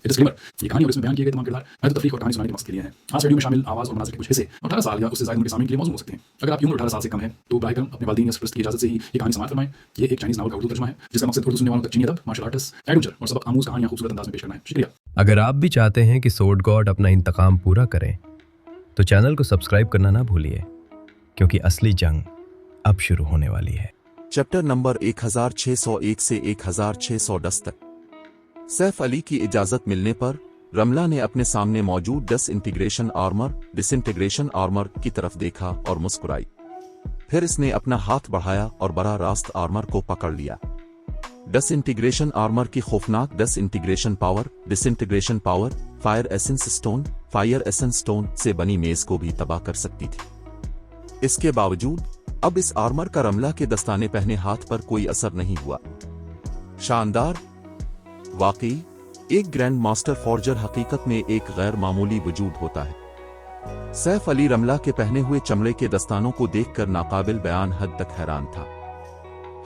Disclaimer, ये कहानी और इसमें बयान किए गए तमाम किरदार महज तफरीक और कहानी सुनाने के मकसद के लिए हैं। आज वीडियो में शामिल आवाज़ और मनाज़िर के कुछ हिस्से 18 साल या उससे ज़्यादा उम्र के सामीन के लिए मौजूद हो सकते हैं। अगर आपकी उम्र 18 साल से कम है तो बराह करम अपने वालिदैन या सरपरस्त की इजाज़त से ही ये कहानी समाअत फरमाएं। ये एक चाइनीज़ नावल का उर्दू तर्जुमा है जिसका मकसद उर्दू सुनने वालों तक चीनी अदब, मार्शल आर्ट्स, एडवेंचर और सबक आमूज़ कहानियाँ खूबसूरत अंदाज में पेश करना है। शुक्रिया। अगर आप भी चाहते हैं कि सोर्ड गॉड अपना इंतकाम पूरा करें तो चैनल को सब्सक्राइब करना ना भूलिए, क्योंकि असली जंग अब शुरू होने वाली है। चैप्टर नंबर 1601 से 1610 तक। सैफ अली की इजाजत मिलने पर रमला ने अपने सामने मौजूद डिसइंटीग्रेशन आर्मर की तरफ देखा और मुस्कुराई। फिर इसने अपना हाथ बढ़ाया और बराह रास्त आर्मर को पकड़ लिया। डिसइंटीग्रेशन आर्मर की खौफनाक disintegration power fire essence stone से बनी मेज को भी तबाह कर सकती थी। इसके बावजूद अब इस आर्मर का रमला के दस्ताने पहने हाथ पर कोई असर नहीं हुआ। शानदार, वाकई एक ग्रैंड मास्टर फॉर्जर हकीकत में एक गैर मामूली वजूद होता है। सैफ अली रमला के पहने हुए चमड़े के दस्तानों को देखकर नाकाबिल बयान हद तक हैरान था।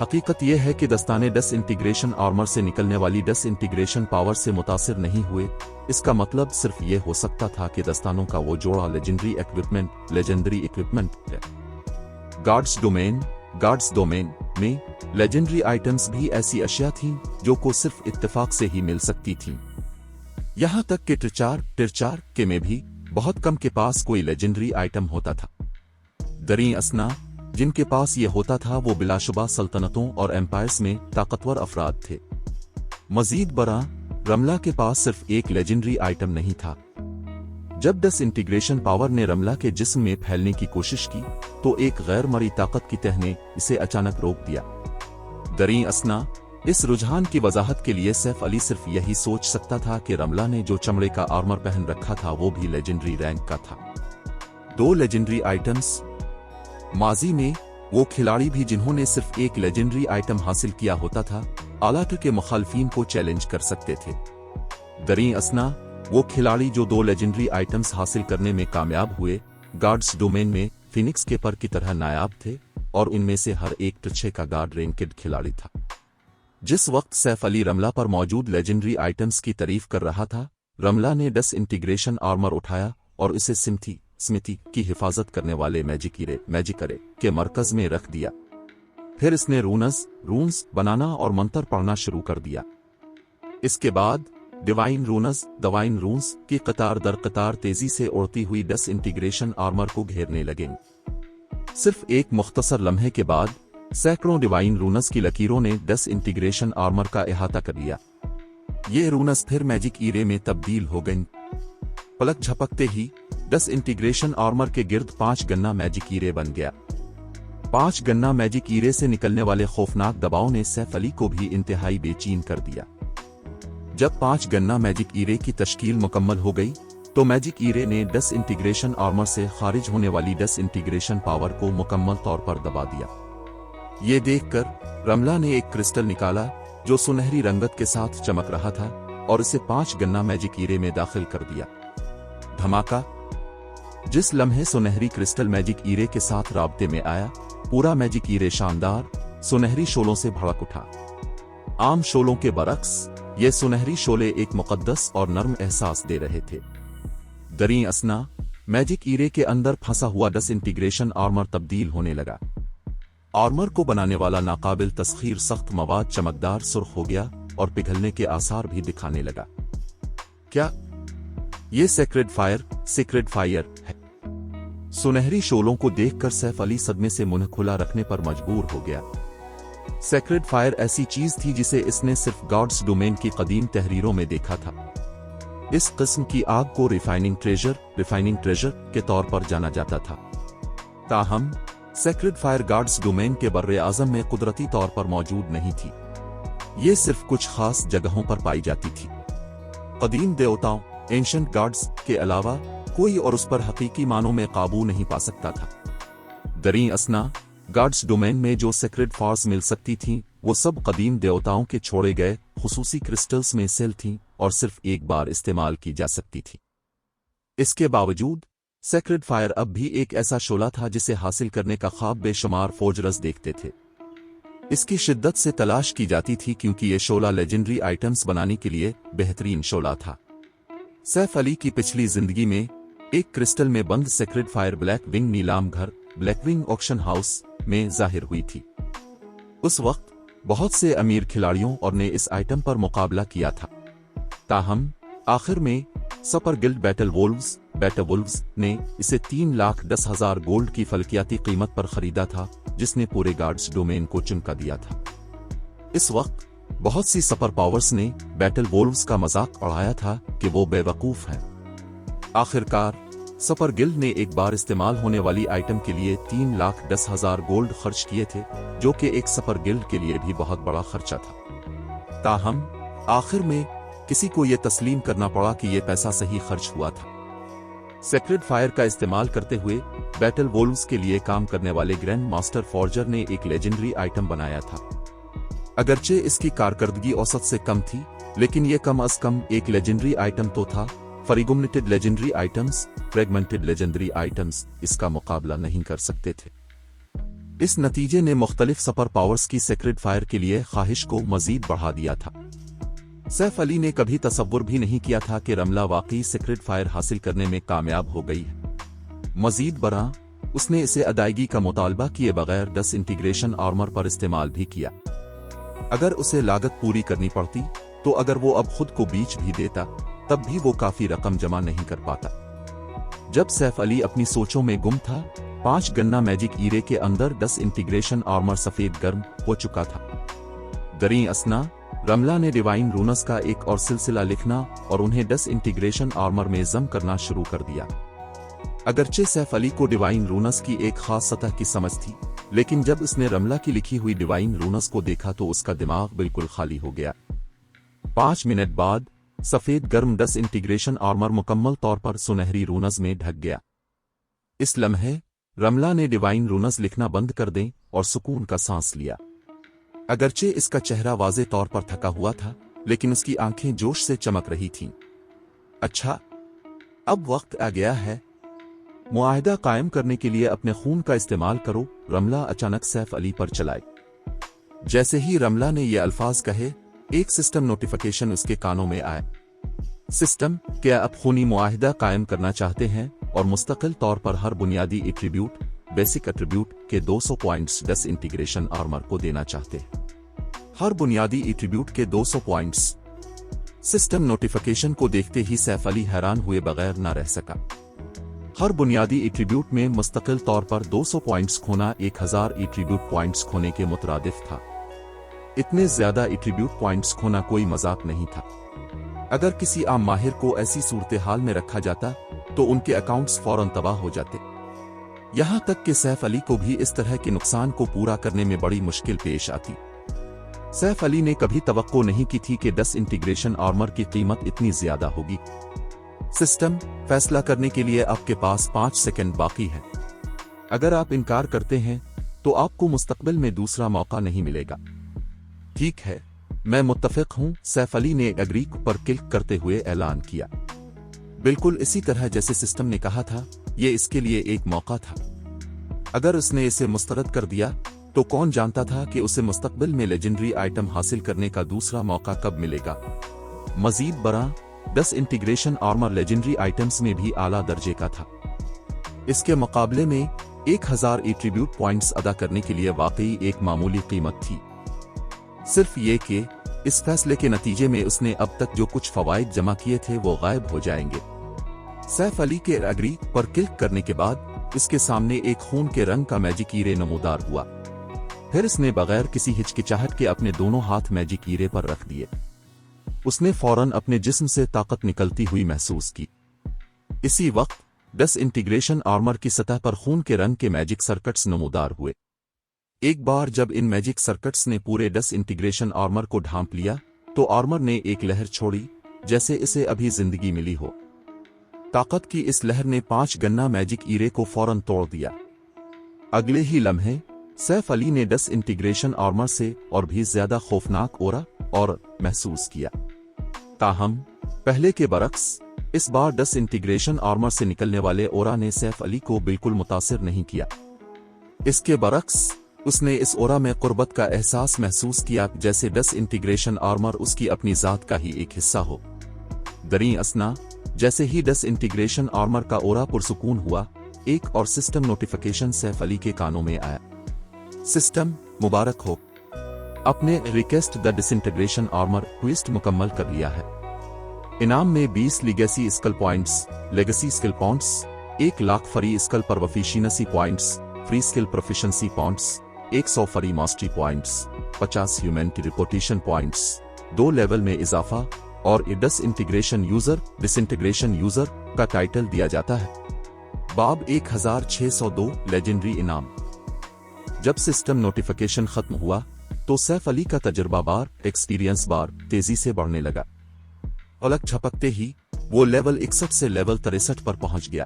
हकीकत यह है कि दस्ताने डिसइंटीग्रेशन आर्मर से निकलने वाली डिसइंटीग्रेशन पावर से मुतासिर नहीं हुए। इसका मतलब सिर्फ यह हो सकता था कि दस्तानों का वो जोड़ा लेजेंडरी इक्विपमेंट है। गार्ड्स डोमेन में लेजेंडरी आइटम्स भी ऐसी अशिया थीं जो को सिर्फ इत्तेफाक से ही मिल सकती थीं। यहां तक कि टिरचार के में भी बहुत कम के पास कोई लेजेंडरी आइटम होता था। दरीं असना जिनके पास ये होता था वो बिलाशुबा सल्तनतों और एम्पायर्स में ताकतवर अफराद थे। मजीद बरा, रमला के पास सिर्फ एक लेजेंडरी आइटम नहीं था। जब डिसइंटीग्रेशन पावर ने रमला के जिस्म में फैलने की कोशिश की तो एक गैर मरी ताकत की तह ने इसे अचानक रोक दिया। दरीं असना, इस रुझान की वजाहत के लिए सैफ अली सिर्फ यही सोच सकता था कि रमला ने जो चमड़े का आर्मर पहन रखा था वो भी लेजेंडरी रैंक का था। दो लेजेंडरी आइटम्स। माजी में वो खिलाड़ी भी जिन्होंने सिर्फ एक लेजेंडरी आइटम हासिल किया होता था आलाट के मुखालफीन को चैलेंज कर सकते थे। दरीं असना, वो खिलाड़ी जो दो लेजेंडरी आइटम्स हासिल करने में कामयाब हुए, गार्ड्स डोमेन में फिनिक्स के पर की तरह नायाब थे और इनमें से हर एक तिरछे का गार्ड रैंकेड खिलाड़ी था। जिस वक्त सैफ अली रमला पर मौजूद लेजेंडरी आइटम्स की तारीफ कर रहा था, रमला ने डिसइंटीग्रेशन आर्मर उठाया और इसे स्मिथी की हिफाजत करने वाले मैजिकरे के मरकज में रख दिया। फिर इसने रून्स बनाना और मंत्र पढ़ना शुरू कर दिया। इसके बाद डिवाइन रून्स की कतार दर कतार तेजी से उड़ती हुई डिसइंटीग्रेशन आर्मर को घेरने लगे। सिर्फ एक मुख्तसर लम्हे के बाद सैकड़ों डिवाइन रूनस की लकीरों ने डिसइंटीग्रेशन आर्मर का अहाता कर लिया। ये रूनस फिर मैजिक ईरे में तब्दील हो गईं। पलक झपकते ही डिसइंटीग्रेशन आर्मर के गिर्द 5 गन्ना मैजिक ईरे बन गया। 5 गन्ना मैजिक ईरे से निकलने वाले खौफनाक दबाव ने सैफ अली को भी इंतहाई बेचैन कर दिया। जब 5 गन्ना मैजिक ईरे की तश्कील मुकम्मल हो गई तो मैजिक ईरे ने डिसइंटीग्रेशन आर्मर से खारिज होने वाली डिसइंटीग्रेशन पावर को मुकम्मल तौर पर दबा दिया। ये देखकर रमला ने एक क्रिस्टल निकाला जो सुनहरी रंगत के साथ चमक रहा था और इसे 5 गन्ना मैजिक ईरे में दाखिल कर दिया। धमाका! जिस लम्हे सुनहरी क्रिस्टल मैजिक ईरे के साथ राब्ते में आया, पूरा मैजिक ईरे शानदार सुनहरी शोलों से भड़क उठा। आम शोलों के बरक्स ये सुनहरी शोले एक मुकद्दस और नर्म एहसास दे रहे थे। दरीं असना, मैजिक ईरे के अंदर फंसा हुआ डिसइंटीग्रेशन आर्मर तब्दील होने लगा। आर्मर को बनाने वाला नाकाबिल तस्खीर सख्त मवाद चमकदार सुर्ख हो गया और पिघलने के आसार भी दिखाने लगा। क्या ये सेक्रेड फायर है? सुनहरी शोलों को देखकर सैफ अली सदमे से मुंह खुला रखने पर मजबूर हो गया। सेक्रेड फायर ऐसी चीज थी जिसे इसने सिर्फ गार्ड्स डोमेन की कदीम तहरीरों में देखा था। इस किस्म की आग को रिफाइनिंग ट्रेजर के तौर पर जाना जाता था। ताहम सेक्रेड फायर गार्ड्स डोमेन के बर्रे आजम में कुदरती तौर पर मौजूद नहीं थी। ये सिर्फ कुछ खास जगहों पर पाई जाती थी। कदीम देवताओं एंशंट गार्ड्स के अलावा कोई और उस पर हकीकी मानों में काबू नहीं पा सकता था। दरीं असना, गार्ड्स डोमेन में जो सेक्रेड फायर्स मिल सकती थीं वो सब कदीम देवताओं के छोड़े गए खुसूसी क्रिस्टल्स में सेल थीं और सिर्फ एक बार इस्तेमाल की जा सकती थी। इसके बावजूद सेक्रेड फायर अब भी एक ऐसा शोला था जिसे हासिल करने का ख्वाब बेशुमार फौजरस देखते थे। इसकी शिद्दत से तलाश की जाती थी क्योंकि ये शोला लेजेंडरी आइटम्स बनाने के लिए बेहतरीन शोला था। सैफ अली की पिछली जिंदगी में एक क्रिस्टल में बंद सेक्रेड फायर ब्लैक विंग नीलाम घर ब्लैकविंग ऑक्शन हाउस में जाहिर हुई थी। उस वक्त बहुत से अमीर खिलाड़ियों और ने इस आइटम पर मुकाबला किया था। ताहम आखिर में सपर गिल्ड बैटल वुल्व्स ने इसे 3,10,000 गोल्ड की फलकियाती कीमत पर खरीदा था, जिसने पूरे गार्ड्स डोमेन को चुनका दिया था। इस वक्त बहुत सी सपर पावर्स ने बैटल वुल्व्स का मजाक उड़ाया था कि वो बेवकूफ हैं। आखिरकार सपर गिल्ड ने एक बार इस्तेमाल होने वाली आइटम के लिए 3,10,000 गोल्ड खर्च किए थे, जो कि एक सपर गिल्ड के लिए भी बहुत बड़ा खर्चा था। ताहम आखिर में किसी को यह तस्लीम करना पड़ा कि यह पैसा सही खर्च हुआ था। सेक्रेड फायर का इस्तेमाल करते हुए बैटल वुल्व्स के लिए काम करने वाले ग्रैंड मास्टर फॉर्जर ने एक लेजेंडरी आइटम बनाया था। अगरचे इसकी कारकर्दगी औसत से कम थी, लेकिन यह कम अज कम एक लेजेंडरी आइटम तो था। फ्रेगमेंटेड लेजेंडरी आइटम्स इसका मुकाबला नहीं कर सकते थे। इस नतीजे ने मुख्तलिफ सपर पावर्स की सेक्रेड फायर के लिए ख्वाहिश को मजीद बढ़ा दिया था। सैफ अली ने कभी तसव्वुर भी नहीं किया था कि रमला वाकई सेक्रेड फायर हासिल करने में कामयाब हो गई है। मजीद बरा उसने इसे अदायगी का मुतालबा किए बगैर डिसइंटीग्रेशन आर्मर पर इस्तेमाल भी किया। अगर उसे लागत पूरी करनी पड़ती तो अगर वो अब खुद को बीच भी देता तब भी वो काफी रकम जमा नहीं कर पाता। जब सैफ अली अपनी सोचों में गुम था, 5 गन्ना मैजिक ईरे के अंदर डिसइंटीग्रेशन आर्मर सफेद गर्म हो चुका था। दरी असना रमला ने डिवाइन रूनस का एक और सिलसिला लिखना और उन्हें डिसइंटीग्रेशन आर्मर में जम करना शुरू कर दिया। अगरचे सैफ अली को डिवाइन रूनस की एक खास सतह की समझ थी, लेकिन जब उसने रमला की लिखी हुई डिवाइन रूनस को देखा तो उसका दिमाग बिल्कुल खाली हो गया। 5 मिनट बाद सफेद गर्म डिसइंटीग्रेशन आर्मर मुकम्मल तौर पर सुनहरी रूनस में ढक गया। इस लम्हे रमला ने डिवाइन रूनस लिखना बंद कर दें और सुकून का सांस लिया। अगरचे इसका चेहरा वाज़े तौर पर थका हुआ था, लेकिन उसकी आंखें जोश से चमक रही थीं। अच्छा, अब वक्त आ गया है। मुआहिदा कायम करने के लिए अपने खून का इस्तेमाल करो, रमला अचानक सैफ अली पर चलाई। जैसे ही रमला ने ये अल्फाज कहे, एक सिस्टम नोटिफिकेशन उसके कानों में आए। सिस्टम, क्या आप खूनी मुआहिदा कायम करना चाहते हैं और मुस्तकिल तौर पर हर बुनियादी एट्रीब्यूट बेसिक एट्रीब्यूट के 200 पॉइंट्स डिसइंटीग्रेशन आर्मर को देना चाहते हैं? हर बुनियादी एट्रीब्यूट के 200 पॉइंट्स। सिस्टम नोटिफिकेशन को देखते ही सैफ अली हैरान हुए बगैर न रह सका। हर बुनियादी एट्रीब्यूट में मुस्तकिल तौर पर 200 पॉइंट्स खोना 1000 एट्रीब्यूट पॉइंट्स खोने के मुतरादिफ था। इतने ज्यादा एट्रीब्यूट पॉइंट्स खोना कोई मजाक नहीं था। अगर किसी आम माहिर को ऐसी सूरत हाल में रखा जाता तो उनके अकाउंट्स फौरन तबाह हो जाते। यहां तक कि सैफ अली को भी इस तरह के नुकसान को पूरा करने में बड़ी मुश्किल पेश आती। सैफ अली ने कभी तवक्को नहीं की थी कि डिसइंटीग्रेशन आर्मर की कीमत इतनी ज्यादा होगी। सिस्टम, फैसला करने के लिए आपके पास 5 सेकंड बाकी है। अगर आप इनकार करते हैं तो आपको मुस्तकबिल में दूसरा मौका नहीं मिलेगा। ठीक है, मैं मुत्तफिक हूं, सैफ अली ने एग्री पर क्लिक करते हुए ऐलान किया। बिल्कुल इसी तरह जैसे सिस्टम ने कहा था, ये इसके लिए एक मौका था। अगर उसने इसे मुस्तरद कर दिया तो कौन जानता था कि उसे मुस्तकबिल में लेजेंडरी आइटम हासिल करने का दूसरा मौका कब मिलेगा। मजीद बड़ा, डिसइंटीग्रेशन आर्मर लेजेंडरी आइटम्स में भी आला दर्जे का था। इसके मुकाबले में 1000 एट्रीब्यूट पॉइंट्स अदा करने के लिए वाकई एक मामूली कीमत थी। सिर्फ ये कि इस फैसले के नतीजे में उसने अब तक जो कुछ फवाइद जमा किए थे वो गायब हो जाएंगे। सैफ अली के एग्री पर क्लिक करने के बाद इसके सामने एक खून के रंग का मैजिक ईरे नमूदार हुआ। फिर इसने बगैर किसी हिचकिचाहट के अपने दोनों हाथ मैजिक ईरे पर रख दिए। उसने फौरन अपने जिस्म से ताकत निकलती हुई महसूस की। इसी वक्त डिसइंटीग्रेशन आर्मर की सतह पर खून के रंग के मैजिक सर्किट्स नमूदार हुए। एक बार जब इन मैजिक सर्किट्स ने पूरे डिसइंटीग्रेशन आर्मर को ढांप लिया तो आर्मर ने एक लहर छोड़ी, जैसे इसे अभी जिंदगी मिली हो। ताकत की इस लहर ने 5 गन्ना मैजिक ईरे को फौरन तोड़ दिया। अगले ही लम्हे सैफ अली ने डिसइंटीग्रेशन आर्मर से और भी ज्यादा खौफनाक ओरा और महसूस किया। ताहम पहले के बरक्स इस बार डिसइंटीग्रेशन आर्मर से निकलने वाले ओरा ने सैफ अली को बिल्कुल मुतासिर नहीं किया। इसके बरक्स उसने इस ओरा में कुर्बत का एहसास महसूस किया, जैसे डिसइंटीग्रेशन आर्मर उसकी अपनी जात का ही एक हिस्सा हो। दरी असना जैसे ही डिसइंटीग्रेशन आर्मर का ओरा पुरसुकून हुआ, एक और सिस्टम नोटिफिकेशन सैफ अली के कानों में आया। सिस्टम मुबारक हो, अपने request the disintegration armour quest मुकम्मल कर लिया है। इनाम में 20 legacy skill points, legacy skill points, 1 lakh free skill proficiency points, free skill proficiency points, 100 free mastery points, 50 humanity reputation points, 2 level में इजाफा और डिसइंटीग्रेशन यूजर का टाइटल दिया जाता है। बाब 1602 लेजेंडरी इनाम। जब सिस्टम नोटिफिकेशन खत्म हुआ तो सैफ अली का तजुर्बा बार, एक्सपीरियंस बार तेजी से बढ़ने लगा। अलग झपकते ही वो लेवल 61 से लेवल 63 पर पहुंच गया।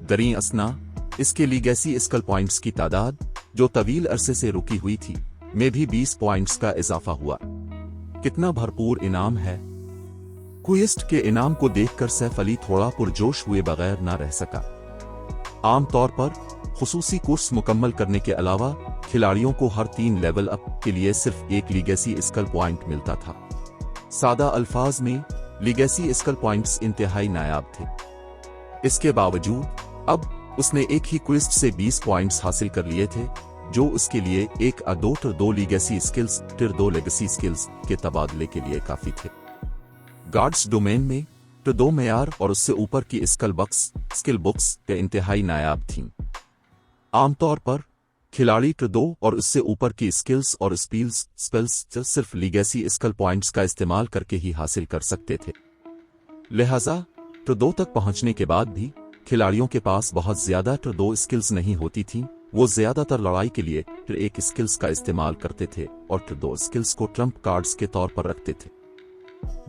दरी असना इसके लीगेसी स्किल पॉइंट्स की तादाद, जो तवील अरसे से रुकी हुई थी, में भी 20 पॉइंट्स का इजाफा हुआ। कितना भरपूर इनाम है। क्वेस्ट के इनाम को देखकर सैफ अली थोड़ा पुरजोश हुए बगैर ना रह सका। आमतौर पर खुसूसी कोर्स मुकम्मल करने के अलावा खिलाड़ियों को हर 3 लेवल अप के लिए सिर्फ 1 लीगेसी स्किल पॉइंट मिलता था। सादा अल्फाज में लीगेसी स्किल पॉइंट्स इंतहाई नायाब थे। इसके बावजूद अब उसने एक ही क्वेस्ट से 20 पॉइंट्स हासिल कर लिए थे, जो उसके लिए एक टिर 2 लीगेसी स्किल्स टिर 2 लेगेसी स्किल्स के तबादले के लिए काफी थे। गार्ड्स डोमेन में टिर 2 मेयार और उससे ऊपर की स्किल बुक्स के इंतहाई नायाब थीं। आमतौर पर खिलाड़ी टिर 2 और उससे ऊपर की स्किल्स और स्पेल्स सिर्फ लीगेसी स्किल पॉइंट्स का इस्तेमाल करके ही हासिल कर सकते थे। लिहाजा टिर 2 तक पहुंचने के बाद भी खिलाड़ियों के पास बहुत ज्यादा टिर 2 स्किल्स नहीं होती थीं। वो ज्यादातर लड़ाई के लिए टिर 1 स्किल्स का इस्तेमाल करते थे और टिर 2 स्किल्स को ट्रम्प कार्ड्स के तौर पर रखते थे।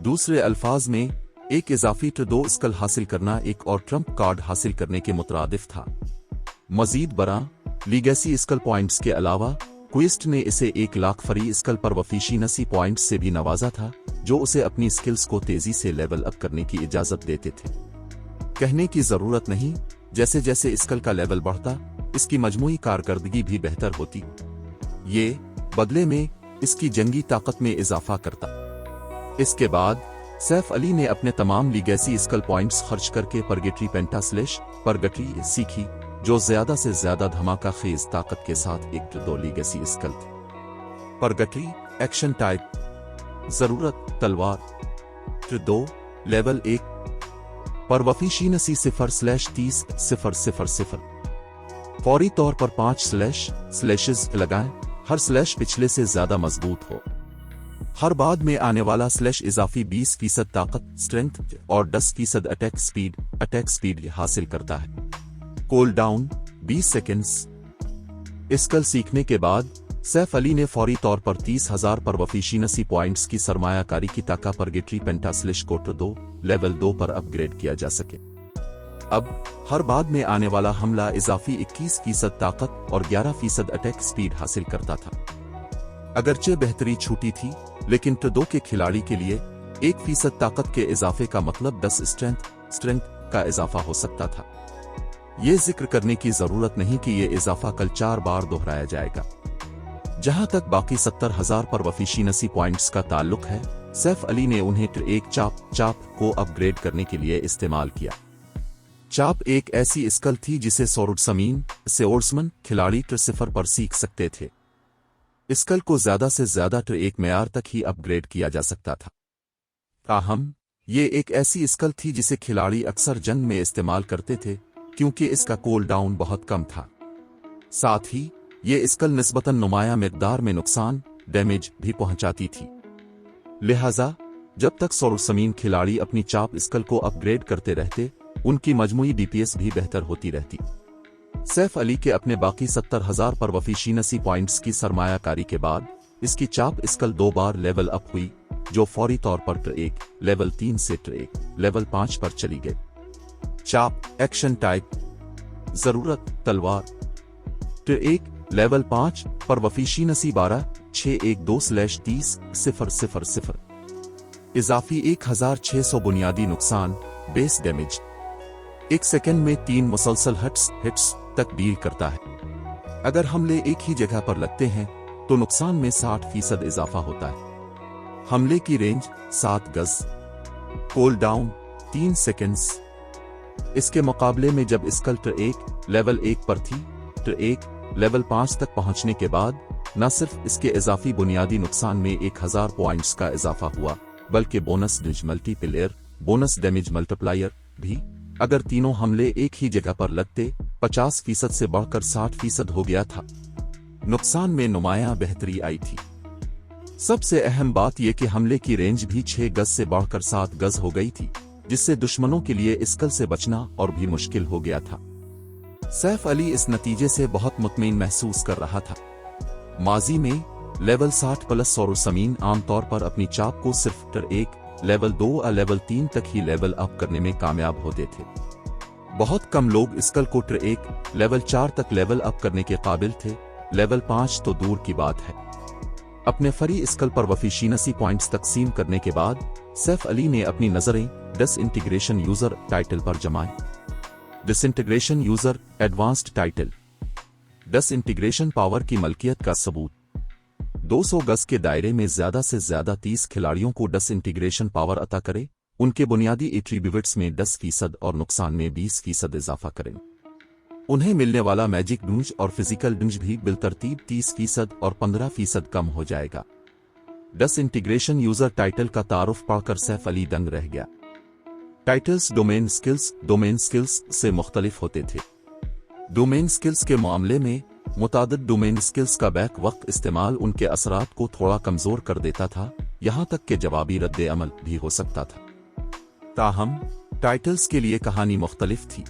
दूसरे अल्फाज में एक इजाफी टिर 2 स्किल हासिल करना एक और ट्रम्प कार्ड हासिल करने के मुतरादिफ था। मजीद बरा लीगेसी स्किल पॉइंट्स के अलावा क्वेस्ट ने इसे 1 lakh free skill proficiency points से भी नवाजा था, जो उसे अपनी स्किल्स को तेजी से लेवल अप करने की इजाजत देते थे। कहने की जरूरत नहीं, जैसे जैसे स्किल का लेवल बढ़ता, इसकी मजमूई कारकर्दगी भी बेहतर होती। ये बदले में इसकी जंगी ताकत में इजाफा करता। इसके बाद सैफ अली ने अपने तमाम लीगेसी स्किल पॉइंट्स खर्च करके परगेटरी परगेटरी सीखी, जो ज्यादा से ज्यादा धमाका खेज ताकत के साथ एक टिर 2 लीगेसी स्किल थी। परगेटरी एक्शन टाइप, जरूरत तलवार, टिर 2 लेवल 1, परवफिशियंसी 0/30 फौरी तौर पर 5 स्लैशेस लगाएं, हर स्लैश पिछले से ज्यादा मजबूत हो। हर बाद में आने वाला स्लैश इजाफी 20% ताकत, स्ट्रेंथ और 10% अटैक स्पीड हासिल करता है। Cool down 20 seconds. स्किल सीखने के बाद सैफ अली ने फौरी तौर पर 30,000 परवफिशियंसी पॉइंट्स की सरमायाकारी की ताकत परगेटरी पेंटास्लिश को टिर 2 लेवल 2 पर अपग्रेड किया जा सके। अब हर बाद में आने वाला हमला इजाफी 21% ताकत और 11% अटैक स्पीड हासिल करता था। अगरचे बेहतरी छूटी थी, लेकिन टिर 2 के खिलाड़ी के लिए 1% ताकत के इजाफे का मतलब 10 स्ट्रेंथ का इजाफा हो सकता था। ये जिक्र करने की जरूरत नहीं कि ये इजाफा कल 4 बार दोहराया जाएगा। जहां तक बाकी 70,000 परवफिशियंसी पॉइंट्स का ताल्लुक है, सैफ अली ने उन्हें टिर 1 चाप को अपग्रेड करने के लिए इस्तेमाल किया। चाप एक ऐसी स्किल थी जिसे सोर्ड्समैन खिलाड़ी टिर 0 पर सीख सकते थे। स्किल को ज्यादा से ज्यादा टिर 1 मेयार तक ही अपग्रेड किया जा सकता था। ताहम ये एक ऐसी स्किल थी जिसे खिलाड़ी अक्सर जंग में इस्तेमाल करते थे, क्योंकि इसका कूल डाउन बहुत कम था। साथ ही ये स्किल निस्बतन नुमाया मिकदार में नुकसान डैमेज भी पहुंचाती थी। लिहाजा जब तक सोर्ड्समैन खिलाड़ी अपनी चाप स्किल को अपग्रेड करते रहते, उनकी मजमूई डीपीएस भी बेहतर होती रहती। सैफ अली के अपने बाकी 70,000 परवफिशियंसी पॉइंट्स की सरमायाकारी के बाद इसकी चाप स्किल 2 बार लेवल अप हुई, जो फौरी तौर पर टिर 1 लेवल 3 से टिर 1 लेवल 5 पर चली गई। चाप एक्शन टाइप, जरूरत तलवार, टिर 1 लेवल 5 परवफिशियंसी 12/612/30 इजाफी 1600 बुनियादी नुकसान बेस डैमेज, 1 सेकेंड में 3 मुसलसल हिट्स तक डील करता है। अगर हमले एक ही जगह पर लगते हैं तो नुकसान में 60% इजाफा होता है। हमले की रेंज 7 गज। Cool down 3 seconds. इसके मुकाबले में जब स्कल टर 1 लेवल 1 पर थी, टर 1 लेवल 5 तक पहुंचने के बाद न सिर्फ इसके इजाफी बुनियादी नुकसान में 1000 पॉइंट्स का इजाफा हुआ, बल्कि bonus damage multiplier, bonus damage multiplier भी, अगर तीनों हमले एक ही जगह पर लगते, 50% से बढ़कर 60% हो गया था। नुकसान में नुमायां बेहतरी आई थी। सबसे अहम बात यह कि हमले की रेंज भी 6 गज से बढ़कर 7 गज हो गई थी, जिससे दुश्मनों के लिए स्कल से बचना और भी मुश्किल हो गया था। सैफ अली इस नतीजे से बहुत मुतमईन महसूस कर रहा था। माजी में लेवल 60 प्लस और समीन आमतौर पर अपनी चाप को सिर्फ टर 1 लेवल 2 या लेवल 3 तक ही लेवल अप करने में कामयाब होते थे। बहुत कम लोग स्कल को टर 1 लेवल 4 तक लेवल अप करने के काबिल थे, लेवल 5 तो दूर की बात है। अपने फरी स्कल पर वफीशीनसी पॉइंट्स तकसीम करने के बाद सैफ अली ने अपनी नजरें डिसइंटीग्रेशन यूजर टाइटल पर जमाई। Disintegration user advanced title, disintegration power की मलकियत का सबूत। 200 गज के दायरे में ज्यादा से ज्यादा 30 खिलाड़ियों को डिसइंटीग्रेशन पावर अता करे, उनके बुनियादी एट्रीब्यूट्स में 10% और नुकसान में 20% इजाफा करें। उन्हें मिलने वाला मैजिक डूंज और फिजिकल डूंज भी बिलतरतीब 30% और 15% कम हो जाएगा। डिसइंटीग्रेशन यूजर टाइटल का तारुफ पढ़कर सैफ अली दंग रह गया। टाइटल्स डोमेन स्किल्स से मुख्तलिफ होते थे। डोमेन स्किल्स के मामले में मुतादिद डोमेन स्किल्स का बैक वक्त इस्तेमाल उनके असरात को थोड़ा कमजोर कर देता था, यहां तक कि जवाबी रद्द अमल भी हो सकता था। ताहम टाइटल्स के लिए कहानी मुख्तलिफ थी।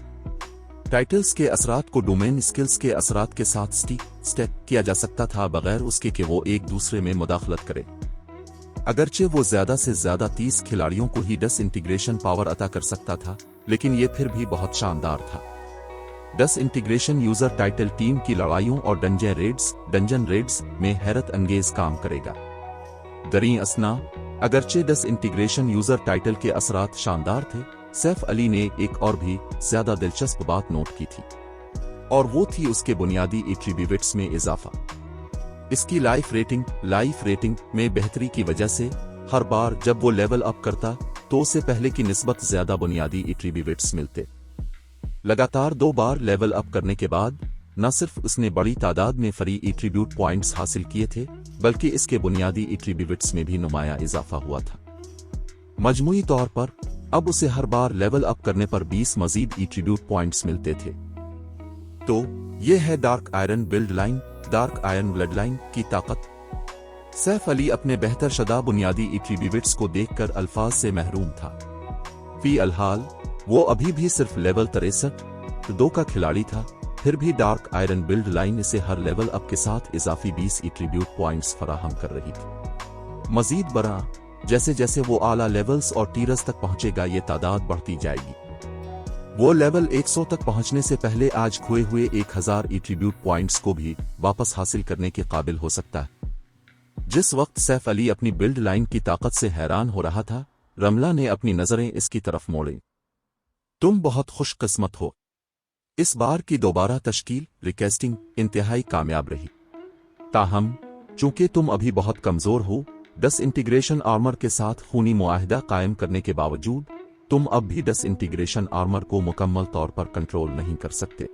टाइटल्स के असरात को डोमेन स्किल्स के असरात के साथ स्टैक किया जा सकता था, बगैर उसके कि वो एक दूसरे में मुदाखलत करे। अगरचे वो ज्यादा से ज्यादा 30 खिलाड़ियों को ही डिसइंटीग्रेशन पावर अता कर सकता था, लेकिन ये फिर भी बहुत शानदार था। डिसइंटीग्रेशन यूजर टाइटल टीम की लड़ाइयों और डंजन रेड्स में हैरत अंगेज काम करेगा। दरीं असना, अगरचे डिसइंटीग्रेशन यूजर टाइटल के असरात शानदार थे, सैफ अली ने एक और भी ज्यादा दिलचस्प बात नोट की थी, और वो थी उसके बुनियादी एट्रीब्यूट्स में इजाफा। इसकी लाइफ रेटिंग में बेहतरी की वजह से हर बार जब वो लेवल अप करता तो उसे पहले की निस्बत ज्यादा बुनियादी एट्रीब्यूट्स मिलते। लगातार 2 बार लेवल अप करने के बाद न सिर्फ उसने बड़ी तादाद में फ्री एट्रीब्यूट पॉइंट्स हासिल किए थे, बल्कि इसके बुनियादी एट्रीब्यूट्स में भी नुमाया इजाफा हुआ था। मजमूई तौर पर अब उसे हर बार लेवल अप करने पर 20 मजीद एट्रीब्यूट पॉइंट्स मिलते थे। तो ये है डार्क आयरन ब्लड लाइन की ताकत। सैफ अली अपने बेहतर शदा बुनियादी एट्रीब्यूट्स को देखकर अल्फाज से महरूम था। फी अलहाल वो अभी भी सिर्फ लेवल 63-2 का खिलाड़ी था, फिर भी डार्क आयरन बिल्ड लाइन इसे हर लेवल अप के साथ इजाफी 20 एट्रीब्यूट पॉइंट्स फराहम कर रही थी। मजीद बड़ा जैसे जैसे वो आला लेवल्स और टीयर्स तक पहुंचेगा, ये तादाद बढ़ती जाएगी। वो लेवल 100 तक पहुंचने से पहले आज खोए हुए 1000 एट्रीब्यूट पॉइंट्स को भी वापस हासिल करने के काबिल हो सकता है। जिस वक्त सैफ अली अपनी बिल्ड लाइन की ताकत से हैरान हो रहा था, रमला ने अपनी नजरें इसकी तरफ मोड़ी। तुम बहुत खुशकिस्मत हो। इस बार की दोबारा तश्कील रिकास्टिंग इंतहाई कामयाब रही। ताहम चूंकि तुम अभी बहुत कमजोर हो, डिसइंटीग्रेशन आर्मर के साथ खूनी मुआहिदा कायम करने के बावजूद तुम अब भी डिसइंटीग्रेशन आर्मर को मुकम्मल तौर पर कंट्रोल नहीं कर सकते।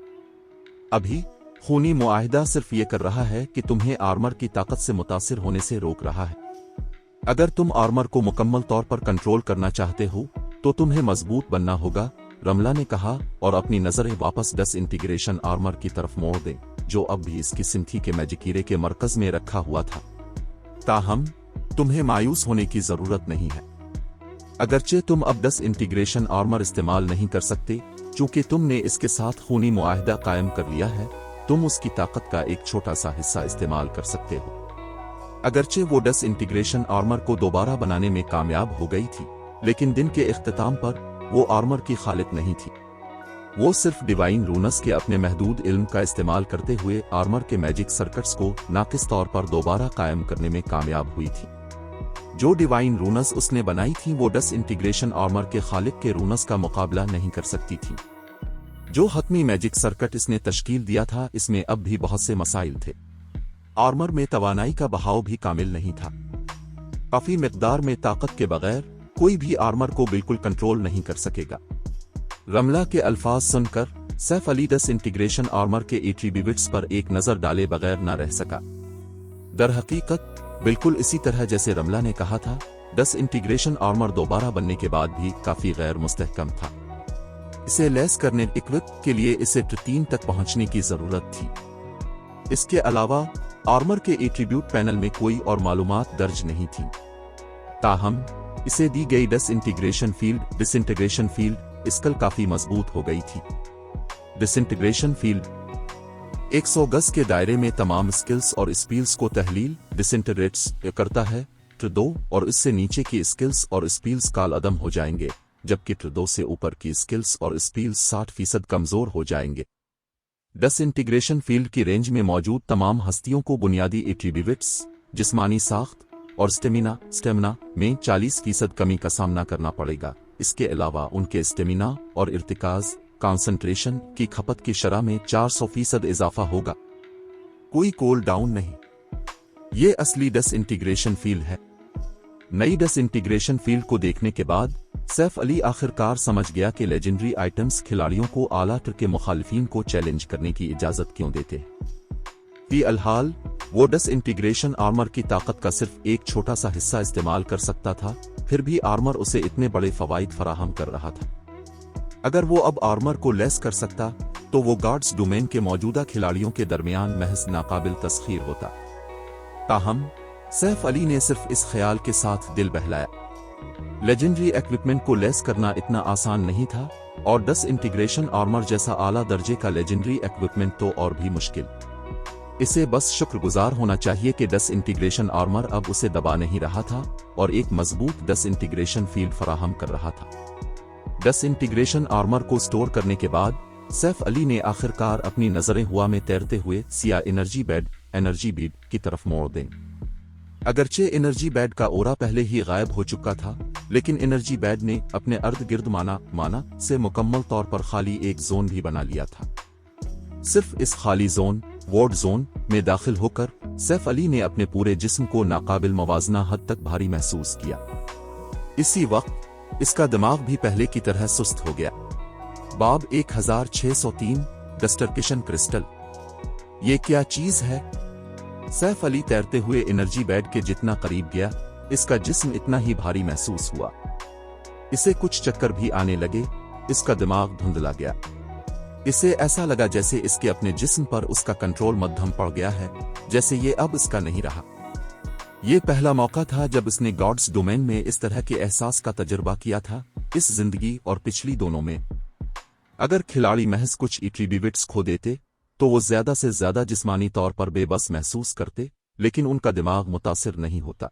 अभी खूनी मुआहिदा सिर्फ ये कर रहा है कि तुम्हें आर्मर की ताकत से मुतासिर होने से रोक रहा है। अगर तुम आर्मर को मुकम्मल तौर पर कंट्रोल करना चाहते हो तो तुम्हें मजबूत बनना होगा, रमला ने कहा, और अपनी नजरें वापस डिसइंटीग्रेशन आर्मर की तरफ मोड़ दें, जो अब भी इसकी सिंथी के मैजिकीरे के मरकज में रखा हुआ था। ताहम तुम्हें मायूस होने की जरूरत नहीं है। अगरचे तुम अब डिसइंटीग्रेशन आर्मर इस्तेमाल नहीं कर सकते, चूंकि तुमने इसके साथ खूनी मुआहिदा कायम कर लिया है, तुम उसकी ताकत का एक छोटा सा हिस्सा इस्तेमाल कर सकते हो। अगरचे वो डिसइंटीग्रेशन आर्मर को दोबारा बनाने में कामयाब हो गई थी, लेकिन दिन के इख्तिताम पर वो आर्मर की खालिक नहीं थी। वो सिर्फ डिवाइन रूनस के अपने महदूद इल्म का इस्तेमाल करते हुए आर्मर के मैजिक सर्किट्स को नाकिस तौर पर दोबारा कायम करने में कामयाब हुई थी। जो डिवाइन रूनस उसने बनाई थी वो डिसइंटीग्रेशन आर्मर के खालिक के रूनस का मुकाबला नहीं कर सकती थी। जो हतमी मैजिक सर्किट इसने तश्कील दिया था, इसमें अब भी बहुत से मसाइल थे। आर्मर में तवानाई का बहाव भी कामिल नहीं था। काफी मिकदार में ताकत के बगैर कोई भी आर्मर को बिल्कुल कंट्रोल नहीं कर सकेगा। रमला के अल्फाज सुनकर सैफ अली डिसइंटीग्रेशन आर्मर के एट्रीब्यूट्स पर एक नजर डाले बगैर न रह सका। दर हकीकत बिल्कुल इसी तरह जैसे रमला ने कहा था, डिसइंटीग्रेशन आर्मर दोबारा बनने के बाद भी काफी गैर मुस्तहकम था। इसे लेस करने इक्विप के लिए इसे 3 तक पहुंचने की जरूरत थी। इसके अलावा आर्मर के एट्रीब्यूट पैनल में कोई और मालूमात दर्ज नहीं थी। ताहम इसे दी गई डिसइंटीग्रेशन फील्ड स्कल काफी मजबूत हो गई थी। डिसइंटीग्रेशन फील्ड 100 गज के दायरे में तमाम स्किल्स और स्पील्स को तहलील डिसइंटीग्रेट्स करता है। ट्र2 और इससे नीचे की स्किल्स और स्पील्स काल अदम हो जाएंगे, जबकि ट्र2 से ऊपर की स्किल्स और स्पील्स 60% कमजोर हो जाएंगे। डिसइंटीग्रेशन फील्ड की रेंज में मौजूद तमाम हस्तियों को बुनियादी एट्रीब्यूट्स, जिस्मानी साख्त और स्टेमिना में 40% कमी का सामना करना पड़ेगा। इसके अलावा उनके स्टेमिना और इर्तिकाज कॉन्सेंट्रेशन की खपत की शरह में 400% इजाफा होगा। कोई कूल डाउन नहीं। ये असली डिसइंटीग्रेशन फील्ड है। नई डिसइंटीग्रेशन फील्ड को देखने के बाद सैफ अली आखिरकार समझ गया कि लेजेंडरी आइटम्स खिलाड़ियों को आला टिर के मुखालिफिन को चैलेंज करने की इजाजत क्यों देते। फिलहाल वो डिसइंटीग्रेशन आर्मर की ताकत का सिर्फ एक छोटा सा हिस्सा इस्तेमाल कर सकता था, फिर भी आर्मर उसे इतने बड़े फवाइद फराहम कर रहा था। अगर वो अब आर्मर को लेस कर सकता तो वो गार्ड्स डोमेन के मौजूदा खिलाड़ियों के दरमियान महज नाकाबिल तस्खीर होता। ताहम सैफ अली ने सिर्फ इस ख्याल के साथ दिल बहलाया। लेजेंडरी इक्विपमेंट को लेस करना इतना आसान नहीं था, और डिसइंटीग्रेशन आर्मर जैसा आला दर्जे का लेजेंडरी इक्विपमेंट तो और भी मुश्किल। इसे बस शुक्रगुजार होना चाहिए कि डिसइंटीग्रेशन आर्मर अब उसे दबा नहीं रहा था और एक मजबूत डिसइंटीग्रेशन फील्ड फराहम कर रहा था। डिसइंटीग्रेशन आर्मर को स्टोर करने के बाद सैफ अली ने आखिरकार अपनी नजरें हवा में तैरते हुए सिया एनर्जी बीड की तरफ मोड़ दें। अगरचे एनर्जी बैड का ओरा पहले ही गायब हो चुका था, लेकिन एनर्जी बैड ने अपने अर्द गिर्द माना से मुकम्मल तौर पर खाली एक जोन भी बना लिया था। सिर्फ इस खाली जोन वॉर्ड जोन में दाखिल होकर सैफ अली ने अपने पूरे जिस्म को नाकाबिल मवाजना हद तक भारी महसूस किया। इसी वक्त इसका दिमाग भी पहले की तरह सुस्त हो गया। बाब 1603 डिस्टर्केशन क्रिस्टल, ये क्या चीज है? सैफ अली तैरते हुए एनर्जी बैड के जितना करीब गया, इसका जिस्म इतना ही भारी महसूस हुआ। इसे कुछ चक्कर भी आने लगे, इसका दिमाग धुंधला गया। इसे ऐसा लगा जैसे इसके अपने जिस्म पर उसका कंट्रोल मद्धम पड़ गया है, जैसे ये अब इसका नहीं रहा। ये पहला मौका था जब इसने गॉड्स डोमेन में इस तरह के एहसास का तजुर्बा किया था, इस जिंदगी और पिछली दोनों में। अगर खिलाड़ी महज कुछ एट्रीब्यूट्स खो देते तो वो ज्यादा से ज्यादा जिस्मानी तौर पर बेबस महसूस करते, लेकिन उनका दिमाग मुतासिर नहीं होता।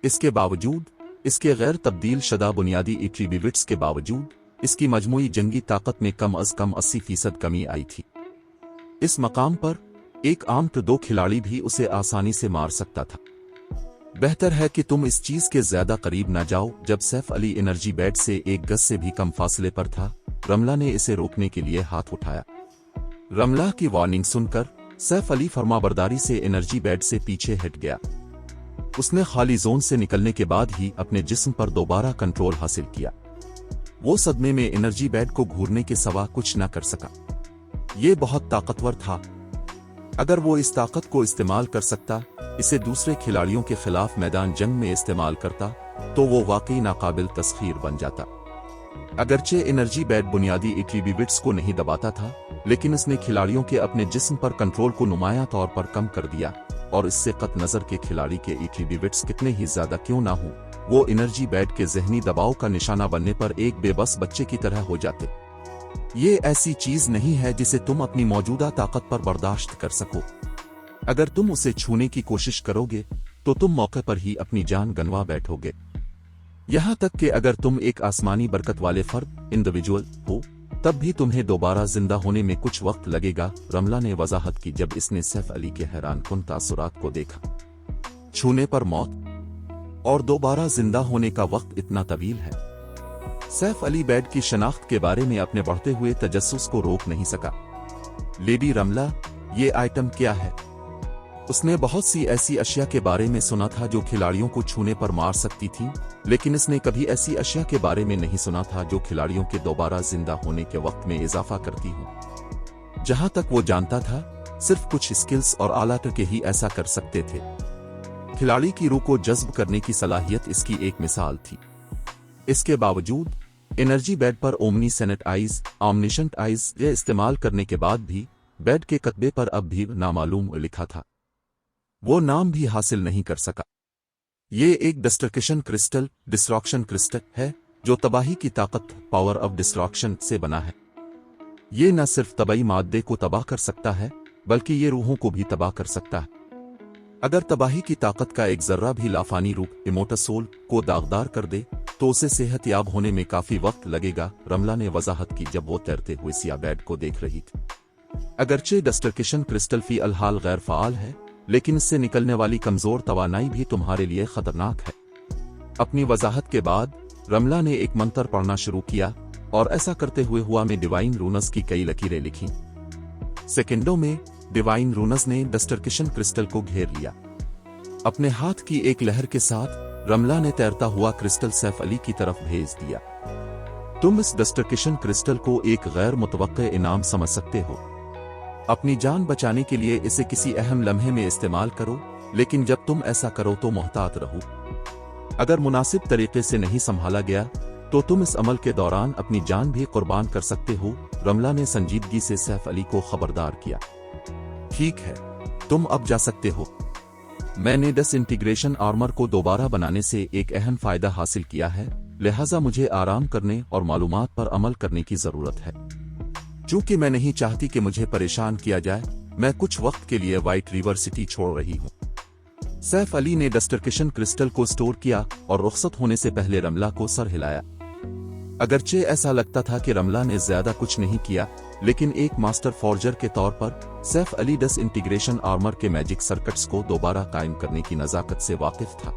इसके बावजूद, इसके गैर तब्दील शदा बुनियादी एट्रीब्यूट्स के बावजूद, इसकी मजमूई जंगी ताकत में कम अज कम 80% कमी आई थी। इस मकाम पर एक आम ट्र2 खिलाड़ी भी उसे आसानी से मार सकता था। बेहतर है कि तुम इस चीज के ज्यादा करीब न जाओ। जब सैफ अली एनर्जी बैड से 1 गज से भी कम फासले पर था, रमला ने इसे रोकने के लिए हाथ उठाया। रमला की वार्निंग सुनकर सैफ अली फरमाबरदारी से एनर्जी बैड से पीछे हट गया। उसने खाली जोन से निकलने के बाद ही अपने जिस्म पर दोबारा कंट्रोल हासिल किया। वो सदमे में एनर्जी बैड को घूरने के सिवा कुछ न कर सका। ये बहुत ताकतवर था। अगर वो इस ताकत को इस्तेमाल कर सकता, इसे दूसरे खिलाड़ियों के खिलाफ मैदान जंग में इस्तेमाल करता, तो वो वाकई नाकाबिल तस्खीर बन जाता। अगरचे एनर्जी बैड बुनियादी एट्रीब्यूट्स को नहीं दबाता था, लेकिन इसने खिलाड़ियों के अपने जिस्म पर कंट्रोल को नुमायां तौर पर कम कर दिया, और इससे कत नजर के खिलाड़ी के एट्रीब्यूट्स कितने ही ज्यादा क्यों ना हो, वो एनर्जी बैड के जहनी दबाव का निशाना बनने पर एक बेबस बच्चे की तरह हो जाते। ये ऐसी चीज नहीं है जिसे तुम अपनी मौजूदा ताकत पर बर्दाश्त कर सको। अगर तुम उसे छूने की कोशिश करोगे तो तुम मौके पर ही अपनी जान गंवा बैठोगे। यहां तक कि अगर तुम एक आसमानी बरकत वाले फर्द इंडिविजुअल हो, तब भी तुम्हें दोबारा जिंदा होने में कुछ वक्त लगेगा, रमला ने वजाहत की जब इसने सैफ अली के हैरानकुन तासुरात को देखा। छूने पर मौत और दोबारा जिंदा होने का वक्त इतना तवील है। सैफ अली बैड की शनाख्त के बारे में अपने बढ़ते हुए तजस्सुस को रोक नहीं सका। लेडी रमला, ये आइटम क्या है? उसने बहुत सी ऐसी अशिया के बारे में सुना था जो खिलाड़ियों को छूने पर मार सकती थी, लेकिन इसने कभी ऐसी अशिया के बारे में नहीं सुना था जो खिलाड़ियों के दोबारा जिंदा होने के वक्त में इजाफा करती हो। जहां तक वो जानता था, सिर्फ कुछ स्किल्स और आला के ही ऐसा कर सकते थे। खिलाड़ी की रूह को जज्ब करने की सलाहियत इसकी एक मिसाल थी। इसके बावजूद एनर्जी बेड पर ओमनी सेनेट आइज, ऑमनिशंट आइज ये इस्तेमाल करने के बाद भी बेड के कतबे पर अब भी नामालूम लिखा था। वो नाम भी हासिल नहीं कर सका। ये एक डिस्ट्रक्शन क्रिस्टल, डिस्ट्रक्शन क्रिस्टल है जो तबाही की ताकत, पावर ऑफ डिस्ट्रक्शन से बना है। ये न सिर्फ तबाही मादे को तबाह कर सकता है, बल्कि ये रूहों को भी तबाह कर सकता है। अगर तबाही की ताकत का एक जर्रा भी लाफानी रूह इमोटसोल को दागदार कर दे तो उसे सेहतयाब होने में काफी वक्त लगेगा, रमला ने वजाहत की जब वो तैरते हुए सिया बेड को देख रही थी। अगरचे डिस्ट्रक्शन क्रिस्टल फी अलहाल गैर फाल है, लेकिन इससे निकलने वाली कमजोर तवानाई भी तुम्हारे लिए खतरनाक है। अपनी वजाहत के बाद रमला ने एक मंत्र पढ़ना शुरू किया और ऐसा करते हुए हुआ में डिवाइन रूनस की कई लकीरें लिखीं। सेकेंडों में डिवाइन रूनस ने डिस्ट्रक्शन क्रिस्टल को घेर लिया। अपने हाथ की एक लहर के साथ रमला ने तैरता हुआ क्रिस्टल सैफ अली की तरफ भेज दिया। तुम इस डिस्ट्रक्शन क्रिस्टल को एक गैर मुतवक्के इनाम समझ सकते हो। अपनी जान बचाने के लिए इसे किसी अहम लम्हे में इस्तेमाल करो, लेकिन जब तुम ऐसा करो तो मोहतात रहो। अगर मुनासिब तरीके से नहीं संभाला गया तो तुम इस अमल के दौरान अपनी जान भी कुर्बान कर सकते हो। रमला ने संजीदगी से सैफ अली को खबरदार किया। ठीक है, तुम अब जा सकते हो। मैंने डिसइंटीग्रेशन आर्मर को दोबारा बनाने से एक अहम फायदा हासिल किया है, लिहाजा मुझे आराम करने और मालूमात पर अमल करने की जरूरत है। चूंकि मैं नहीं चाहती कि मुझे परेशान किया जाए, मैं कुछ वक्त के लिए व्हाइट रिवर सिटी छोड़ रही हूँ। सैफ अली ने डिस्ट्रक्शन क्रिस्टल को स्टोर किया और रुखसत होने से पहले रमला को सर हिलाया। अगरचे ऐसा लगता था कि रमला ने ज्यादा कुछ नहीं किया, लेकिन एक मास्टर फॉर्जर के तौर पर सैफ अली डिसइंटीग्रेशन आर्मर के मैजिक सर्किट्स को दोबारा कायम करने की नजाकत से वाकिफ था।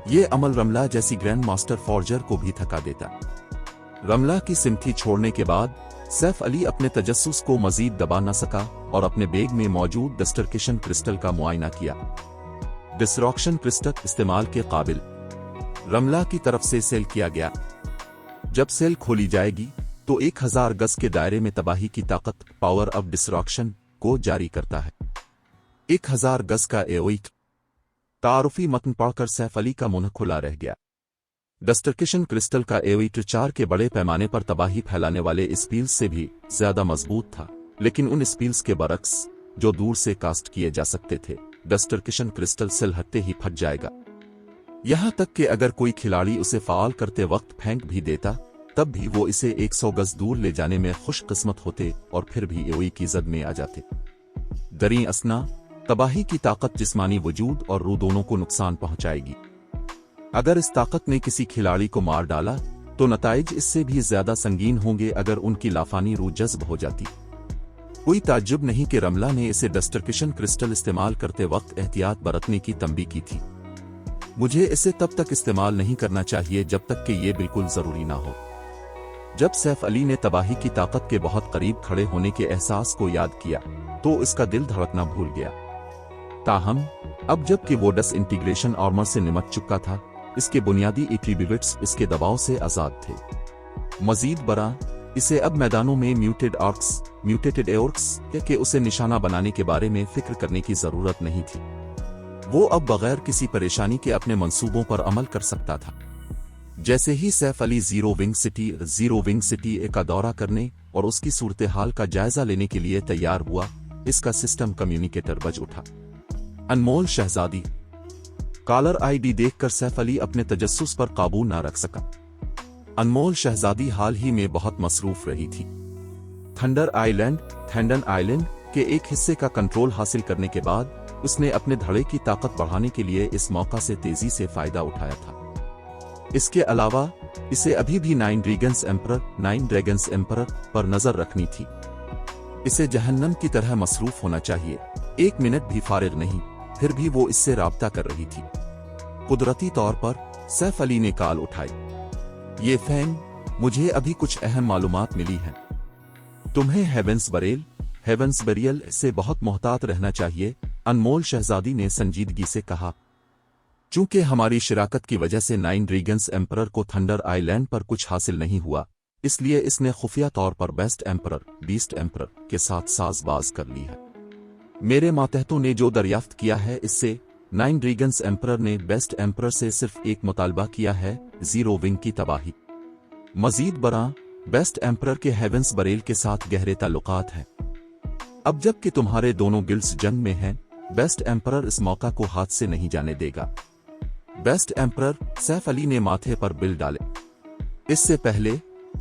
ये अमल रमला जैसी ग्रैंड मास्टर फॉर्जर को भी थका देता। रमला की सिमथी छोड़ने के बाद सैफ अली अपने तजस्सुस को मजीद दबा न सका और अपने बैग में मौजूद डिस्ट्रक्शन क्रिस्टल का मुआयना किया। डिस्ट्रक्शन क्रिस्टल इस्तेमाल के काबिल रमला की तरफ से सेल किया गया। जब सेल खोली जाएगी तो 1000 गज के दायरे में तबाही की ताकत, पावर ऑफ डिस्ट्रक्शन को जारी करता है। 1000 गज का एओइक तारुफी मतन पढ़कर सैफ अली का मुंह खुला रह गया। डिस्ट्रक्शन क्रिस्टल का एओइक 4 के बड़े पैमाने पर तबाही फैलाने वाले स्पील्स से भी ज्यादा मजबूत था, लेकिन उन स्पील्स के बरक्स जो दूर से कास्ट किए जा सकते थे, डिस्ट्रक्शन क्रिस्टल सेल हटते ही फट जाएगा। यहां तक कि अगर कोई खिलाड़ी उसे फाल करते वक्त फेंक भी देता, तब भी वो इसे 100 गज दूर ले जाने में खुशकिस्मत होते और फिर भी एओई की जद में आ जाते। दरी असना, तबाही की ताकत जिस्मानी वजूद और रूह दोनों को नुकसान पहुंचाएगी। अगर इस ताकत ने किसी खिलाड़ी को मार डाला तो नताइज इससे भी ज्यादा संगीन होंगे अगर उनकी लाफानी रूह जज्ब हो जाती। कोई ताज्जुब नहीं कि रमला ने इसे डिस्ट्रक्शन क्रिस्टल इस्तेमाल करते वक्त एहतियात बरतने की तंबीह की थी। मुझे इसे तब तक इस्तेमाल नहीं करना चाहिए जब तक कि यह बिल्कुल जरूरी ना हो। जब सैफ अली ने तबाही की ताकत के बहुत करीब खड़े होने के एहसास को याद किया तो इसका दिल धड़कना भूल गया। ताहम अब जबकि वो डिसइंटीग्रेशन आर्मर से निमट चुका था, इसके बुनियादी एट्रीब्यूट्स इसके दबाव से आजाद थे। मजीद बरा, इसे अब मैदानों में म्यूटेटेड एओर्क्स के उसे निशाना बनाने के बारे में फिक्र करने की जरूरत नहीं थी। वो अब बगैर किसी परेशानी के अपने मंसूबों पर अमल कर सकता था। जैसे ही Saif Ali zero wing city का दौरा करने और उसकी सूरत हाल का जायजा लेने के लिए तैयार हुआ, इसका सिस्टम कम्युनिकेटर बज उठा। अनमोल शहजादी कॉलर आईडी देखकर सैफ अली अपने तजस्सुस पर काबू न रख सका। अनमोल शहजादी हाल ही में बहुत मसरूफ रही थी। थंडन आइलैंड के एक हिस्से का कंट्रोल हासिल करने के बाद उसने अपने धड़े की ताकत बढ़ाने के लिए इस मौका से तेजी से फायदा उठाया था। इसके अलावा इसे अभी भी 9 ड्रैगन्स एम्परर पर नजर रखनी थी। इसे जहन्नम की तरह मसरूफ होना चाहिए, 1 मिनट भी फारिग नहीं, फिर भी वो इससे राब्ता कर रही थी। कुदरती तौर पर सैफ अली ने कॉल उठाई। ये फैन, मुझे अभी कुछ अहम मालूमात मिली हैं। तुम्हें हेवेंस बरियल से बहुत मोहतात रहना चाहिए, अनमोल शहजादी ने संजीदगी से कहा। चूंकि हमारी शिराकत की वजह से 9 ड्रैगन्स एम्परर को थंडर आइलैंड पर कुछ हासिल नहीं हुआ, इसलिए इसने खुफिया तौर पर बेस्ट एम्परर, बीस्ट एम्परर के साथ साजबाज कर ली है। मेरे मातहतों ने जो दरियाफ्त किया है इससे 9 ड्रैगन्स एम्परर ने बेस्ट एम्परर से सिर्फ एक मुतालबा किया है, 0 विंग की तबाही। मजीद बरां, बेस्ट एम्परर के हेवेंस बरेल के साथ गहरे ताल्लुकात हैं। अब जबकि तुम्हारे दोनों गिल्ड्स जंग में हैं, बेस्ट एम्परर इस मौका को हाथ से नहीं जाने देगा। बेस्ट एम्परर सैफ अली ने माथे पर बिल डाले। इससे पहले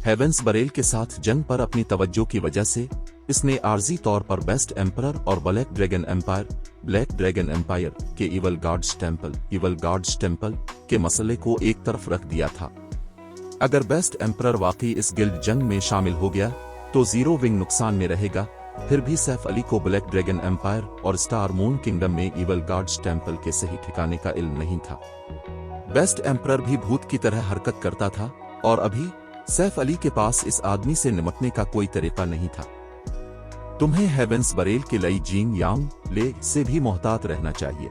हेवेंस बरेल के साथ जंग पर अपनी तवज्जो की वजह से इसने आर्जी तौर पर बेस्ट एम्परर और ब्लैक ड्रैगन एम्पायर के इवल गार्ड्स टेम्पल के मसले को एक तरफ रख दिया था। अगर बेस्ट एम्परर वाकई इस गिल्ड जंग में शामिल हो गया तो 0 विंग नुकसान में रहेगा। फिर भी सैफ अली को ब्लैक ड्रैगन एम्पायर और स्टार मून किंगडम में इवल गार्ड्स टेम्पल के सही ठिकाने का इल्म नहीं था। बेस्ट एम्परर भी भूत की तरह हरकत करता था और अभी सैफ अली के पास इस आदमी से निपटने का कोई तरीका नहीं था। तुम्हें हेवेंस बरेल के लई जिंग यांग ले से भी मोहतात रहना चाहिए।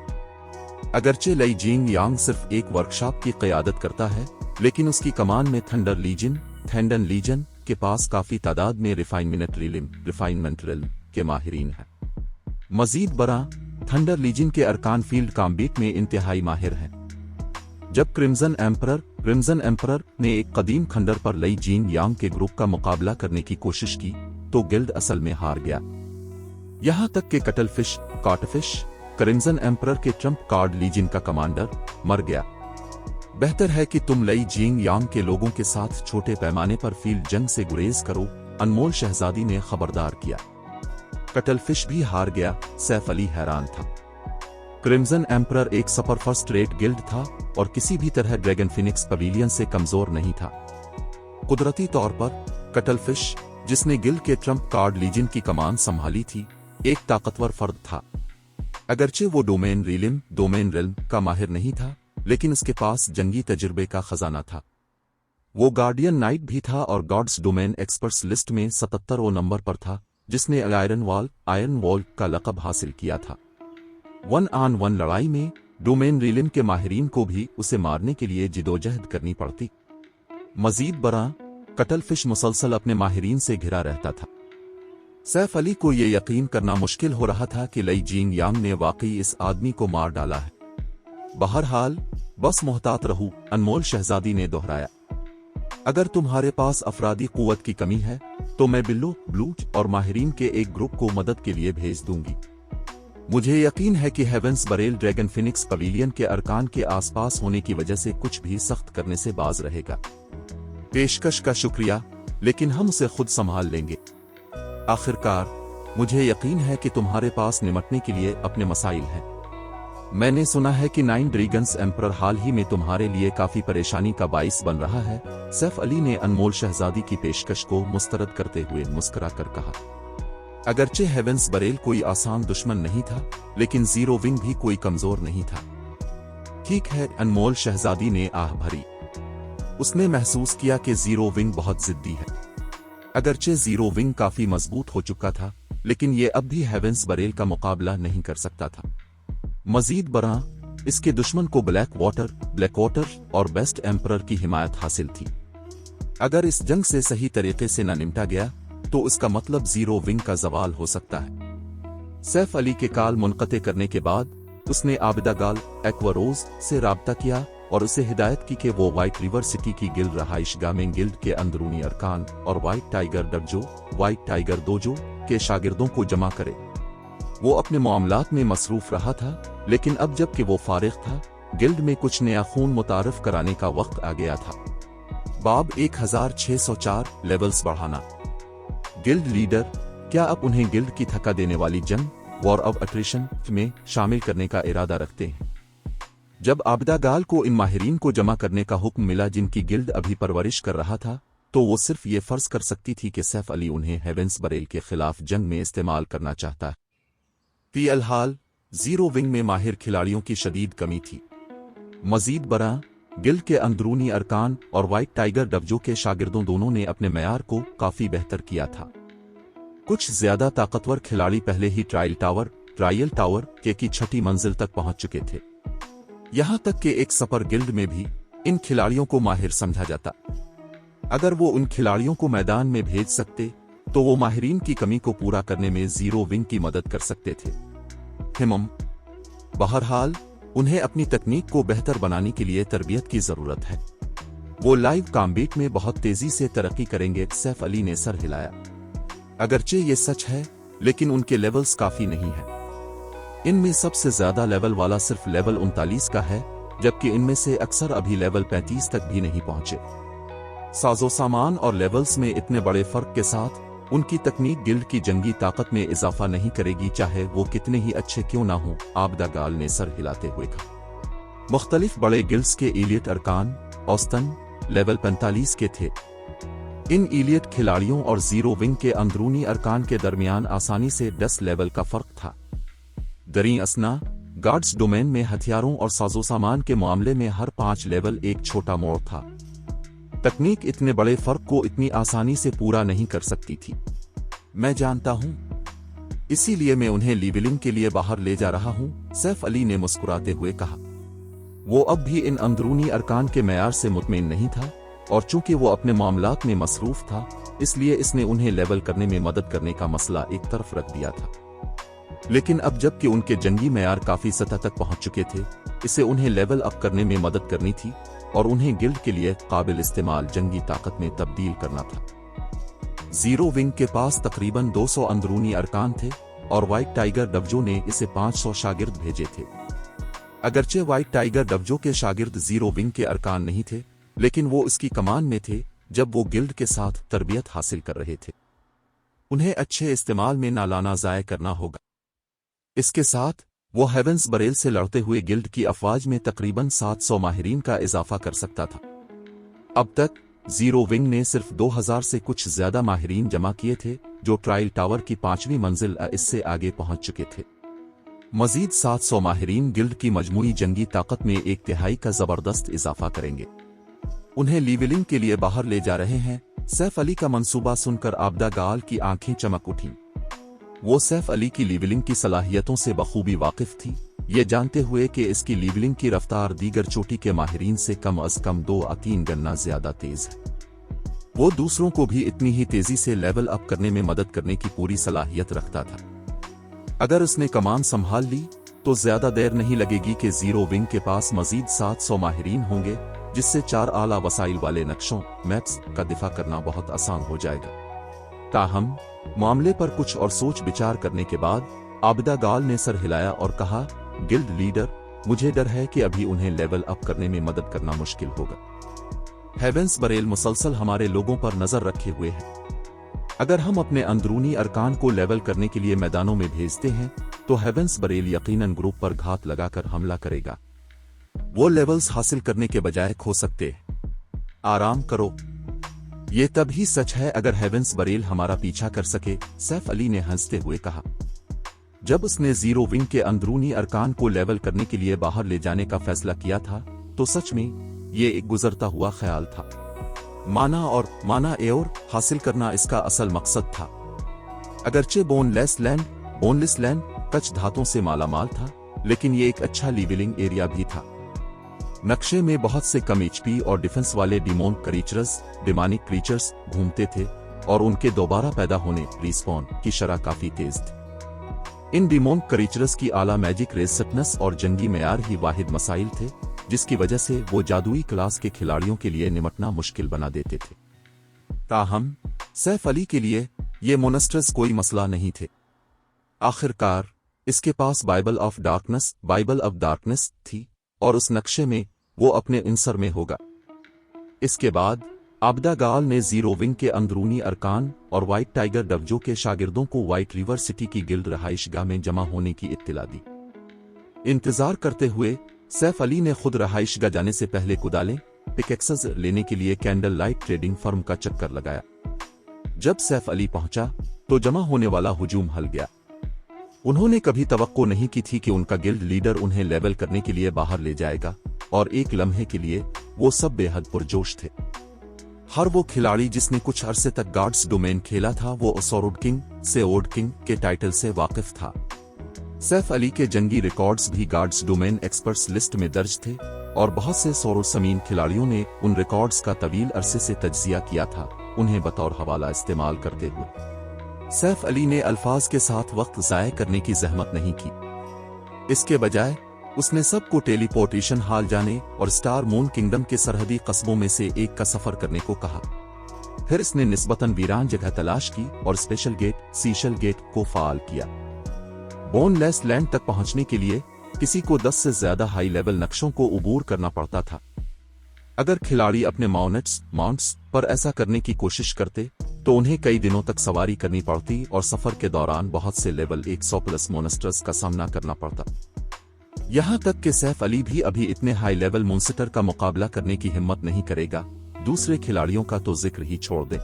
अगरचे लई जिंग यांग सिर्फ एक वर्कशॉप की क़यादत करता है, लेकिन उसकी कमान में थेंडन लीजन के पास काफी तादाद में रिफाइनमेंट रिल्म के माहिरीन हैं। मजीद बरां, थंडर लीजन के अरकान फील्ड कॉम्बैट में इंतहाई माहिर हैं। जब क्रिम्जन एम्परर ने एक कदीम खंडर पर लई जीन यांग के ग्रुप का मुकाबला करने की कोशिश की तो गिल्ड असल में हार गया। यहां तक कि कॉटफिश क्रिम्जन एम्परर के ट्रम्प कार्ड लीजन का कमांडर मर गया। बेहतर है कि तुम लई जिंग यांग के लोगों के साथ छोटे पैमाने पर फील्ड जंग से गुरेज करो, अनमोल शहजादी ने खबरदार किया। कटलफिश भी हार गया। सैफ अली हैरान था। क्रिम्जन एम्परर एक सपर फर्स्ट रेट गिल्ड था और किसी भी तरह ड्रैगन फिनिक्स पवेलियन से कमजोर नहीं था। कुदरती तौर पर कटलफिश, जिसने गिल्ड के ट्रम्प कार्ड लीजन की कमान संभाली थी, एक ताकतवर फर्द था। अगरचे वो डोमेन रिल्म का माहिर नहीं था, लेकिन उसके पास जंगी तजुर्बे का खजाना था। वो गार्डियन नाइट भी था और गॉड्स डोमेन एक्सपर्ट्स लिस्ट में 77वें नंबर पर था, जिसने आयरन वॉल का लक़ब हासिल किया था। 1-on-1 लड़ाई में डोमेन रिलिम के माहिरीन को भी उसे मारने के लिए जिदोजहद करनी पड़ती। मजीद बरां, कटलफिश मुसलसल अपने माहिरीन से घिरा रहता था। सैफ अली को यह यकीन करना मुश्किल हो रहा था कि लई जिंग यांग ने वाकई इस आदमी को मार डाला है। बहरहाल, बस मोहतात रहूं, अनमोल शहजादी ने दोहराया। अगर तुम्हारे पास अफरादी कुव्वत की कमी है तो मैं बिल्लो, ब्लूच और माहिरीन के एक ग्रुप को मदद के लिए भेज दूंगी। मुझे यकीन है कि heaven's barrel dragon phoenix pavilion के अरकान के आसपास होने की वजह से कुछ भी सख्त करने से बाज रहेगा। पेशकश का शुक्रिया, लेकिन हम उसे खुद संभाल लेंगे। आखिरकार, मुझे यकीन है कि तुम्हारे पास निपटने के लिए अपने मसाइल हैं। मैंने सुना है कि 9 ड्रैगन्स एम्परर हाल ही में तुम्हारे लिए काफी परेशानी का बाइस बन रहा है। सैफ अली ने अनमोल शहजादी की पेशकश को मुस्तरद करते हुए मुस्कुरा कर कहा। अगरचे हेवेंस बरेल कोई आसान दुश्मन नहीं था, लेकिन 0 विंग भी कोई कमजोर नहीं था। ठीक है, अनमोल शहजादी ने आह भरी। उसने महसूस किया कि 0 विंग बहुत जिद्दी है। अगरचे 0 विंग काफी मजबूत हो चुका था, लेकिन ये अब भी हेवेंस बरेल का मुकाबला नहीं कर सकता था। मजीद बरां, इसके दुश्मन को ब्लैक वाटर और बेस्ट एम्परर की हिमायत हासिल थी। अगर इस जंग से सही तरीके से न निपटा गया तो इसका मतलब 0 विंग का जवाल हो सकता है। सैफ अली के काल मुनक़ते करने के बाद उसने आबिदा गाल एक्वारोज से राब्ता किया और उसे हिदायत की कि वो व्हाइट रिवर सिटी की गिल्ड रहाइशगाह में गिल्ड के अंदरूनी अरकान और व्हाइट टाइगर दोजो के शागिर्दों को जमा करे। वो अपने मामलात में मसरूफ रहा था, लेकिन अब जबकि वो फारिग था, गिल्ड में कुछ नया खून मुतारफ कराने का वक्त आ गया था। बाब 1604 लेवल्स बढ़ाना। गिल्ड लीडर, क्या आप उन्हें गिल्ड की थका देने वाली जंग वॉर ऑफ अट्रिशन में शामिल करने का इरादा रखते हैं? जब आबिदा गाल को इन माहिरीन को जमा करने का हुक्म मिला जिनकी गिल्ड अभी परवरिश कर रहा था, तो वो सिर्फ ये फर्ज कर सकती थी कि सैफ अली उन्हें हेवेंस बरेल के खिलाफ जंग में इस्तेमाल करना चाहता है। फिलहाल 0 विंग में माहिर खिलाड़ियों की शदीद कमी थी। मजीद बरां, गिल्ड के अंदरूनी अरकान और व्हाइट टाइगर डबजो के शागिर्दों दोनों ने अपने मयार को काफी बेहतर किया था। कुछ ज्यादा ताकतवर खिलाड़ी पहले ही ट्रायल टावर ट्रायल टावर के की 6ठी मंजिल तक पहुंच चुके थे। यहां तक कि एक सपर गिल्ड में भी इन खिलाड़ियों को माहिर समझा जाता। अगर वो उन खिलाड़ियों को मैदान में भेज सकते तो वो माहिरीन की कमी को पूरा करने में जीरो विंग की मदद कर सकते थे। बहरहाल उन्हें अपनी तकनीक को बेहतर बनाने के लिए तरबियत की जरूरत है। वो लाइव कॉम्बैट में बहुत तेजी से तरक्की करेंगे। सैफ अली ने सर हिलाया। अगरचे ये सच है, लेकिन उनके लेवल्स काफी नहीं है। इनमें सबसे ज्यादा लेवल वाला सिर्फ लेवल 39 का है, जबकि इनमें से अक्सर अभी लेवल 35 तक भी नहीं पहुंचे। साजो सामान और लेवल्स में इतने बड़े फर्क के साथ उनकी तकनीक गिल्ड की जंगी ताकत में इजाफा नहीं करेगी, चाहे वो कितने ही अच्छे क्यों ना हो। आबदा गाल ने सर हिलाते हुए कहा। मुख्तलिफ बड़े गिल्ड्स के इलियट अरकान औसतन लेवल 45 के थे। इन इलियट खिलाड़ियों और जीरो विंग के अंदरूनी अरकान के दरमियान आसानी से 10 लेवल का फर्क था। दरी असना गार्ड्स डोमेन में हथियारों और साजो सामान के मामले में हर 5 लेवल एक छोटा मोड़ था। तकनीक इतने बड़े फर्क को इतनी आसानी से पूरा नहीं कर सकती थी। मैं जानता हूं, इसीलिए मैं उन्हें लेवलिंग के लिए बाहर ले जा रहा हूं, सैफ अली ने मुस्कुराते हुए कहा। वो अब भी इन अंदरूनी अरकान के मेयार से मुतमईन नहीं था, और चूंकि वो अपने मामलात में मसरूफ था, इसलिए इसने उन्हें लेवल करने में मदद करने का मसला एक तरफ रख दिया था। लेकिन अब जबकि उनके जंगी मेयार काफी सतह तक पहुंच चुके थे, इसे उन्हें लेवल अप करने में मदद करनी थी और उन्हें गिल्ड के लिए काबिल इस्तेमाल जंगी ताकत में तब्दील करना था। जीरो विंग के पास तकरीबन 200 अंदरूनी अरकान थे और व्हाइट टाइगर डबजो ने इसे 500 शागिर्द भेजे थे। अगरचे व्हाइट टाइगर डबजो के शागिर्द जीरो विंग के अरकान नहीं थे, लेकिन वो इसकी कमान में थे जब वो गिल्ड के साथ तरबियत हासिल कर रहे थे। उन्हें अच्छे इस्तेमाल में ना लाना ज़ाय करना होगा। इसके साथ वो हेवेंस बरेल से लड़ते हुए गिल्ड की अफवाज में तकरीबन 700 माहिरीन का इजाफा कर सकता था। अब तक जीरो विंग ने सिर्फ 2000 से कुछ ज्यादा माहिरीन जमा किए थे, जो ट्रायल टावर की 5वीं मंजिल इससे आगे पहुंच चुके थे। मजीद 700 माहिरीन गिल्ड की मजमूई जंगी ताकत में 1/3 का जबरदस्त इजाफा करेंगे। उन्हें लेवलिंग के लिए बाहर ले जा रहे हैं। सैफ अली का मंसूबा सुनकर आबदा गाल की आंखें चमक उठीं। वो सैफ अली की लेवलिंग की सलाहियतों से बखूबी वाकिफ थी, ये जानते हुए कि इसकी लेवलिंग की रफ्तार दीगर चोटी के माहिरीन से कम अज कम 2 या 3 गना ज्यादा तेज है। वो दूसरों को भी इतनी ही तेजी से लेवल अप करने में मदद करने की पूरी सलाहियत रखता था। अगर उसने कमान संभाल ली तो ज्यादा देर नहीं लगेगी कि जीरो विंग के पास मजीद 700 माहिरीन होंगे, जिससे 4 आला वसाइल वाले नक्शों मैप्स का दिफा करना बहुत आसान हो जाएगा। ताहम मामले पर कुछ और सोच विचार करने के बाद आबिदा गाल ने सर हिलाया और कहा, गिल्ड लीडर, मुझे डर है कि अभी उन्हें लेवल अप करने में मदद करना मुश्किल होगा। हेवेंस बरेल मुसलसल हमारे लोगों पर नजर रखे हुए हैं। अगर हम अपने अंदरूनी अरकान को लेवल करने के लिए मैदानों में भेजते हैं तो हेवेंस बरेल यकीनन ग्रुप पर घात लगाकर हमला करेगा। वो लेवल्स हासिल करने के बजाय खो सकते हैं। आराम करो। ये तब ही सच है अगर हेवेंस बरेल हमारा पीछा कर सके, सैफ अली ने हंसते हुए कहा। जब उसने जीरो विंग के अंदरूनी अरकान को लेवल करने के लिए बाहर ले जाने का फैसला किया था तो सच में ये एक गुजरता हुआ ख्याल था। माना एयर हासिल करना इसका असल मकसद था। अगरचे बोनलेस लैंड कच्छ धातों से मालामाल था, लेकिन ये एक अच्छा लेवलिंग एरिया भी था। नक्शे में बहुत से कम एचपी और डिफेंस वाले डिमोनिक क्रीचर्स घूमते थे और उनके दोबारा पैदा होने रिस्पॉन की शरह काफी तेज थी। इन डिमोन क्रीचर्स की आला मैजिक रेजिस्टेंस और जंगी मेयार ही वाहिद मसाइल थे, जिसकी वजह से वो जादुई क्लास के खिलाड़ियों के लिए निपटना मुश्किल बना देते थे। ताहम सैफ अली के लिए ये मोनेस्टर्स कोई मसला नहीं थे। आखिरकार इसके पास बाइबल ऑफ डार्कनेस थी और उस नक्शे में वो अपने इंसर में होगा। इसके बाद आबदा गाल ने जीरो विंग के अंदरूनी अरकान और व्हाइट टाइगर डबजो के शागिर्दों को व्हाइट रिवर सिटी की गिल्ड रहाइशगाह में जमा होने की इत्तिला दी। इंतजार करते हुए सैफ अली ने खुद रहाइशगाह जाने से पहले कुदालें पिकेक्सेस लेने के लिए कैंडल लाइट ट्रेडिंग फर्म का चक्कर लगाया। जब सैफ अली पहुंचा तो जमा होने वाला हुजूम हल गया। उन्होंने कभी तवक्को नहीं की थी कि उनका गिल्ड लीडर उन्हें लेवल करने के लिए बाहर ले जाएगा, और एक लम्हे के लिए वो सब बेहद पुरजोश थे। हर वो खिलाड़ी जिसने कुछ अरसे तक गार्ड्स डोमेन खेला था वो ओसोरुड किंग के टाइटल से वाकिफ था। सैफ अली के जंगी रिकॉर्ड्स भी गार्ड्स डोमेन एक्सपर्ट्स लिस्ट में दर्ज थे और बहुत से सोरोसमीन खिलाड़ियों ने उन रिकॉर्ड्स का तवील अरसे से तज्जिया किया था, उन्हें बतौर हवाला इस्तेमाल करते हुए। सैफ अली ने अल्फाज के साथ वक्त ज़ाय करने की जहमत नहीं की। इसके बजाय उसने सबको टेलीपोर्टेशन हाल जाने और स्टार मून किंगडम के सरहदी कस्बों में से एक का सफर करने को कहा। फिर इसने निस्बतन वीरान जगह तलाश की और स्पेशल गेट सीशल गेट को फाल किया। बोनलेस लैंड तक पहुंचने के लिए किसी को 10 से ज्यादा हाई लेवल नक्शों को उबूर करना पड़ता था। अगर खिलाड़ी अपने माउंट्स पर ऐसा करने की कोशिश करते तो उन्हें कई दिनों तक सवारी करनी पड़ती और सफर के दौरान बहुत से लेवल 100+ मोनस्टर्स का सामना करना पड़ता। यहां तक कि सैफ अली भी अभी इतने हाई लेवल मोन्स्टर का मुकाबला करने की हिम्मत नहीं करेगा, दूसरे खिलाड़ियों का तो जिक्र ही छोड़ दे।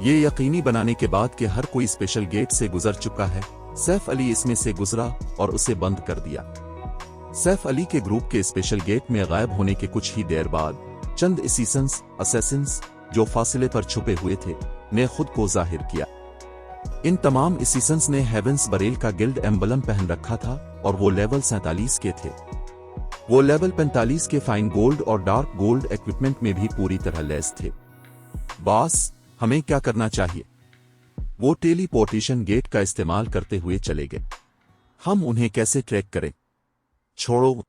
ये यकीनी बनाने के बाद कि हर कोई स्पेशल गेट से गुजर चुका है, सैफ अली इसमें से गुजरा और उसे बंद कर दिया। सैफ अली के ग्रुप के स्पेशल गेट में गायब होने के कुछ ही देर बाद चंद असैसिन्स जो फासले पर छुपे हुए थे ने खुद को जाहिर किया। इन तमाम असैसिन्स ने हेवेंस बरेल का गिल्ड एम्बलम पहन रखा था और वो लेवल 47 के थे। वो लेवल 45 के फाइन गोल्ड और डार्क गोल्ड इक्विपमेंट में भी पूरी तरह लैस थे। बॉस, हमें क्या करना चाहिए? वो टेलीपोर्टेशन गेट का इस्तेमाल करते हुए चले गए। हम उन्हें कैसे ट्रैक करें? छोड़ो,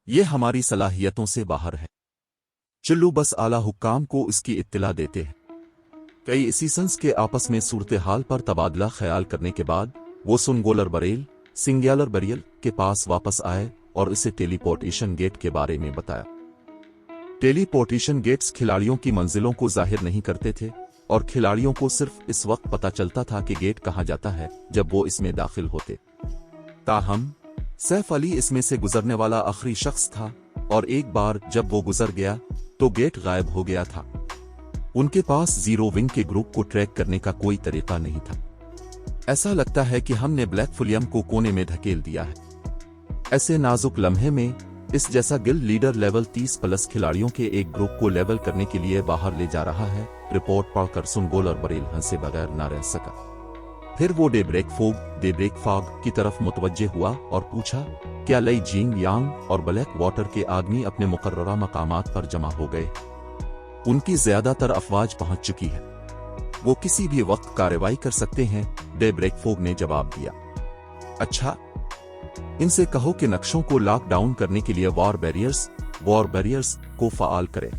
ये हमारी सलाहियतों से बाहर है। चलो बस आला हुक्काम को इसकी इत्तला देते हैं। कई असैसिन्स के आपस में सूरत हाल पर तबादला ख्याल करने के बाद वो सुनगोलर बरेल के पास वापस आए और उसे टेलीपोर्टेशन गेट के बारे में बताया। टेलीपोर्टेशन गेट्स खिलाड़ियों की मंजिलों को जाहिर नहीं करते थे और खिलाड़ियों को सिर्फ इस वक्त पता चलता था कि गेट कहां जाता है जब वो इसमें दाखिल होते। ताहम सैफ अली इसमें से गुजरने वाला आखिरी शख्स था और एक बार जब वो गुजर गया तो गेट गायब हो गया था। उनके पास जीरो विंग के ग्रुप को ट्रैक करने का कोई तरीका नहीं था। ऐसा लगता है कि हमने ब्लैक फुलियम को कोने में धकेल दिया है। ऐसे नाजुक लम्हे में इस जैसा गिल्ड लीडर लेवल 30+ खिलाड़ियों के एक ग्रुप को लेवल करने के लिए बाहर ले जा रहा है। रिपोर्ट पढ़कर सुनगोलर बरेल हंसे बगैर न रह सका। फिर वो डेब्रेक फॉग की तरफ मुतवज्जे हुआ और पूछा, क्या लई जिंग यांग और ब्लैक वाटर के आदमी अपने मुकर्ररा मकामात पर जमा हो गए? उनकी ज्यादातर अफवाज पहुंच चुकी है, वो किसी भी वक्त कार्रवाई कर सकते हैं। डेब्रेक फॉग ने जवाब दिया, अच्छा, इनसे कहो कि नक्शों को लॉक डाउन करने के लिए वॉर बैरियर्स को फाल करें।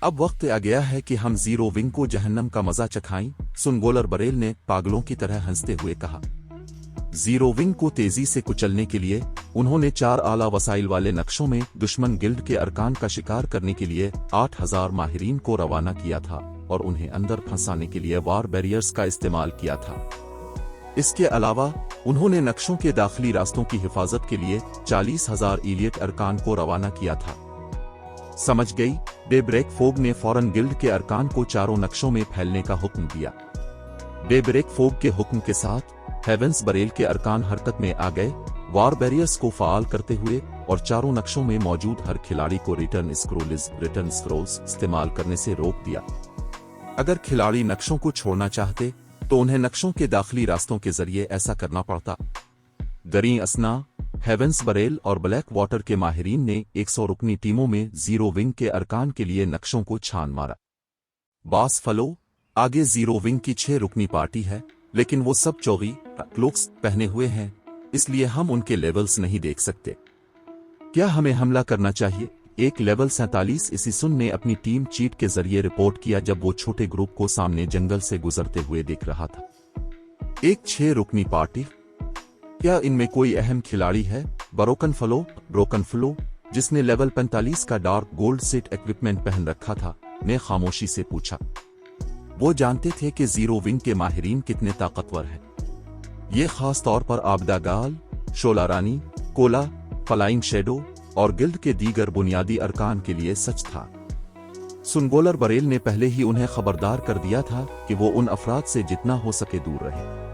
अब वक्त आ गया है कि हम जीरो विंग को जहन्नम का मजा चखाएं, सुनगोलर बरेल ने पागलों की तरह हंसते हुए कहा। जीरो विंग को तेजी से कुचलने के लिए उन्होंने 4 आला वसाइल वाले नक्शों में दुश्मन गिल्ड के अरकान का शिकार करने के लिए 8000 माहिरीन को रवाना किया था और उन्हें अंदर फंसाने के लिए वॉर बैरियर्स का इस्तेमाल किया था। इसके अलावा उन्होंने नक्शों के दाखिली रास्तों की हिफाजत के लिए 40,000 इलियट अरकान को रवाना किया था। समझ गई? डेब्रेक फोग ने फौरन गिल्ड के अरकान को चारों नक्शों में फैलने का हुक्म दिया। डेब्रेक फोग के हुक्म के साथ हेवेंस बरेल के अरकान हरकत में आ गए, वॉर बैरियर्स को फाल करते हुए और चारों नक्शों में मौजूद हर खिलाड़ी को रिटर्न स्क्रोल्स इस्तेमाल करने से रोक दिया। अगर खिलाड़ी नक्शों को छोड़ना चाहते तो उन्हें नक्शों के दाखिली रास्तों के जरिए ऐसा करना पड़ता। दरी असना हेवेंस बरेल और ब्लैक वाटर के माहिरीन ने 100 रुकनी टीमों में जीरो विंग के अरकान के लिए नक्शों को छान मारा। बॉस फलो, आगे जीरो विंग की 6 रुकनी पार्टी है, लेकिन वो सब चौगी क्लोक्स पहने हुए हैं, इसलिए हम उनके लेवल्स नहीं देख सकते। क्या हमें हमला करना चाहिए? एक लेवल 47 असैसिन ने अपनी टीम चीट के जरिए रिपोर्ट किया जब वो छोटे ग्रुप को सामने जंगल से गुजरते हुए देख रहा था। एक 6 रुकनी पार्टी? क्या इनमें कोई अहम खिलाड़ी है? ब्रोकन फ्लो, जिसने लेवल 45 का डार्क गोल्ड सेट इक्विपमेंट पहन रखा था, ने खामोशी से पूछा। वो जानते थे कि जीरो विंग के माहिरीन कितने ताकतवर हैं। ये खास तौर पर आबदागाल, शोला रानी, कोला, फ्लाइंग शैडो और गिल्ड के दीगर बुनियादी अरकान के लिए सच था। सुनगोलर बरेल ने पहले ही उन्हें खबरदार कर दिया था कि वो उन अफराद से जितना हो सके दूर रहे।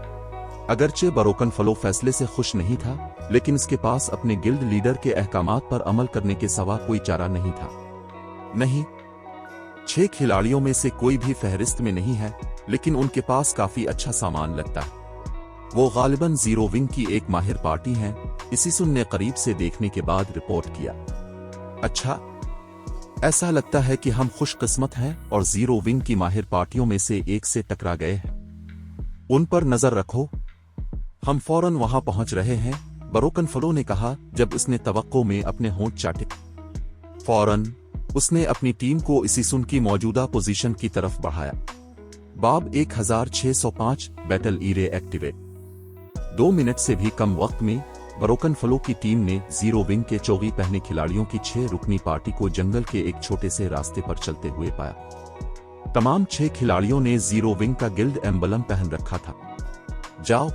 अगरचे ब्रोकन फ्लो फैसले से खुश नहीं था, लेकिन इसके पास अपने गिल्ड लीडर के अहकामात पर अमल करने के सिवा कोई चारा नहीं था। नहीं, 6 खिलाड़ियों में से कोई भी फहरिस्त में नहीं है, लेकिन उनके पास काफी अच्छा सामान लगता है। वो गालिबन जीरो विंग की एक माहिर पार्टी हैं, इसीसुन ने करीब से देखने के बाद रिपोर्ट किया। अच्छा, ऐसा लगता है कि हम खुशकिस्मत हैं और जीरो विंग की माहिर पार्टियों में से एक से टकरा गए हैं। उन पर नजर रखो, हम फौरन वहां पहुंच रहे हैं, बरोकन फलो ने कहा जब उसने तवक्को में अपने होंठ चाटे। फौरन उसने अपनी टीम को इसीसुन की मौजूदा पोजीशन की तरफ बढ़ाया। बाब 1605 बैटल इरे एक्टिवेट। 2 मिनट से भी कम वक्त में बरोकन फलो की टीम ने जीरो विंग के चौगी पहने खिलाड़ियों की 6 रुकनी पार्टी को जंगल के एक छोटे से रास्ते पर चलते हुए पाया। तमाम 6 खिलाड़ियों ने जीरो विंग का गिल्ड एम्बलम पहन रखा था। जाओ,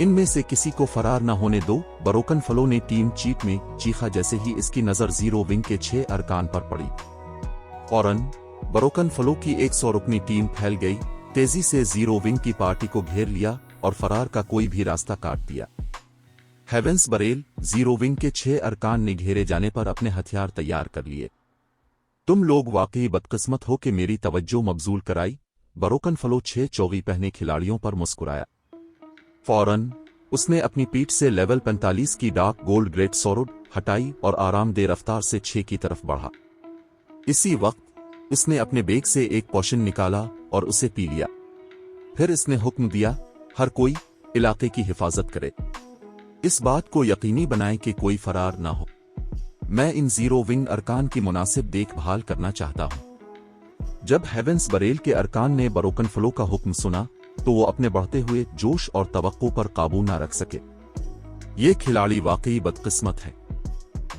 इनमें से किसी को फरार न होने दो, बरोकन फलो ने टीम चीफ में चीखा जैसे ही इसकी नजर जीरो विंग के 6 अरकान पर पड़ी। फौरन बरोकन फलो की 100 रुकनी टीम फैल गई, तेजी से जीरो विंग की पार्टी को घेर लिया और फरार का कोई भी रास्ता काट दिया। हेवेंस बरेल, जीरो विंग के 6 अरकान ने घेरे जाने पर अपने हथियार तैयार कर लिए। तुम लोग वाकई बदकिस्मत हो कि मेरी तवज्जो मबजूल कराई, बरोकन फलो 6 चौगी पहने खिलाड़ियों पर मुस्कुराया। फौरन उसने अपनी पीठ से लेवल 45 की डार्क गोल्ड ग्रेट सोर्ड हटाई और आरामदेह रफ्तार से 6 की तरफ बढ़ा। इसी वक्त उसने अपने बैग से एक पोशन निकाला और उसे पी लिया। फिर इसने हुक्म दिया, हर कोई इलाके की हिफाजत करे, इस बात को यकीनी बनाएं कि कोई फरार ना हो। मैं इन जीरो विंग अरकान की मुनासिब देखभाल करना चाहता हूं। जब हेवेंस बरेल के अरकान ने बरोकन फलो का हुक्म सुना तो वो अपने बढ़ते हुए जोश और तवक्को पर काबू ना रख सके। ये खिलाड़ी वाकई बदकिस्मत है।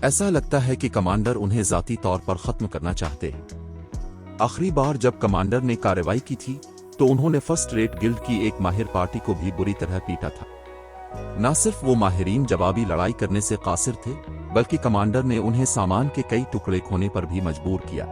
ऐसा लगता है कि कमांडर उन्हें जाती तौर पर खत्म करना चाहते हैं। आखिरी बार जब कमांडर ने कार्रवाई की थी तो उन्होंने फर्स्ट रेट गिल्ड की एक माहिर पार्टी को भी बुरी तरह पीटा था। न सिर्फ वो माहिरीन जवाबी लड़ाई करने से कासिर थे, बल्कि कमांडर ने उन्हें सामान के कई टुकड़े खोने पर भी मजबूर किया।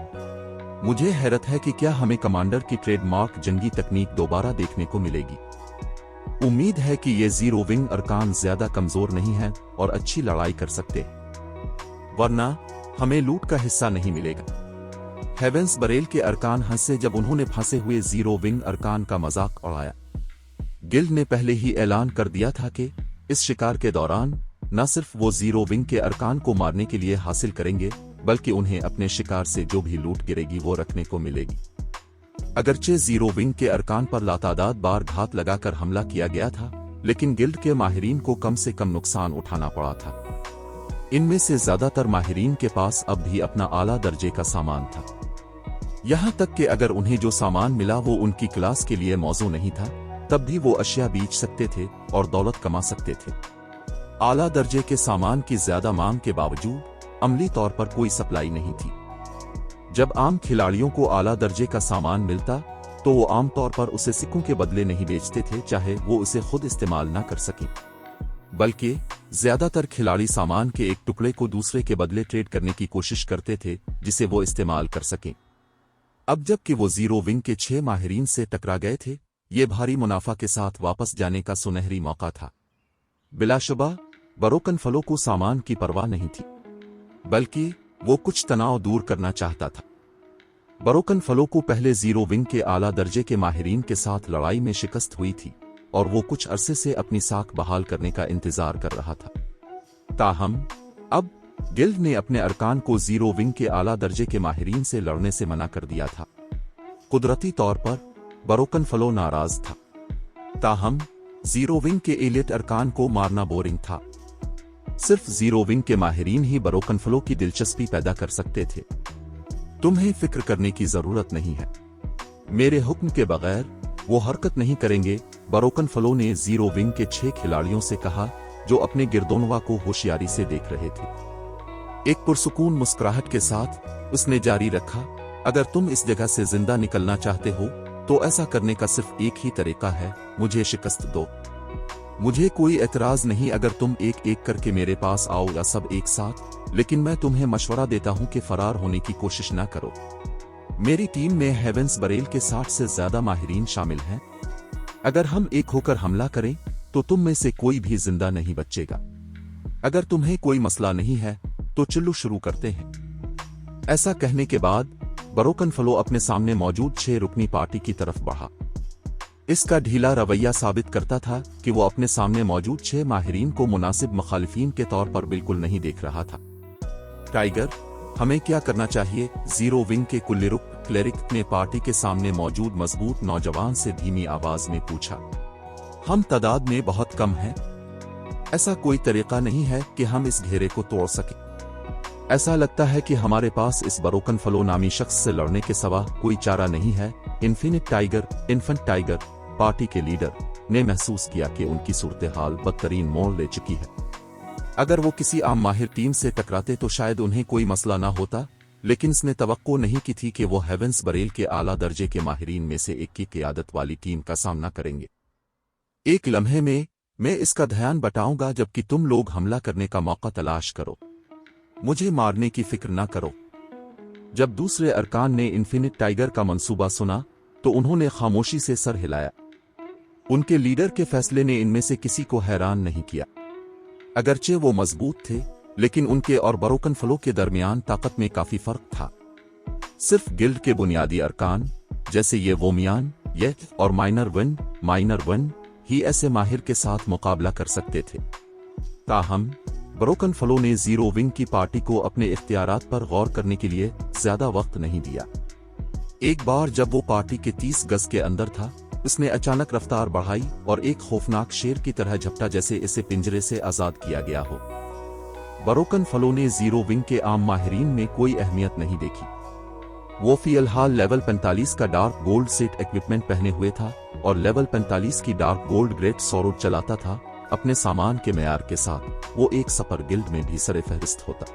मुझे हैरत है कि क्या हमें कमांडर की ट्रेडमार्क जंगी तकनीक दोबारा देखने को मिलेगी। उम्मीद है कि ये जीरो विंग अरकान ज्यादा कमजोर नहीं है और अच्छी लड़ाई कर सकते हैं, वरना हमें लूट का हिस्सा नहीं मिलेगा। हेवेंस बरेल के अरकान हंसे जब उन्होंने फंसे हुए जीरो विंग अरकान का मजाक उड़ाया। गिल्ड ने पहले ही ऐलान कर दिया था कि इस शिकार के दौरान न सिर्फ वो जीरो विंग के अरकान को मारने के लिए हासिल करेंगे, बल्कि उन्हें अपने शिकार से जो भी लूट गिरेगी वो रखने को मिलेगी। अगरचे जीरो विंग के अरकान पर लातादाद बार घात लगाकर हमला किया गया था, लेकिन गिल्ड के माहिरीन को कम से कम नुकसान उठाना पड़ा था। इनमें से ज्यादातर माहिरीन के पास अब भी अपना आला दर्जे का सामान था। यहां तक कि अगर उन्हें जो सामान मिला वो उनकी क्लास के लिए मौजू नहीं था, तब भी वो अशिया बेच सकते थे और दौलत कमा सकते थे। आला दर्जे के सामान की ज्यादा मांग के बावजूद अमली तौर पर कोई सप्लाई नहीं थी। जब आम खिलाड़ियों को आला दर्जे का सामान मिलता तो वो आमतौर पर उसे सिक्कों के बदले नहीं बेचते थे, चाहे वो उसे खुद इस्तेमाल ना कर सकें, बल्कि ज्यादातर खिलाड़ी सामान के एक टुकड़े को दूसरे के बदले ट्रेड करने की कोशिश करते थे जिसे वो इस्तेमाल कर सकें। अब जबकि वो जीरो विंग के 6 माहिरीन से टकरा गए थे, ये भारी मुनाफा के साथ वापस जाने का सुनहरी मौका था। बिलाशुबा बरोकन फलो को सामान की परवाह नहीं थी, बल्कि वो कुछ तनाव दूर करना चाहता था। बरोकन फलो को पहले जीरो विंग के आला दर्जे के माहिरीन के साथ लड़ाई में शिकस्त हुई थी और वो कुछ अरसे से अपनी साख बहाल करने का इंतजार कर रहा था। ताहम अब गिल्ड ने अपने अरकान को जीरो विंग के आला दर्जे के माहिरीन से लड़ने से मना कर दिया था। कुदरती तौर पर बरोकन फलो नाराज था। ताहम जीरो विंग के एलिट अरकान को मारना बोरिंग था। सिर्फ जीरो विंग के माहिरीन ही बरोकन फलो की दिलचस्पी पैदा कर सकते थे। तुम्हें फिक्र करने की जरूरत नहीं है, मेरे हुक्म के बगैर वो हरकत नहीं करेंगे, बरोकन फलो ने जीरो विंग के 6 खिलाड़ियों से कहा जो अपने गिरदोनवा को होशियारी से देख रहे थे। एक पुरसुकून मुस्कुराहट के साथ उसने जारी रखा, अगर तुम इस जगह से जिंदा निकलना चाहते हो तो ऐसा करने का सिर्फ एक ही तरीका है, मुझे शिकस्त दो। मुझे कोई एतराज नहीं अगर तुम एक एक करके मेरे पास आओ या सब एक साथ, लेकिन मैं तुम्हें मशवरा देता हूं कि फरार होने की कोशिश ना करो। मेरी टीम में हेवेंस बरेल के 60 से ज्यादा माहिरीन शामिल हैं। अगर हम एक होकर हमला करें तो तुम में से कोई भी जिंदा नहीं बचेगा। अगर तुम्हें कोई मसला नहीं है तो चलो शुरू करते हैं। ऐसा कहने के बाद बरोकन फलो अपने सामने मौजूद 6 रुकनी पार्टी की तरफ बढ़ा। इसका ढीला रवैया साबित करता था कि वो अपने सामने मौजूद 6 माहिरीन को मुनासिब मुखालिफिन के तौर पर बिल्कुल नहीं देख रहा था। टाइगर, हमें क्या करना चाहिए? जीरो विंग के कुल्लिरुक क्लेरिक ने पार्टी के सामने मौजूद मजबूत नौजवान से धीमी आवाज में पूछा। हम तादाद में बहुत कम हैं। ऐसा कोई तरीका नहीं है कि हम इस घेरे को तोड़ सकें। ऐसा लगता है कि हमारे पास इस बरोकन फलो नामी शख्स से लड़ने के सिवा कोई चारा नहीं है। इन्फेंट टाइगर पार्टी के लीडर ने महसूस किया कि उनकी सूरत हाल बदतरीन मोड़ ले चुकी है। अगर वो किसी आम माहिर टीम से टकराते तो शायद उन्हें कोई मसला ना होता, लेकिन इसने तवक्को नहीं की थी कि वो हेवेंस बरेल के आला दर्जे के माहिरीन में से एक की क़ियादत वाली टीम का सामना करेंगे। एक लम्हे में मैं इसका ध्यान बटाऊंगा जबकि तुम लोग हमला करने का मौका तलाश करो। मुझे मारने की फिक्र ना करो। जब दूसरे अरकान ने इन्फिनिट टाइगर का मंसूबा सुना तो उन्होंने खामोशी से सर हिलाया। उनके लीडर के फैसले ने इनमें से किसी को हैरान नहीं किया। अगरचे वो मजबूत थे, लेकिन उनके और बरोकन फलो के दरमियान ताकत में काफी फर्क था। सिर्फ गिल्ड के बुनियादी अरकान जैसे ये वोमियान, ये और माइनर वन ही ऐसे माहिर के साथ मुकाबला कर सकते थे। ताहम बरोकन फलो ने जीरो विंग की पार्टी को अपने इख्तियारात पर गौर करने के लिए ज्यादा वक्त नहीं दिया। एक बार जब वो पार्टी के 30 गज के अंदर था, उसने अचानक रफ्तार बढ़ाई और एक खौफनाक शेर की तरह झपटा जैसे इसे पिंजरे से आजाद किया गया हो। बरोकन फलो ने जीरो विंग के आम माहिरीन में कोई अहमियत नहीं देखी। वो फिलहाल लेवल 45 का डार्क गोल्ड सेट इक्विपमेंट पहने हुए था और लेवल 45 की डार्क गोल्ड ग्रेट सौरोड चलाता था। अपने सामान के मेयार के साथ वो एक सपर गिल्ड में भी सरे फहरिस्त होता।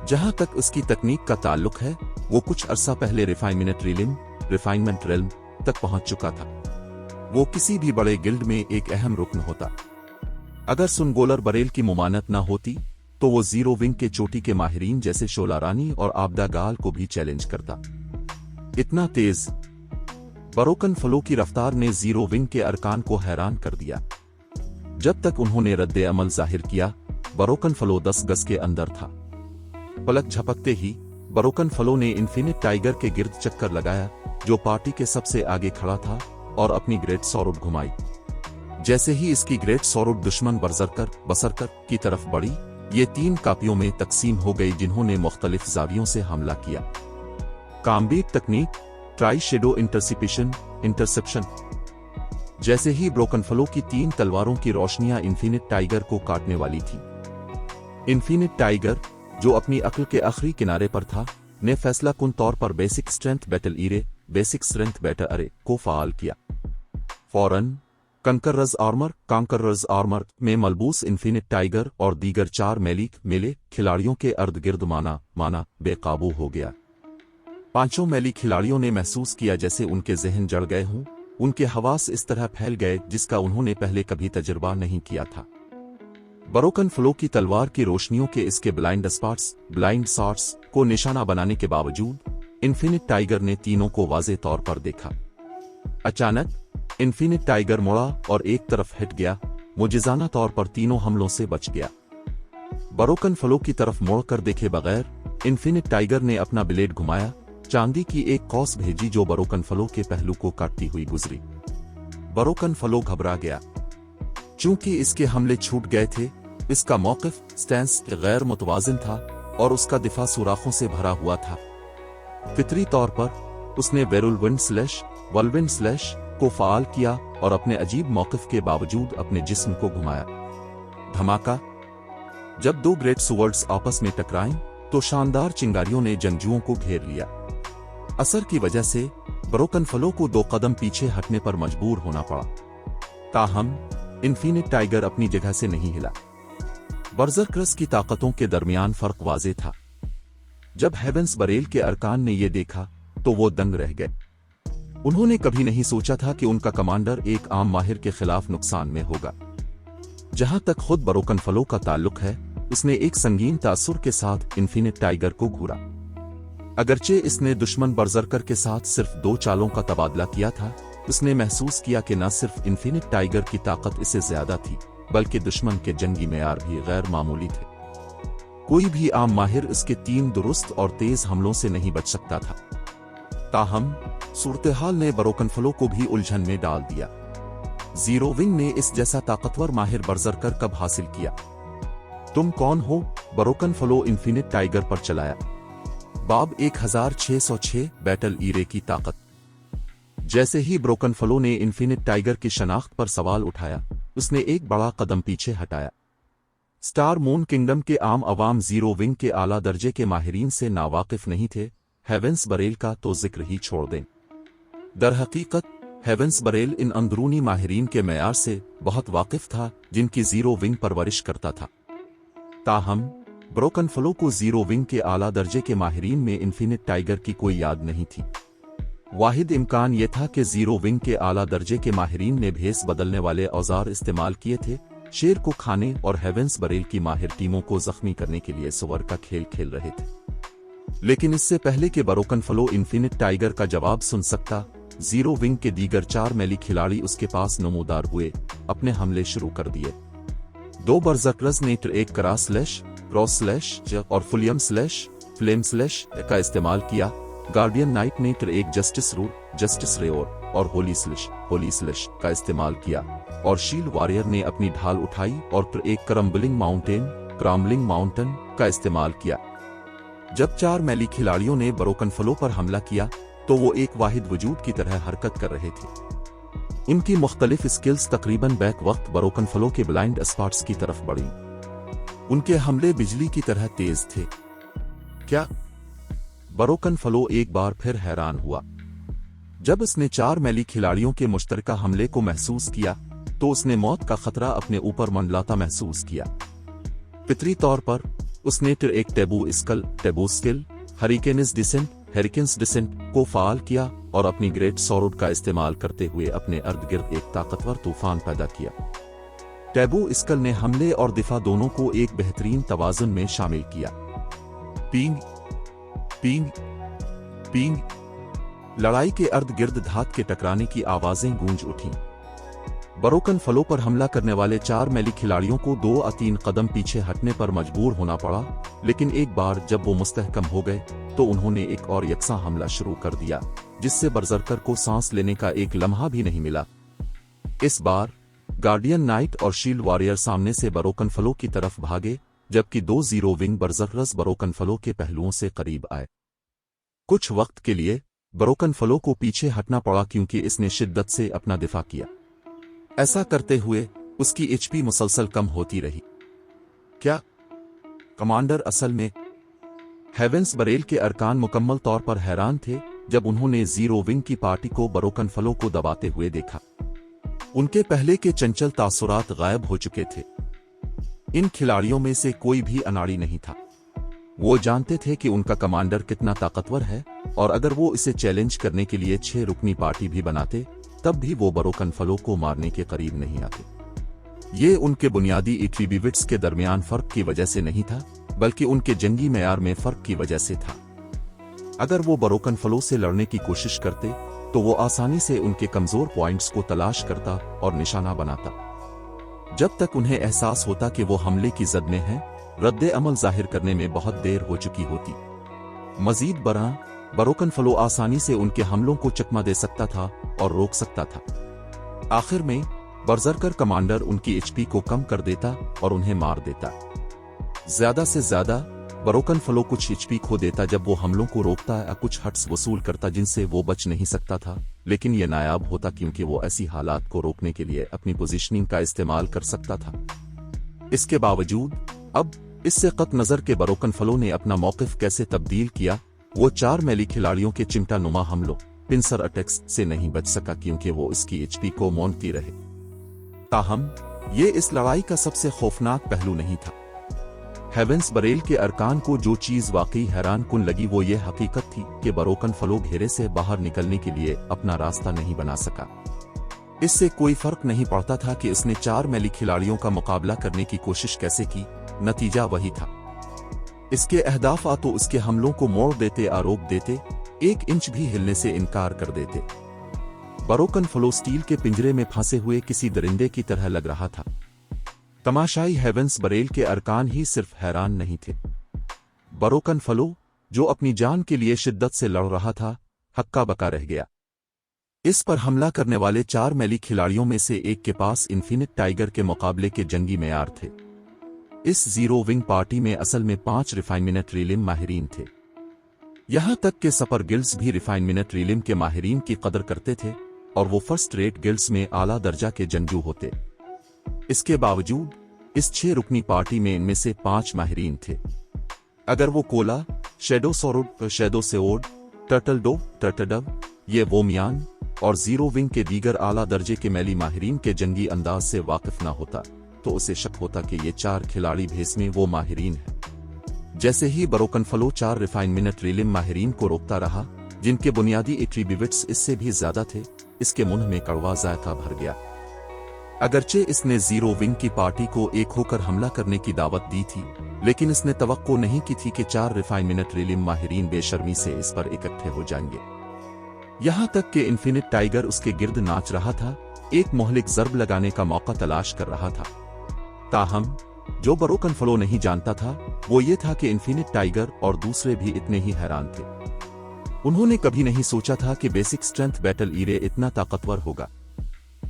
जहां तक उसकी तकनीक का ताल्लुक है, वो कुछ अरसा पहले रिफाइनमेंट रेल्म तक पहुंच चुका था। वो किसी भी बड़े गिल्ड में एक अहम रुकन होता। अगर सुनगोलर बरेल की मुमानत न होती तो वो जीरो विंग के चोटी के माहिरीन जैसे शोला रानी और आबदा गाल को भी चैलेंज करता। इतना तेज बरोकन फलो की रफ्तार ने जीरो विंग के अरकान को हैरान कर दिया। जब तक उन्होंने रद्द अमल जाहिर किया, बरोकन फलो 10 गज के अंदर था। पलक झपकते ही बरोकन फलो ने इन्फिनिट टाइगर के गिर्द चक्कर लगाया, जो पार्टी के सबसे आगे खड़ा था, और अपनी ग्रेट सौरुड घुमाई। जैसे ही इसकी ग्रेट सौरुड दुश्मन बसरकर की तरफ बढ़ी, ये 3 कापियों में तकसीम हो गई जिन्होंने मुख्तलिफ जावियों से हमला किया। काम्बीट तकनीक, ट्राई शेडो इंटरसेप्शन। जैसे ही ब्रोकन फलो की 3 तलवारों की रोशनियां इन्फिनिट टाइगर को काटने वाली थी, इन्फिनिट टाइगर जो अपनी अक्ल के आखिरी किनारे पर था, ने फैसला कुन तौर पर बेसिक स्ट्रेंथ बैटल अरे को फाल किया। फौरन कांकरर्स आर्मर में मलबूस इन्फिनिट टाइगर और दीगर 4 मेले खिलाड़ियों के अर्द गिर्द माना बेकाबू हो गया। 5 मेली खिलाड़ियों ने महसूस किया जैसे उनके जहन जड़ गए हों। उनके हवास इस तरह फैल गए जिसका उन्होंने पहले कभी तजुर्बा नहीं किया था। बरोकन फलो की तलवार की रोशनियों के इसके ब्लाइंड शॉट्स को निशाना बनाने के बावजूद इन्फिनिट टाइगर ने तीनों को वाज़े तौर पर देखा। अचानक इन्फिनिट टाइगर मुड़ा और एक तरफ हट गया। मुजिजाना तौर पर तीनों हमलों से बच गया। बरोकन फलो की तरफ मोड़कर देखे बगैर इन्फिनिट टाइगर ने अपना ब्लेड घुमाया, चांदी की एक कौस भेजी जो बरोकन फलो के पहलू को काटती हुई गुजरी। बरोकन फलो घबरा गया। चूंकि इसके हमले छूट गए थे, इसका मौक़िफ़ स्टैंस गैर मुतवाज़िन था और उसका दिफा सुराखों से भरा हुआ था। फितरी तौर पर उसने वॉल्विन स्लैश को फ़ाल किया और अपने अजीब मौक़िफ़ के बावजूद अपने जिस्म को घुमाया। धमाका। जब 2 ग्रेट स्वॉर्ड्स आपस में टकराईं तो शानदार चिंगारियों ने जंगजुओं को घेर लिया। असर की वजह से बरोकन फलो को 2 कदम पीछे हटने पर मजबूर होना पड़ा। ताहम इन्फिनिट टाइगर अपनी जगह से नहीं हिला। बर्ज़र्कर्स की ताकतों के दरमियान फर्क वाज़े था। जब हेवेंस बरेल के अरकान ने यह देखा तो वो दंग रह गए। उन्होंने कभी नहीं सोचा था कि उनका कमांडर एक आम माहिर के खिलाफ नुकसान में होगा। जहां तक खुद बरोकन फलो का ताल्लुक है, उसने एक संगीन तासुर के साथ इन्फिनिट टाइगर को घूरा। अगरचे इसने दुश्मन बर्ज़र्कर के साथ सिर्फ 2 चालों का तबादला किया था, उसने महसूस किया कि न सिर्फ इन्फिनिट टाइगर की ताकत इससे ज्यादा थी, बल्कि दुश्मन के जंगी मेयार भी गैर मामूली थे। कोई भी आम माहिर इसके 3 दुरुस्त और तेज हमलों से नहीं बच सकता था। ताहम सूरत-ए-हाल ने ब्रोकन फ्लो को भी उलझन में डाल दिया। जीरो विंग ने इस जैसा ताकतवर माहिर बर्जरकर कब हासिल किया? तुम कौन हो? ब्रोकन फ्लो इन्फिनिट टाइगर पर चलाया। बाब 1606 बैटल ईरे की ताकत। जैसे ही ब्रोकन फ्लो ने इन्फिनिट टाइगर की शनाख्त पर सवाल उठाया, उसने एक बड़ा कदम पीछे हटाया। स्टार मून किंगडम के आम अवाम जीरो विंग के आला दर्जे के माहिरीन से नावाकिफ नहीं थे, हेवेंस बरेल का तो जिक्र ही छोड़ दें। दरहकीकत हेवेंस बरेल इन अंदरूनी माहिरीन के मयार से बहुत वाकिफ था जिनकी जीरो विंग परवरिश करता था। ताहम ब्रोकन फ्लो को जीरो विंग के आला दर्जे के माहिरीन में इन्फिनिट टाइगर की कोई याद नहीं थी। वाहिद इम्कान यह था कि जीरो विंग के आला दर्जे के माहिरीन ने भेस बदलने वाले औजार इस्तेमाल किए थे, शेर को खाने और हेवेंस बरेल की माहिर टीमों को जख्मी करने के लिए सुअर का खेल खेल रहे थे। लेकिन इससे पहले कि ब्रोकन फ्लो इन्फिनिट टाइगर का जवाब सुन सकता, जीरो विंग के दीगर 4 मैली खिलाड़ी उसके पास नमूदार हुए, अपने हमले शुरू कर दिए। 2 बर्जर्कर्स ने एक करा स्लैश, क्रॉस स्लैश और फुलियम स्लैश, फ्लेम स्लैश का इस्तेमाल किया। गार्डियन नाइट ने एक जस्टिस रूल, जस्टिस रेओर और होली स्लैश का इस्तेमाल किया और शील्ड वॉरियर ने अपनी ढाल उठाई और एक क्रम्बलिंग माउंटेन का इस्तेमाल किया। जब 4 मैली खिलाड़ियों ने ब्रोकन फ्लो पर हमला किया तो वो एक वाहिद वजूद की तरह हरकत कर रहे थे। इनकी मुख्तलिफ स्किल्स तकरीबन बैक वक्त ब्रोकन फ्लो के ब्लाइंड स्पॉट्स की तरफ बढ़ी। उनके हमले बिजली की तरह तेज थे। क्या? ब्रोकन फ्लो एक बार फिर हैरान हुआ। जब उसने 4 मैली खिलाड़ियों के मुश्तरका हमले को महसूस किया तो उसने मौत का खतरा अपने ऊपर मंडलाता महसूस किया। फितरी तौर पर उसने एक टेबू स्किल हेरिकेन्स डिसेंट को फाल किया और अपनी ग्रेट सॉरोड का इस्तेमाल करते हुए अपने अर्द गिर्द एक ताकतवर तूफान पैदा किया। टेबू स्किल ने हमले और दिफा दोनों को एक बेहतरीन तवाज़ुन में शामिल किया। पींग पींग पींग लड़ाई के अर्द गिर्द धात के टकराने की आवाजें गूंज उठीं। ब्रोकन फ्लो पर हमला करने वाले 4 मैली खिलाड़ियों को 2 या 3 कदम पीछे हटने पर मजबूर होना पड़ा, लेकिन एक बार जब वो मुस्तहकम हो गए तो उन्होंने एक और यकसा हमला शुरू कर दिया, जिससे बर्जरकर को सांस लेने का एक लम्हा भी नहीं मिला। इस बार गार्डियन नाइट और शील्ड वॉरियर सामने से ब्रोकन फ्लो की तरफ भागे, जबकि 2 जीरो विंग बर्जर्कर्स ब्रोकन फ्लो के पहलुओं से करीब आए। कुछ वक्त के लिए ब्रोकन फ्लो को पीछे हटना पड़ा क्योंकि इसने शिद्दत से अपना दिफा किया। ऐसा करते हुए उसकी एचपी मुसलसल कम होती रही। क्या? कमांडर असल में हेवेंस बरेल के अरकान मुकम्मल तौर पर हैरान थे जब उन्होंने जीरो विंग की पार्टी को ब्रोकन फ्लो को दबाते हुए देखा। उनके पहले के चंचल तासुरात गायब हो चुके थे। इन खिलाड़ियों में से कोई भी अनाड़ी नहीं था। वो जानते थे कि उनका कमांडर कितना ताकतवर है और अगर वो इसे चैलेंज करने के लिए 6 रुकनी पार्टी भी बनाते तब भी वो ब्रोकन फ्लो को मारने के करीब नहीं आते। ये उनके बुनियादी एट्रीब्यूट्स के दरमियान फर्क की वजह से नहीं था, बल्कि उनके जंगी मेयार में फर्क की वजह से था। अगर वो ब्रोकन फ्लो से लड़ने की कोशिश करते तो वो आसानी से उनके कमजोर पॉइंट्स को तलाश करता और निशाना बनाता। जब तक उन्हें एहसास होता कि वो हमले की जद में हैं, रद्दे अमल जाहिर करने में बहुत देर हो चुकी होती। मजीद बरआं ब्रोकन फ्लो आसानी से उनके हमलों को चकमा दे सकता था और रोक सकता था। आखिर में बर्जरकर कमांडर उनकी एचपी को कम कर देता और उन्हें मार देता। ज्यादा से ज्यादा ब्रोकन फ्लो कुछ एचपी खो देता जब वो हमलों को रोकता या कुछ हट्स वसूल करता जिनसे वो बच नहीं सकता था, लेकिन यह नायाब होता क्योंकि वो ऐसी हालात को रोकने के लिए अपनी पोजीशनिंग का इस्तेमाल कर सकता था। इसके बावजूद अब इससे कत नजर के ब्रोकन फ्लो ने अपना मौकिफ कैसे तब्दील किया, वो 4 मैली खिलाड़ियों के चिमटा नुमा हमलों पिंसर अटैक्स से नहीं बच सका क्योंकि वो इसकी एचपी को मौनती रहे। ताहम ये इस लड़ाई का सबसे खौफनाक पहलू नहीं था। हेवेंस बरेल के अरकान को जो चीज वाकई हैरान कुन लगी वो ये हकीकत थी कि ब्रोकन फ्लो घेरे से बाहर निकलने के लिए अपना रास्ता नहीं बना सका। इससे कोई फर्क नहीं पड़ता था कि उसने 4 मैली खिलाड़ियों का मुकाबला करने की कोशिश कैसे की, नतीजा वही था। इसके अहदाफ तो उसके हमलों को मोड़ देते या रोक देते, 1 इंच भी हिलने से इनकार कर देते। ब्रोकन फ्लो स्टील के पिंजरे में फंसे हुए किसी दरिंदे की तरह लग रहा था। तमाशाई हेवेंस बरेल के अरकान ही सिर्फ हैरान नहीं थे। ब्रोकन फ्लो जो अपनी जान के लिए शिद्दत से लड़ रहा था, हक्का बका रह गया। इस पर हमला करने वाले 4 मेली खिलाड़ियों में से एक के पास इन्फिनिट टाइगर के मुकाबले के जंगी मेयार थे। इस जीरो विंग पार्टी में असल में 5 रिफाइनमेंट रिलिम माहिरीन थे। यहां तक कि सपर गिल्ड्स भी रिफाइनमेंट रिलिम के माहिरीन की कदर करते थे और वो फर्स्ट रेट गिल्ड्स में आला दर्जा के जंगजू होते। इसके बावजूद इस 6 रुकनी पार्टी में इनमें से 5 माहिरीन थे। अगर वो कोला, shadow sword, shadow sword, turtle dove, टर्टडव, ये वोमियान और जीरो विंग के दीगर आला दर्जे के मैली माहिरीन के जंगी अंदाज से वाकिफ ना होता तो उसे शक होता कि ये 4 खिलाड़ी भेस में वो माहिरीन हैं। जैसे ही बरोकन फलो 4 रिफाइनमेंट रिलिम माहिरीन को रोकता रहा, जिनके बुनियादी एट्रीब्यूट्स इससे भी ज्यादा थे, इसके मुंह में कड़वा जायका भर गया। अगरचे इसने जीरो विंग की पार्टी को एक होकर हमला करने की दावत दी थी, लेकिन इसने तवक्को नहीं की थी कि 4 रिफाइनमेंट रिलिम माहिरीन बेशर्मी से इस पर इकट्ठे हो जाएंगे। यहां तक कि इन्फिनिट टाइगर उसके गिर्द नाच रहा था, एक मोहलिक जर्ब लगाने का मौका तलाश कर रहा था। ताहम जो बरोकन फलो नहीं जानता था वो ये था कि इन्फिनिट टाइगर और दूसरे भी इतने ही हैरान थे। उन्होंने कभी नहीं सोचा था कि बेसिक स्ट्रेंथ बैटल ईरे इतना ताकतवर होगा।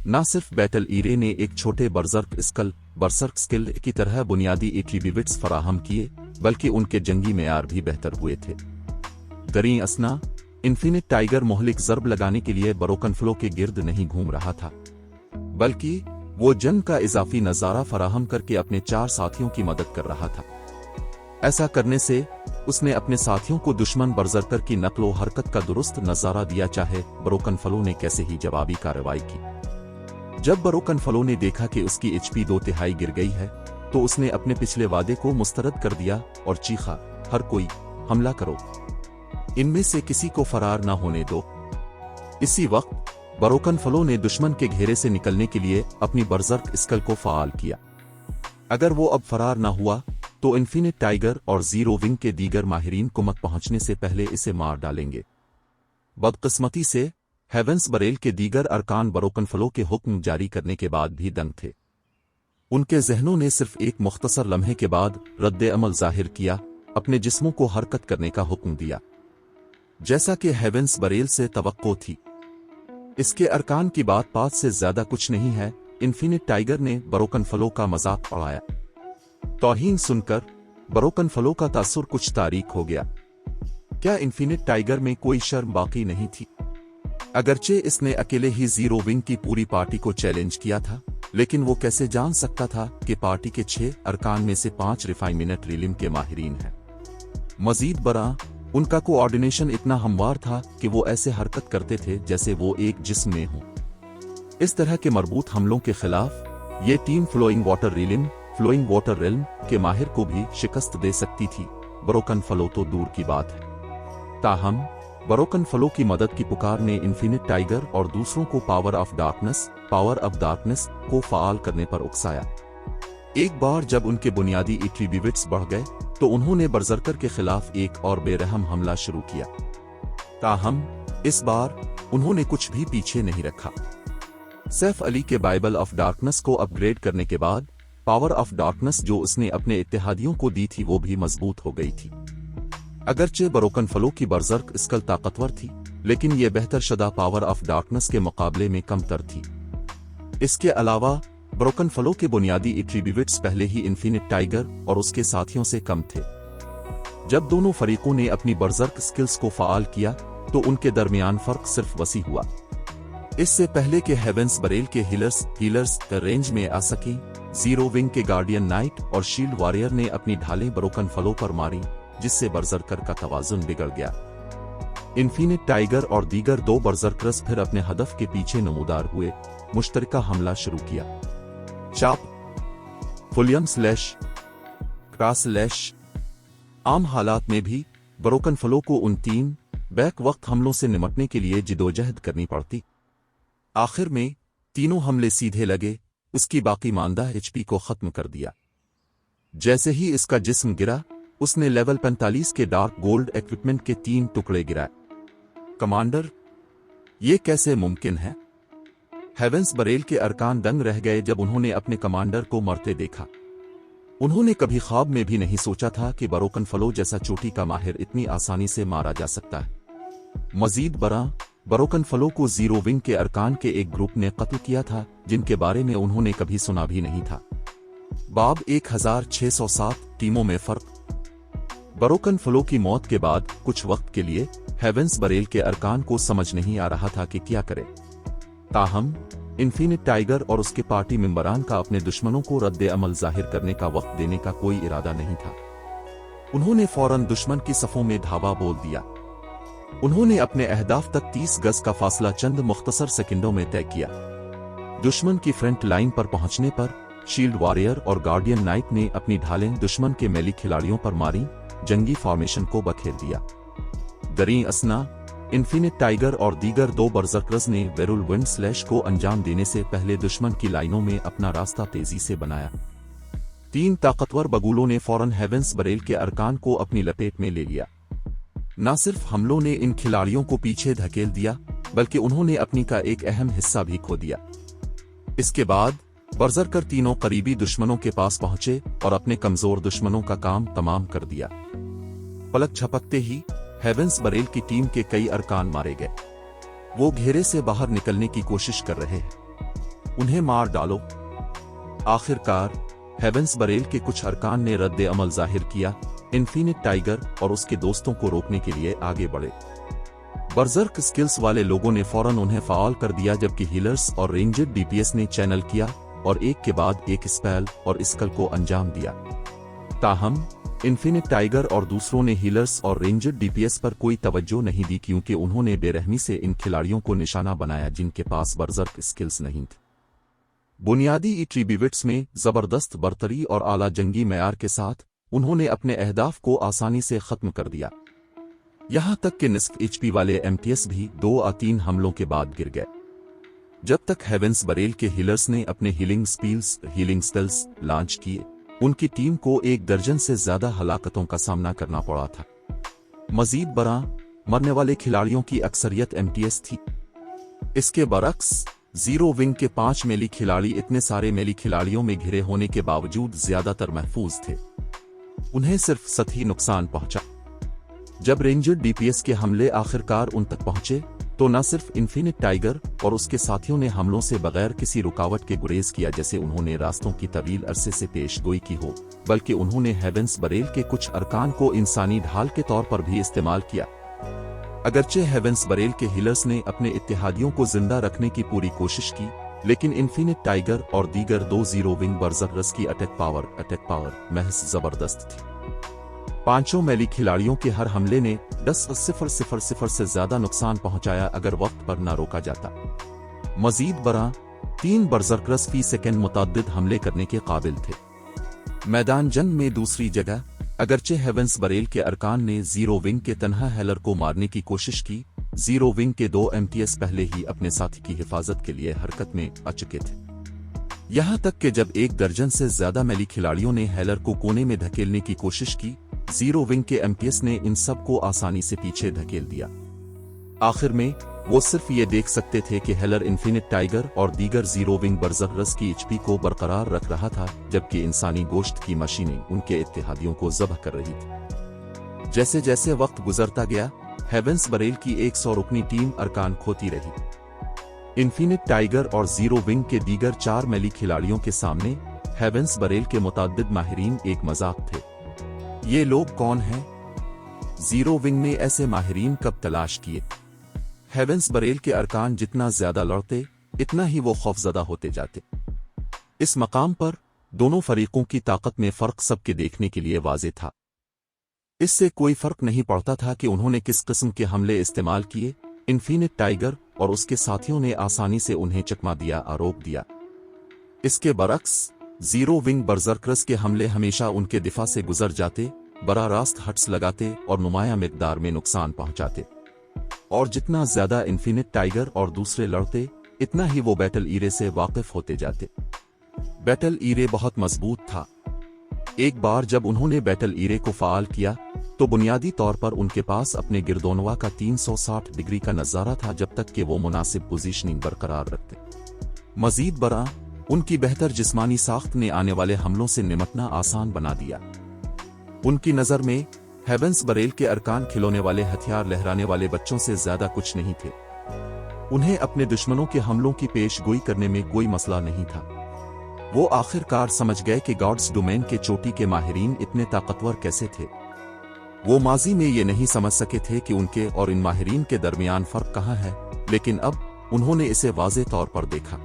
न सिर्फ बैटल ईरे ने एक छोटे बर्सर्क स्किल की तरह बुनियादी एट्रीब्यूट्स फराहम किए, बल्कि उनके जंगी मेयार भी बेहतर हुए थे। दरी असना इन्फिनिट टाइगर मोहलिक जर्ब लगाने के लिए बरोकन फ्लो के गिर्द नहीं घूम रहा था, बल्कि वो जंग का इजाफी नजारा फराहम करके अपने 4 साथियों की मदद कर रहा था। ऐसा करने से उसने अपने साथियों को दुश्मन बर्जरकर की नकलो हरकत का दुरुस्त नजारा दिया, चाहे बरोकन फलो ने कैसे ही जवाबी कार्रवाई की। जब बरोकन फलो ने देखा कि उसकी HP 2/3 गिर गई है, तो उसने अपने पिछले वादे को मुस्तरद कर दिया और चीखा, हर कोई हमला करो, इनमें से किसी को फरार ना होने दो। इसी वक्त बरोकन फलो ने दुश्मन के घेरे से निकलने के लिए अपनी बर्जर्क स्कल को फाल किया। अगर वो अब फरार ना हुआ तो इन्फिनिट टाइगर और जीरो विंग के दीगर माहिरीन कुमक पहुंचने से पहले इसे मार डालेंगे। बदकिस्मती से हेवेंस बरेल के दीगर अरकान बरोकन फलो के हुक्म जारी करने के बाद भी दंग थे। उनके जहनों ने सिर्फ एक मुख्तसर लम्हे के बाद रद्द अमल जाहिर किया, अपने जिस्मों को हरकत करने का हुक्म दिया, जैसा कि हेवेंस बरेल से तवक्को थी। इसके अरकान की बात से ज्यादा कुछ नहीं है। इन्फिनिट टाइगर ने बरोकन फलो का मजाक उड़ाया। तौहीन सुनकर बरोकन फलो का तासुर कुछ तारीक हो गया। क्या इन्फिनिट टाइगर में कोई शर्म बाकी नहीं थी? अगरचे इसने अकेले ही जीरो विंग की पूरी पार्टी को चैलेंज किया था, लेकिन वो कैसे जान सकता था कि पार्टी के 6 अरकान में से 5 रिफाइनमेंट रिलिम के माहिरीन हैं। मजीद बरा, उनका कोऑर्डिनेशन इतना हमवार था कि वो ऐसे हरकत करते थे जैसे वो एक जिस्म में हों। इस तरह के मरबूत हमलों के खिलाफ ये टीम फ्लोइंग वाटर रिल्म के माहिर को भी शिकस्त दे सकती थी, बरोकन फलो तो दूर की बात है। ताहम बरोकन फलो की मदद की पुकार ने इन्फिनिट टाइगर और दूसरों को पावर ऑफ डार्कनेस को फाल करने पर उकसाया। एक बार जब उनके बुनियादी एट्रीब्यूट्स बढ़ गए तो उन्होंने बर्जरकर के खिलाफ एक और बेरहम हमला शुरू किया। ताहम इस बार उन्होंने कुछ भी पीछे नहीं रखा। सैफ अली के बाइबल ऑफ डार्कनेस को अपग्रेड करने के बाद पावर ऑफ डार्कनेस जो उसने अपने इत्तेहादियों को दी थी वो भी मजबूत हो गई थी। अगरचे बरोकन फलो की बर्जर्क स्कल ताकतवर थी, लेकिन यह बेहतर शदा पावर ऑफ डार्कनेस के मुकाबले में कमतर थी। इसके अलावा बरोकन फलो के बुनियादी एट्रीब्यूट्स पहले ही इन्फिनिट टाइगर और उसके साथियों से कम थे। जब दोनों फरीकों ने अपनी बर्जर्क स्किल्स को फाल किया तो उनके दरमियान फर्क सिर्फ वसी हुआ। इससे पहले के हेवेंस बरेल के हीलर्स रेंज में आ सकें, जीरो विंग के गार्डियन नाइट और शील्ड वॉरियर ने अपनी ढालें बरोकन फलो पर मारी, जिससे बर्जरकर का तवाजुन बिगड़ गया। इन्फिनिट टाइगर और दीगर 2 बर्जरकर्स फिर अपने हदफ के पीछे नमूदार हुए, मुश्तरका हमला शुरू किया। चाप, फुलियम स्लैश, क्रॉस स्लैश। आम हालात में भी बरोकन फलो को उन 3 बैक वक्त हमलों से निपटने के लिए जिदोजहद करनी पड़ती। आखिर में तीनों हमले सीधे लगे, उसकी बाकी मानदा HP को खत्म कर दिया। जैसे ही इसका जिस्म गिरा, उसने लेवल 45 के डार्क गोल्ड इक्विपमेंट के 3 टुकड़े गिराए। कमांडर, ये कैसे मुमकिन है? हेवेंस बरेल के अरकान दंग रह गए जब उन्होंने अपने कमांडर को मरते देखा। उन्होंने कभी ख्वाब में भी नहीं सोचा था कि बरोकन फलो जैसा चोटी का माहिर इतनी आसानी से मारा जा सकता है। मजीद बरोकन फलो को जीरो विंग के अरकान के एक ग्रुप ने कत्ल किया था जिनके बारे में उन्होंने कभी सुना भी नहीं था। बाब 1607 टीमों में फर्क। बरोकन फलो की मौत के बाद कुछ वक्त के लिए हेवेंस बरेल के अरकान को समझ नहीं आ रहा था कि क्या करे। ताहम इन्फिनिट टाइगर और उसके पार्टी मेंबरान का अपने दुश्मनों को रद्द अमल जाहिर करने का वक्त देने का कोई इरादा नहीं था। उन्होंने फौरन दुश्मन की सफों में धावा बोल दिया। उन्होंने अपने अहदाफ तक 30 गज का फासला चंद मुख्तसर सेकंडों में तय किया। दुश्मन की फ्रंट लाइन पर पहुंचने पर शील्ड वॉरियर और गार्डियन नाइट ने अपनी ढालें दुश्मन के मेली खिलाड़ियों पर मारी, जंगी फॉर्मेशन को बखेर दिया। दरी असना इन्फिनिट टाइगर और दीगर दो बर्जर्कर्स ने वेरुलविंड स्लैश को अंजाम देने से पहले दुश्मन की लाइनों में अपना रास्ता तेजी से बनाया। 3 ताकतवर बगुलों ने फौरन हेवेंस बरेल के अरकान को अपनी लपेट में ले लिया। न सिर्फ हमलों ने इन खिलाड़ियों को पीछे धकेल दिया, बल्कि उन्होंने अपनी का एक अहम हिस्सा भी खो दिया। इसके बाद बर्जरकर तीनों करीबी दुश्मनों के पास पहुंचे और अपने कमजोर दुश्मनों का काम तमाम कर दिया। पलक झपकते ही हेवेंस बरेल की टीम के कई अरकान मारे गए। वो घेरे से बाहर निकलने की कोशिश कर रहे हैं, उन्हें मार डालो। आखिरकार हेवेंस बरेल के कुछ अरकान ने रद्द अमल जाहिर किया। इन्फिनिट टाइगर और उसके दोस्तों को रोकने के लिए आगे बढ़े। बर्जर्क स्किल्स वाले लोगों ने फौरन उन्हें फाल कर दिया, जबकि हीलर्स और रेंजर डीपीएस ने चैनल किया और एक के बाद एक स्पेल और स्कल को अंजाम दिया। ताहम इन्फिनिट टाइगर और दूसरों ने हीलर्स और रेंजर डीपीएस पर कोई तवज्जो नहीं दी, क्योंकि उन्होंने बेरहमी से इन खिलाड़ियों को निशाना बनाया जिनके पास बर्जर्क स्किल्स नहीं थी। बुनियादी एट्रीब्यूट्स में जबरदस्त बर्तरी और आला जंगी मयार के साथ उन्होंने अपने अहदाफ को आसानी से खत्म कर दिया। यहां तक कि निस्फ एचपी वाले एमटीएस भी 2 या 3 हमलों के बाद गिर गए। जब तक हेवेंस बरेल के हीलर्स ने अपने हीलिंग स्पेल्स लॉन्च किए, उनकी टीम को 1 दर्जन से ज्यादा हलाकतों का सामना करना पड़ा था। मजीद मरने वाले खिलाड़ियों की अक्सरियत एमटीएस थी। इसके बरक्स जीरो विंग के 5 मेली खिलाड़ी इतने सारे मेली खिलाड़ियों में घिरे होने के बावजूद ज्यादातर महफूज थे। उन्हें सिर्फ सतही नुकसान पहुंचा। जब रेंजर डीपीएस के हमले आखिरकार उन तक पहुंचे, तो न सिर्फ इन्फिनिट टाइगर और उसके साथियों ने हमलों से बगैर किसी रुकावट के गुरेज किया, जैसे उन्होंने रास्तों की तवील अरसे से पेशगोई की हो, बल्कि उन्होंने हेवेंस बरेल के कुछ अरकान को इंसानी ढाल के तौर पर भी इस्तेमाल किया। अगरचे हेवेंस बरेल के हीलर्स ने अपने इत्तेहादियों को जिंदा रखने की पूरी कोशिश की, लेकिन इन्फिनिट टाइगर और दीगर 2 जीरो विंग बर्जर्कर्स की अटैक पावर महज जबरदस्त थी। 5 मेली खिलाड़ियों के हर हमले ने 10,000 से ज्यादा नुकसान पहुंचाया अगर वक्त पर न रोका जाता। मजीद 3 बर्जर्कर्स फी सेकंड मुतअद्दिद हमले करने के काबिल थे। मैदान जंग में दूसरी जगह, अगरचे हेवेंस बरेल के अरकान ने जीरो विंग के तन्हा हेलर को मारने की कोशिश की, जीरो विंग के 2 एमटीएस पहले ही अपने साथी की हिफाजत के लिए हरकत में आ चुके थे। यहां तक कि जब 1 दर्जन से ज्यादा मेली खिलाड़ियों ने हेलर को कोने में धकेलने की कोशिश की, जीरो विंग के एमटीएस ने इन सब को आसानी से पीछे धकेल दिया। आखिर में वो सिर्फ ये देख सकते थे कि हेलर इन्फिनिट टाइगर और दीगर जीरो विंग बर्जर्कर्स की एचपी को बरकरार रख रहा था, जबकि इंसानी गोश्त की मशीनें उनके इत्तेहादियों को ज़ब्ह कर रही थी। जैसे जैसे वक्त गुजरता गया, हेवेंस बरेल की 100 रुकनी टीम अरकान खोती रही। इन्फिनिट टाइगर और जीरो विंग के दीगर 4 मेली खिलाड़ियों के सामने हेवेंस बरेल के मुतअद्दिद माहिरीन एक मजाक थे। ये लोग कौन हैं? जीरो विंग ने ऐसे माहिरीन कब तलाश किए? हेवेंस बरेल के अरकान जितना ज्यादा लड़ते, इतना ही वो खौफजदा होते जाते। इस मकाम पर दोनों फरीकों की ताकत में फर्क सबके देखने के लिए वाज़ेह था। इससे कोई फर्क नहीं पड़ता था कि उन्होंने किस किस्म के हमले इस्तेमाल किए। इन्फिनिट टाइगर और उसके साथियों ने आसानी से उन्हें चकमा दिया, आरोप दिया। इसके बरक्स जीरो विंग बर्जर्कर्स के हमले हमेशा उनके दिफा से गुजर जाते, बराह रास्त हट्स लगाते और नुमाया मिकदार में नुकसान पहुंचाते। और जितना ज्यादा इन्फिनिट टाइगर और दूसरे लड़ते, इतना ही वो बैटल ईरे से वाकिफ होते जाते। बैटल ईरे बहुत मजबूत था। एक बार जब उन्होंने बैटल ईरे को फाल किया, तो बुनियादी तौर पर उनके पास अपने गिरदोनवा का 360 डिग्री का नजारा था, जब तक कि वो मुनासिब पोजीशनिंग बरकरार रखते। मजीद बरा उनकी बेहतर जिस्मानी साख्त ने आने वाले हमलों से निमटना आसान बना दिया। उनकी नजर में हेवेंस बरेल के अरकान खिलौने वाले हथियार लहराने वाले बच्चों से ज्यादा कुछ नहीं थे। उन्हें अपने दुश्मनों के हमलों की पेशगोई करने में कोई मसला नहीं था। वो आखिरकार समझ गए कि गॉड्स डोमेन के चोटी के माहिरीन इतने ताकतवर कैसे थे। वो माजी में ये नहीं समझ सके थे कि उनके और इन माहिरीन के दरमियान फर्क कहाँ है, लेकिन अब उन्होंने इसे वाज़े तौर पर देखा।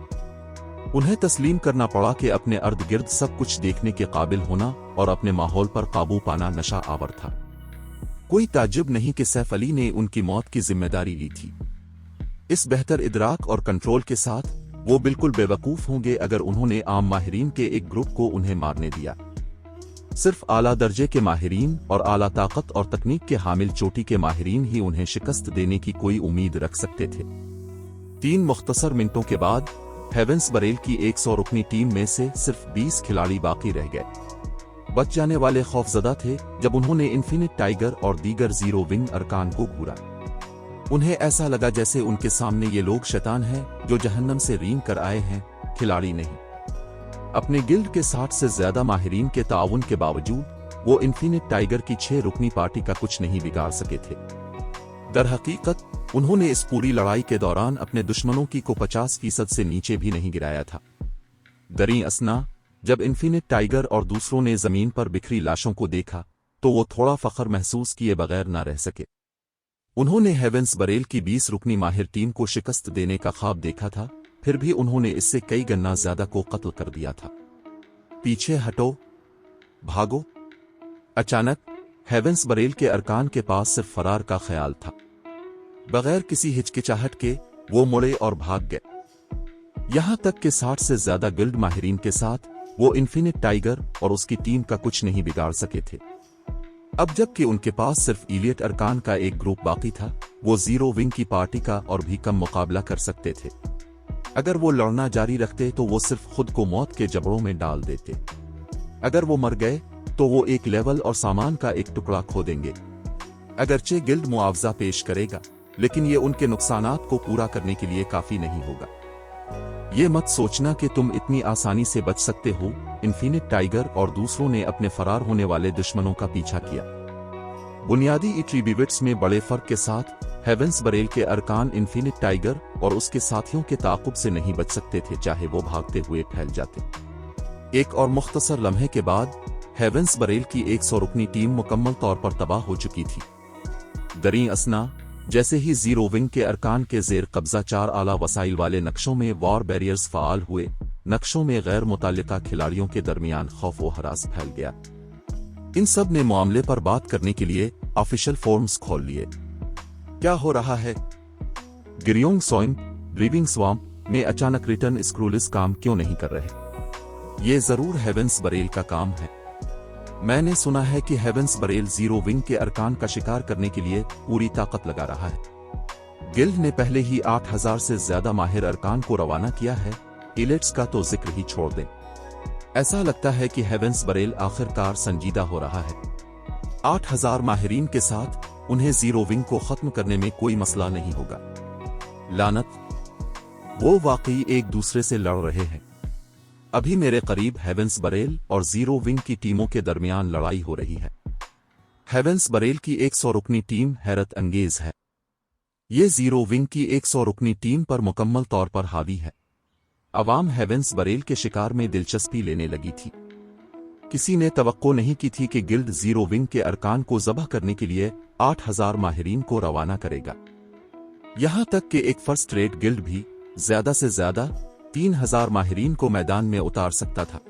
उन्हें तस्लीम करना पड़ा कि अपने अर्द गिर्द सब कुछ देखने के काबिल होना और अपने माहौल पर काबू पाना नशा आवर था। कोई ताज्जुब नहीं कि सैफ अली ने उनकी मौत की जिम्मेदारी ली थी। इस बेहतर इदराक और कंट्रोल के साथ वो बिल्कुल बेवकूफ होंगे अगर उन्होंने आम माहिरीन के एक ग्रुप को उन्हें मारने दिया। सिर्फ आला दर्जे के माहिरीन और आला ताकत और तकनीक के हामिल चोटी के माहिरीन ही उन्हें शिकस्त देने की कोई उम्मीद रख सकते थे। 3 मुख्तसर मिनटों के बाद हेवेंस बरेल की 100 रुकनी टीम में से सिर्फ 20 खिलाड़ी बाकी रह गए। बच जाने वाले खौफजदा थे जब उन्होंने इन्फिनिट टाइगर और दीगर जीरो विंग अरकान को घूरा। उन्हें ऐसा लगा जैसे उनके सामने ये लोग शैतान हैं जो जहन्नम से रींग कर आए हैं, खिलाड़ी नहीं। अपने गिल्ड के 60 से ज्यादा माहिरीन के ताउन के बावजूद वो इन्फिनिट टाइगर की 6 रुकनी पार्टी का कुछ नहीं बिगाड़ सके थे। दरहकीकत उन्होंने इस पूरी लड़ाई के दौरान अपने दुश्मनों की को 50% से नीचे भी नहीं गिराया था। दरी असना जब इन्फिनिट टाइगर और दूसरों ने जमीन पर बिखरी लाशों को देखा तो वो थोड़ा फख्र महसूस किए बगैर न रह सके। उन्होंने हेवेंस बरेल की 20 रुकनी माहिर टीम को शिकस्त देने का ख्वाब देखा था, फिर भी उन्होंने इससे कई गन्ना ज्यादा को कत्ल कर दिया था। पीछे हटो, भागो। अचानक हेवेंस बरेल के अरकान के पास सिर्फ फरार का ख्याल था। बगैर किसी हिचकिचाहट के वो मुड़े और भाग गए। यहां तक कि 60 से ज्यादा गिल्ड माहिरीन के साथ वो इन्फिनिट टाइगर और उसकी टीम का कुछ नहीं बिगाड़ सके थे। अब जबकि उनके पास सिर्फ इलियट अरकान का एक ग्रुप बाकी था, वो जीरो विंग की पार्टी का और भी कम मुकाबला कर सकते थे। अगर वो लड़ना जारी रखते तो वो सिर्फ खुद को मौत के जबड़ों में डाल देते। अगर वो मर गए तो वो एक लेवल और सामान का एक टुकड़ा खो देंगे। अगरचे गिल्ड मुआवजा पेश करेगा, लेकिन ये उनके नुकसानात को पूरा करने के लिए काफी नहीं होगा। ये मत सोचना कि तुम इतनी आसानी से बच सकते हो। इन्फिनिट टाइगर और दूसरों ने अपने फरार होने वाले दुश्मनों का पीछा किया। बुनियादी एट्रीब्यूट्स में बड़े फर्क के साथ हेवेंस बरेल के अरकान इन्फिनिट टाइगर और उसके साथियों के ताक़ुब से नहीं बच सकते थे, चाहे वो भागते हुए फैल जाते। एक और मुख्तसर लम्हे के बाद हेवेंस बरेल की 100 रुकनी टीम मुकम्मल तौर पर तबाह हो चुकी थी। दरी असना जैसे ही जीरो विंग के अरकान के जेर कब्जा 4 आला वसाइल वाले नक्शों में वॉर बैरियर्स फाल हुए, नक्शों में गैर मुताल्लिका खिलाड़ियों के दरमियान खौफ व हरास फैल गया। इन सब ने मामले पर बात करने के लिए ऑफिशियल फोरम्स खोल लिए। क्या हो रहा है? गिरियोंग सोइम ब्रीविंग स्वाम्प में अचानक रिटर्न स्क्रूलिस काम क्यों नहीं कर रहे? ये जरूर हेवेंस बरेल का काम है। मैंने सुना है कि हेवेंस बरेल जीरो विंग के अरकान का शिकार करने के लिए पूरी ताकत लगा रहा है। गिल्ड ने पहले ही 8000 से ज्यादा माहिर अरकान को रवाना किया है, इलिट्स का तो जिक्र ही छोड़ दें। ऐसा लगता है कि हेवेंस बरेल आखिरकार संजीदा हो रहा है। 8000 माहिरीन के साथ उन्हें जीरो विंग को खत्म करने में कोई मसला नहीं होगा। लानत, वो वाकई एक दूसरे से लड़ रहे हैं। अभी मेरे करीब हेवेंस बरेल और जीरो विंग की टीमों के दरमियान लड़ाई हो रही है। हेवेंस बरेल की 100 रुकनी टीम हैरत अंगेज है। ये जीरो विंग की 100 रुकनी टीम पर मुकम्मल तौर पर हावी है। अवाम हेवेंस बरेल के शिकार में दिलचस्पी लेने लगी थी। किसी ने तवक्को नहीं की थी कि गिल्ड जीरो विंग के अरकान को ज़बह करने के लिए 8000 माहिरीन को रवाना करेगा। यहां तक कि एक फर्स्ट रेट गिल्ड भी ज्यादा से ज्यादा 3000 माहिरीन को मैदान में उतार सकता था।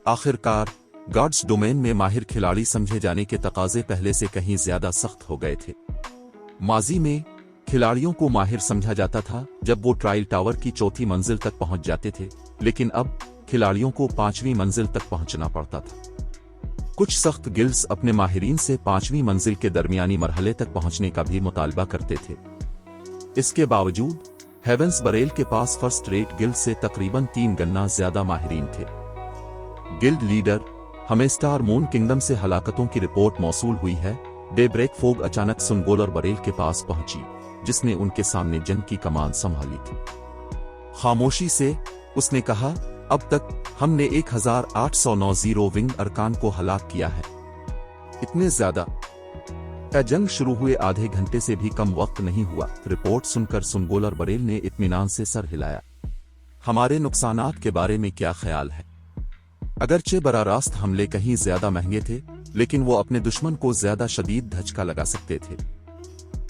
आखिरकार गॉड्स डोमेन में माहिर खिलाड़ी समझे जाने के तकाजे पहले से कहीं ज्यादा सख्त हो गए थे। माजी में खिलाड़ियों को माहिर समझा जाता था जब वो ट्रायल टावर की 4थी मंजिल तक पहुंच जाते थे, लेकिन अब खिलाड़ियों को 5वीं मंजिल तक पहुंचना पड़ता था। कुछ सख्त गिल्ड्स अपने माहिरीन से 5वीं मंजिल के दरमियानी मरहले तक पहुंचने का भी मुतालबा करते थे। इसके बावजूद हेवेंस बरेल के पास फर्स्ट रेट गिल्ड से तकरीबन 3 गन्ना ज्यादा माहिरीन थे। गिल्ड लीडर, हमें स्टार मून किंगडम से हलाकतों की रिपोर्ट मौसूल हुई है। डेब्रेक फोग अचानक सुनगोलर बरेल के पास पहुंची, जिसने उनके सामने जंग की कमान संभाली थी। खामोशी से उसने कहा, अब तक हमने 1809 जीरो विंग अरकान को हलाक किया है। इतने ज्यादा का जंग शुरू हुए आधे घंटे से भी कम वक्त नहीं हुआ। रिपोर्ट सुनकर सुनगोलर बरेल ने इत्मीनान से सर हिलाया। हमारे नुकसानात के बारे में क्या ख्याल है? अगरचे बरा रास्त हमले कहीं ज्यादा महंगे थे, लेकिन वो अपने दुश्मन को ज्यादा शदीद धचका लगा सकते थे।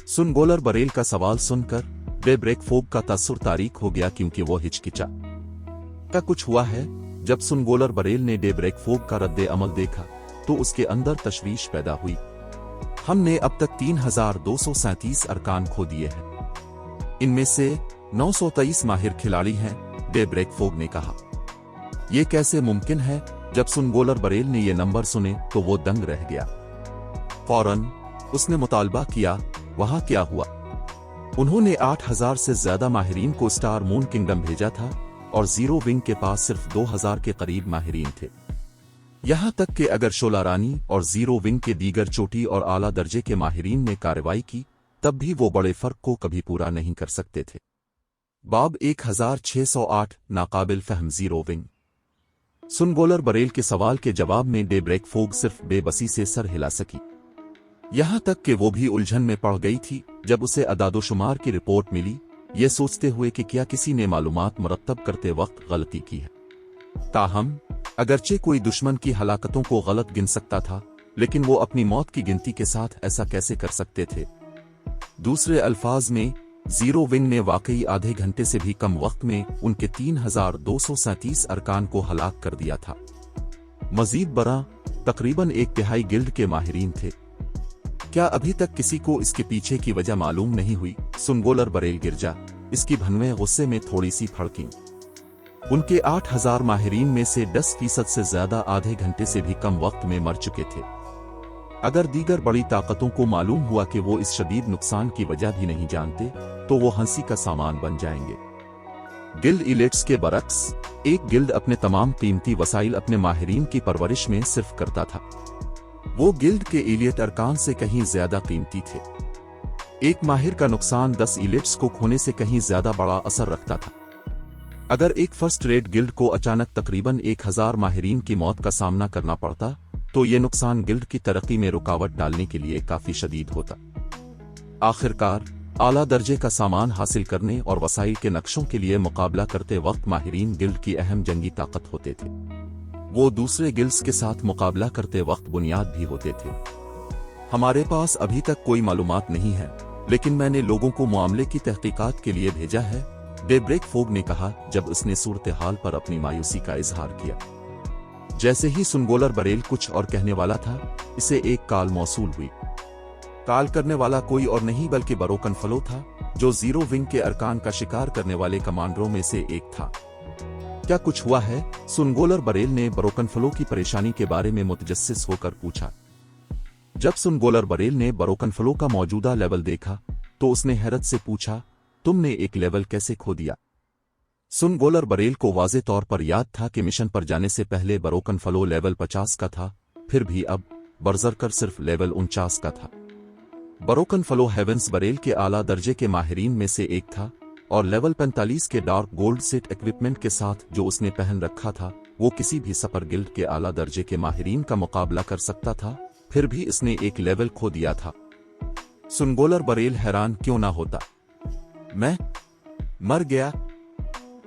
सुनगोलर बरेल का सवाल सुनकर डेब्रेक फोग का तासुर तारीक हो गया, क्योंकि वो हिचकिचा। क्या कुछ हुआ है? जब सुनगोलर बरेल ने डेब्रेक फोग का रद्दे अमल देखा तो उसके अंदर तशवीश पैदा हुई। हमने अब तक 3237 अरकान खो दिए हैं, इनमें से 923 माहिर खिलाड़ी हैं, डेब्रेक फोग ने कहा। यह कैसे मुमकिन है? जब सुनगोलर बरेल ने ये नंबर सुने तो वो दंग रह गया। फौरन उसने मुतालबा किया, वहां क्या हुआ? उन्होंने 8000 से ज्यादा माहिरीन को स्टार मून किंगडम भेजा था और जीरो विंग के पास सिर्फ 2000 के करीब माहिरीन थे। यहां तक कि अगर शोला रानी और जीरो विंग के दीगर चोटी और आला दर्जे के माहिरीन ने कार्रवाई की, तब भी वो बड़े फर्क को कभी पूरा नहीं कर सकते थे। बाब 1608 नाकाबिल फहम जीरो विंग। सुनगोलर बरेल के सवाल के जवाब में डेब्रेक फोग सिर्फ बेबसी से सर हिला सकी। यहां तक कि वो भी उलझन में पड़ गई थी जब उसे अदादोशुमार की रिपोर्ट मिली, ये सोचते हुए कि क्या किसी ने मालूमात मुरत्तब करते वक्त गलती की है। ताहम अगरचे कोई दुश्मन की हलाकतों को गलत गिन सकता था, लेकिन वो अपनी मौत की गिनती के साथ ऐसा कैसे कर सकते थे? दूसरे अल्फाज में, जीरो विंग ने वाकई आधे घंटे से भी कम वक्त में उनके 3237 अरकान को हलाक कर दिया था। मजीद बरा तकरीबन 1/3 गिल्ड के माहिरीन थे। क्या अभी तक किसी को इसके पीछे की वजह मालूम नहीं हुई? सुनगोलर बरेल गिरजा इसकी भनवें गुस्से में थोड़ी सी फड़कीं। उनके 8000 माहिरीन में से 10% से ज्यादा आधे घंटे से भी कम वक्त में मर चुके थे। अगर दीगर बड़ी ताकतों को मालूम हुआ कि वो इस शदीद नुकसान की वजह भी नहीं जानते, तो वो हंसी का सामान बन जाएंगे। गिल्ड इलेट्स के बरक्स, एक गिल्ड अपने तमाम कीमती वसाइल अपने माहिरीन की परवरिश में सिर्फ करता था। वो गिल्ड के इलियट अरकान से कहीं ज्यादा कीमती थे। एक माहिर का नुकसान 10 इलिट्स को खोने से कहीं ज्यादा बड़ा असर रखता था। अगर एक फर्स्ट रेट गिल्ड को अचानक तकरीबन 1000 माहिरीन की मौत का सामना करना पड़ता, तो ये नुकसान गिल्ड की तरक्की में रुकावट डालने के लिए काफी शदीद होता। आखिरकार आला दर्जे का सामान हासिल करने और वसाइल के नक्शों के लिए मुकाबला करते वक्त माहिरीन गिल्ड की अहम जंगी ताकत होते थे। वो दूसरे गिल्ड्स के साथ मुकाबला करते वक्त बुनियाद भी होते थे। हमारे पास अभी तक कोई मालूमात नहीं है, लेकिन मैंने लोगों को मामले की तहकीकात के लिए भेजा है, डेब्रेक फोग ने कहा जब उसने सूरत हाल पर अपनी मायूसी का इजहार किया। जैसे ही सुनगोलर बरेल कुछ और कहने वाला था, इसे एक कॉल मौसूल हुई। कॉल करने वाला कोई और नहीं बल्कि बरोकन फलो था, जो जीरो विंग के अरकान का शिकार करने वाले कमांडरों में से एक था। क्या कुछ हुआ है? सुनगोलर बरेल ने बरोकन फलो की परेशानी के बारे में मुतजस्सिस होकर पूछा। जब सुनगोलर बरेल ने बरोकन फलो का मौजूदा लेवल देखा तो उसने हैरत से पूछा, तुमने एक लेवल कैसे खो दिया? सुनगोलर बरेल को वाज़े तौर पर याद था कि मिशन पर जाने से पहले बरोकन फलो लेवल 50 का था, फिर भी अब बर्जरकर सिर्फ लेवल 49 का था। बरोकन फलो हेवेंस बरेल के आला दर्जे के माहिरीन में से एक था और लेवल 45 के डार्क गोल्ड सेट इक्विपमेंट के साथ जो उसने पहन रखा था, वो किसी भी सपर गिल्ड के आला दर्जे के माहिरीन का मुकाबला कर सकता था। फिर भी इसने एक लेवल खो दिया था। सुनगोलर बरेल हैरान क्यों ना होता। मैं मर गया।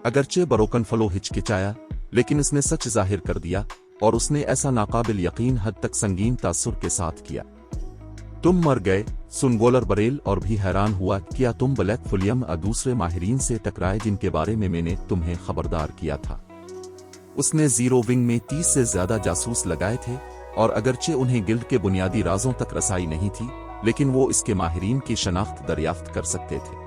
अगरचे बरोकन फलो हिचकिचाया, लेकिन उसने सच जाहिर कर दिया और उसने ऐसा नाकाबिल यकीन हद तक संगीन तासुर के साथ किया। तुम मर गए? सुनगोलर बरेल और भी हैरान हुआ। क्या तुम ब्लैक फुलियम दूसरे माहिरीन से टकराए जिनके बारे में मैंने तुम्हें खबरदार किया था? उसने जीरो विंग में 30 से ज्यादा जासूस लगाए थे और अगरचे उन्हें गिल्ड के बुनियादी राजों तक रसाई नहीं थी, लेकिन वो इसके माहिरीन की शनाख्त दरियाफ्त कर सकते थे।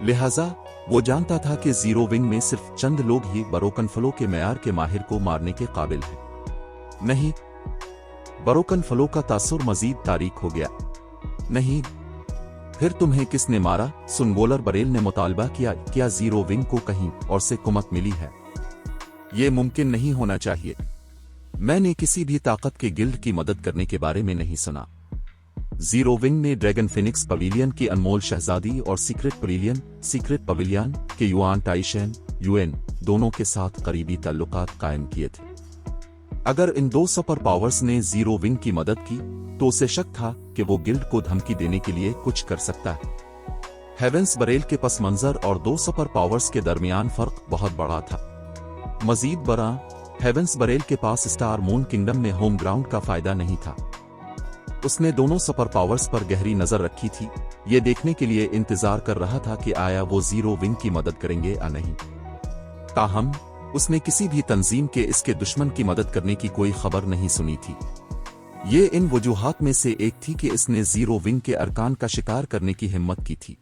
लिहाजा वो जानता था कि जीरो विंग में सिर्फ चंद लोग ही बरोकन फलो के मेयार के माहिर को मारने के काबिल हैं। नहीं, बरोकन फलो का तासुर मजीद तारीक हो गया। नहीं, फिर तुम्हें किसने मारा? सुनगोलर बरेल ने मुतालबा किया। क्या जीरो विंग को कहीं और से कुमक मिली है? ये मुमकिन नहीं होना चाहिए। मैंने किसी भी ताकत के गिल्ड की मदद करने के बारे में नहीं सुना। जीरो विंग ने ड्रैगन फिनिक्स पवेलियन की अनमोल शहजादी और सीक्रेट पवेलियन के युआन टाइशेन यूएन दोनों के साथ करीबी ताल्लुकात कायम किए थे। अगर इन दो सुपर पावर्स ने जीरो विंग की मदद की तो उसे शक था कि वो गिल्ड को धमकी देने के लिए कुछ कर सकता है। हेवेंस बरेल के पस मंजर और दो सुपर पावर्स के दरमियान फर्क बहुत बड़ा था। मजीद बड़ा, हेवेंस बरेल के पास स्टार मून किंगडम में होम ग्राउंड का फायदा नहीं था। उसने दोनों सुपर पावर्स पर गहरी नजर रखी थी, ये देखने के लिए इंतजार कर रहा था कि आया वो जीरो विंग की मदद करेंगे या नहीं। ताहम उसने किसी भी तंजीम के इसके दुश्मन की मदद करने की कोई खबर नहीं सुनी थी। ये इन वजूहात में से एक थी कि इसने जीरो विंग के अरकान का शिकार करने की हिम्मत की थी।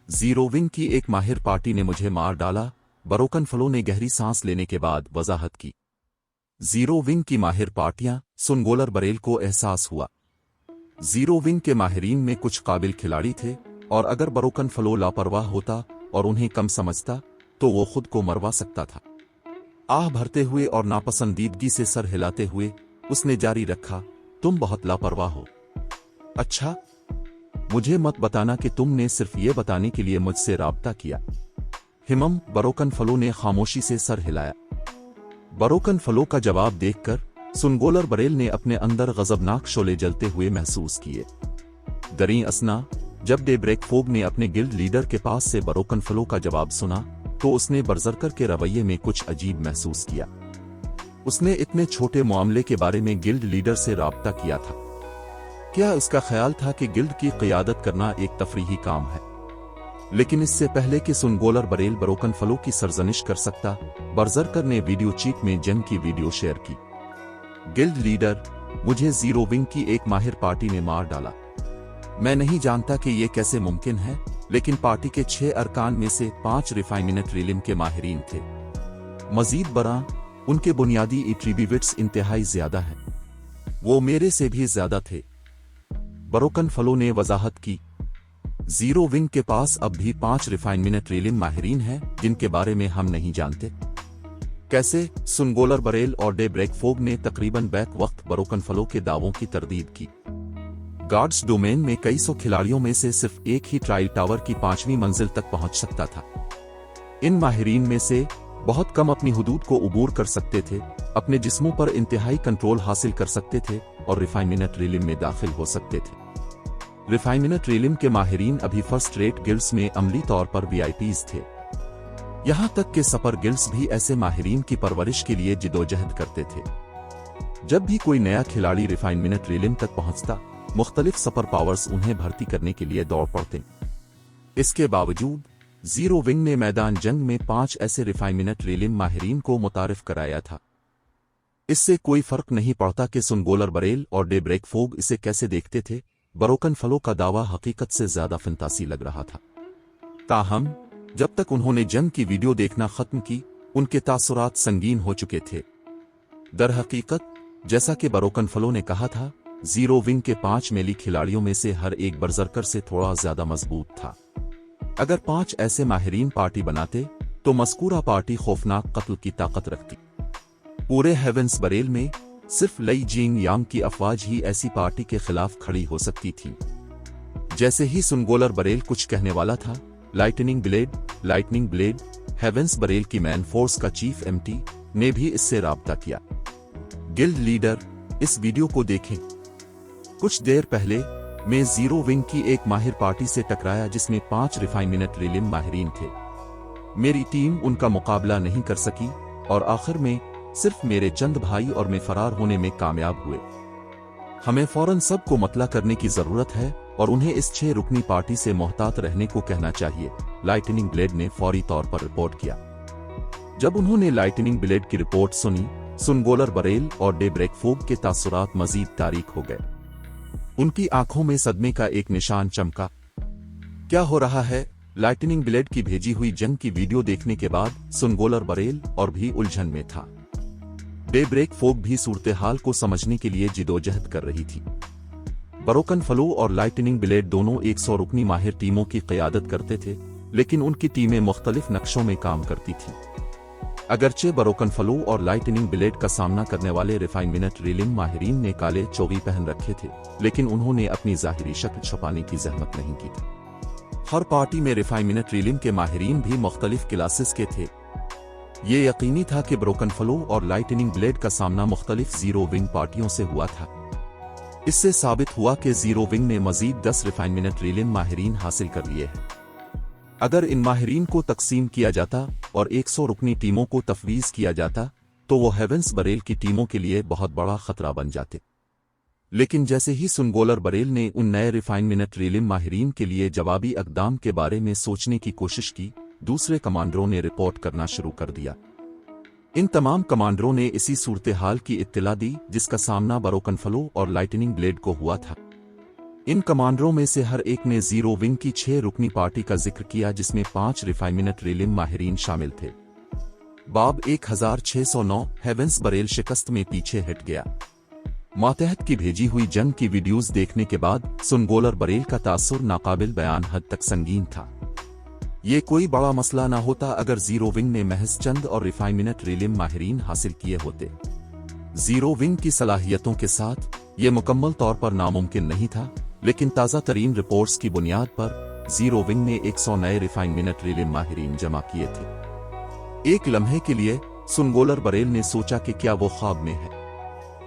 जीरो विंग की एक माहिर पार्टी ने मुझे मार डाला, बरोकन फलो ने गहरी सांस लेने के बाद वजाहत की। जीरो विंग की माहिर पार्टियां, सुनगोलर बरेल को एहसास हुआ। जीरो विंग के माहिरीन में कुछ काबिल खिलाड़ी थे और अगर बरोकन फलो लापरवाह होता और उन्हें कम समझता तो वो खुद को मरवा सकता था। आह भरते हुए और नापसंदीदगी से सर हिलाते हुए उसने जारी रखा, तुम बहुत लापरवाह हो। अच्छा, मुझे मत बताना कि तुमने सिर्फ ये बताने के लिए मुझसे राब्ता किया। हिमम, बरोकन फलो ने खामोशी से सर हिलाया। बरोकन फलो का जवाब देखकर सुनगोलर बरेल ने अपने अंदर गजबनाक शोले जलते हुए महसूस किए। दरी असना, जब डेब्रेक फोग ने अपने गिल्ड लीडर के पास से बरोकन फलो का जवाब सुना तो उसने बरजरकर के रवैये में कुछ अजीब महसूस किया। उसने इतने छोटे मामले के बारे में गिल्ड लीडर से राब्ता किया था। क्या उसका ख्याल था कि गिल्ड की क़ियादत करना एक तफरीही काम है? लेकिन इससे पहले कि सुनगोलर बरेल बरोकन फलो की सरजनिश कर सकता, बरजरकर ने वीडियो चीट में जंग की वीडियो शेयर की। गिल्ड लीडर, मुझे जीरो विंग की एक माहिर पार्टी ने मार डाला। मैं नहीं जानता कि यह कैसे मुमकिन है, लेकिन पार्टी के 6 अरकान में से 5 रिफाइनमेंट रिलिम के माहिरीन थे। मजीद बरा, उनके बुनियादी एट्रीब्यूट्स इंतहाई ज्यादा हैं। वो मेरे से भी ज्यादा थे। बरोकन फलो ने वजाहत की। जीरो विंग के पास अब भी 5 रिफाइनमेंट रिलिम माहिरीन हैं जिनके बारे में हम नहीं जानते। कैसे? सुनगोलर बरेल और डेब्रेक फोग ने तकरीबन बैक वक्त बरोकन फलो के दावों की तरदीद की। गार्ड्स डोमेन में कई सौ खिलाड़ियों में से सिर्फ एक ही ट्रायल टावर की 5वीं मंजिल तक पहुंच सकता था। इन माहिरीन में से बहुत कम अपनी हुदूद को उबूर कर सकते थे, अपने जिस्मों पर इंतहाई कंट्रोल हासिल कर सकते थे और रिफाइनमेंट रिलिम में दाखिल हो सकते थे। रिफाइनमेंट रिलिम के माहिरीन अभी फर्स्ट रेट गिल्ड्स में अमली तौर पर वीआईपीज थे। यहां तक कि सपर गिल्ड्स भी ऐसे माहिरीन की परवरिश के लिए जिदोजहद करते थे। जब भी कोई नया खिलाड़ी रिफाइनमेंट रिलिम तक पहुंचता, मुख्तलिफ सपर पावर्स उन्हें भर्ती करने के लिए दौड़ पड़ते। इसके बावजूद जीरो विंग ने मैदान जंग में 5 ऐसे रिफाइनमेंट रिलिम माहिरीन को मुतारिफ कराया था। इससे कोई फर्क नहीं पड़ता कि सुनगोलर बरेल और डेब्रेक फोग इसे कैसे देखते थे, बरोकन फलो का दावा हकीकत से ज्यादा फंतासी लग रहा था। ताहम जब तक उन्होंने जंग की वीडियो देखना खत्म की, उनके तासुरात संगीन हो चुके थे। दर हकीकत, जैसा कि बरोकन फलो ने कहा था, जीरो विंग के 5 मेली खिलाड़ियों में से हर एक बरजरकर से थोड़ा ज्यादा मजबूत था। अगर 5 ऐसे माहिरीन पार्टी बनाते तो मस्कूरा पार्टी खौफनाक कत्ल की ताकत रखती। पूरे हेवेंस बरेल में सिर्फ लई जीन यांग की अफवाज ही ऐसी पार्टी के खिलाफ खड़ी हो सकती थी। जैसे ही सुनगोलर बरेल कुछ कहने वाला था, लाइटनिंग ब्लेड हेवेंस बरेल की मैन फोर्स का चीफ एमटी ने भी इससे राब्ता किया। गिल्ड लीडर, इस वीडियो को देखें। कुछ देर पहले मैं जीरो विंग की एक माहिर पार्टी से टकराया जिसमें 5 रिफाइनमेंट रिलिम माहिरीन थे। मेरी टीम उनका मुकाबला नहीं कर सकी और आखिर में सिर्फ मेरे चंद भाई और मैं फरार होने में कामयाब हुए। हमें फौरन सबको मतला करने की जरूरत है और उन्हें इस 6 रुकनी पार्टी से मोहतात रहने को कहना चाहिए, लाइटनिंग ब्लेड ने फौरी तौर पर रिपोर्ट किया। जब उन्होंने लाइटनिंग ब्लेड की रिपोर्ट सुनी, सुनगोलर बरेल और डेब्रेक फोग के तासुरात मजीद तारीक हो गए। उनकी आंखों में सदमे का एक निशान चमका। क्या हो रहा है? लाइटनिंग ब्लेड की भेजी हुई जंग की वीडियो देखने के बाद सुनगोलर बरेल और भी उलझन में था। डेब्रेक फोग भी सूरत हाल को समझने के लिए जिदोजहद कर रही थी। बरोकन फलो और लाइटनिंग ब्लेड दोनों 100 रुकनी माहिर टीमों की क़यादत करते थे, लेकिन उनकी टीमें मुख्तलिफ नक्शों में काम करती थीं। अगरचे बरोकन फलो और लाइटनिंग ब्लेड का सामना करने वाले रिफाइनमेंट रिलिम माहिरीन ने काले चोगी पहन रखे थे, लेकिन उन्होंने अपनी जाहिरी शक्ल छुपाने की जहमत नहीं की थी। हर पार्टी में रिफाइनमेंट रिलिम के माहिरीन भी मुख्तलिफ क्लासेस के थे। ये यकीनी था कि ब्रोकन फ्लो और लाइटनिंग ब्लेड का सामना मुख्तलिफ जीरो विंग पार्टियों से हुआ था। इससे साबित हुआ कि जीरो विंग ने मजीद 10 रिफाइनमेंट रिलिम माहिरीन हासिल कर लिए हैं। अगर इन माहिरीन को तकसीम किया जाता और 100 रुकनी टीमों को तफवीज़ किया जाता तो वो हेवेंस बरेल की टीमों के लिए बहुत बड़ा खतरा बन जाते। लेकिन जैसे ही सुनगोलर बरेल ने उन नए रिफाइनमेंट रिलिम माहिरीन के लिए जवाबी अक़दाम के बारे में सोचने की कोशिश की, दूसरे कमांडरों ने रिपोर्ट करना शुरू कर दिया। इन तमाम कमांडरों ने इसी सूरत हाल की इत्तला दी जिसका सामना ब्रोकन फ्लो और लाइटनिंग ब्लेड को हुआ था। इन कमांडरों में से हर एक ने जीरो विंग की 6 रुकनी पार्टी का जिक्र किया जिसमें 5 रिफाइनमेंट रिलिम माहिरीन शामिल थे। बाब 1609 हेवेंस बरेल शिकस्त में पीछे हट गया। मातहत की भेजी हुई जंग की वीडियोस देखने के बाद सुनगोलर बरेल का तासुर नाकाबिल बयान हद तक संगीन था। ये कोई बड़ा मसला ना होता अगर जीरो विंग ने महज चंद और रिफाइनमेंट रिलिम माहिरीन हासिल किए होते। जीरो विंग की सलाहियतों के साथ ये मुकम्मल तौर पर नामुमकिन नहीं था, लेकिन ताज़ा तरीन रिपोर्ट्स की बुनियाद पर जीरो विंग ने 100 नए रिफाइनमेंट रिलिम माहिरीन जमा किए थे। एक लम्हे के लिए सुनगोलर बरेल ने सोचा कि क्या वो ख्वाब में है।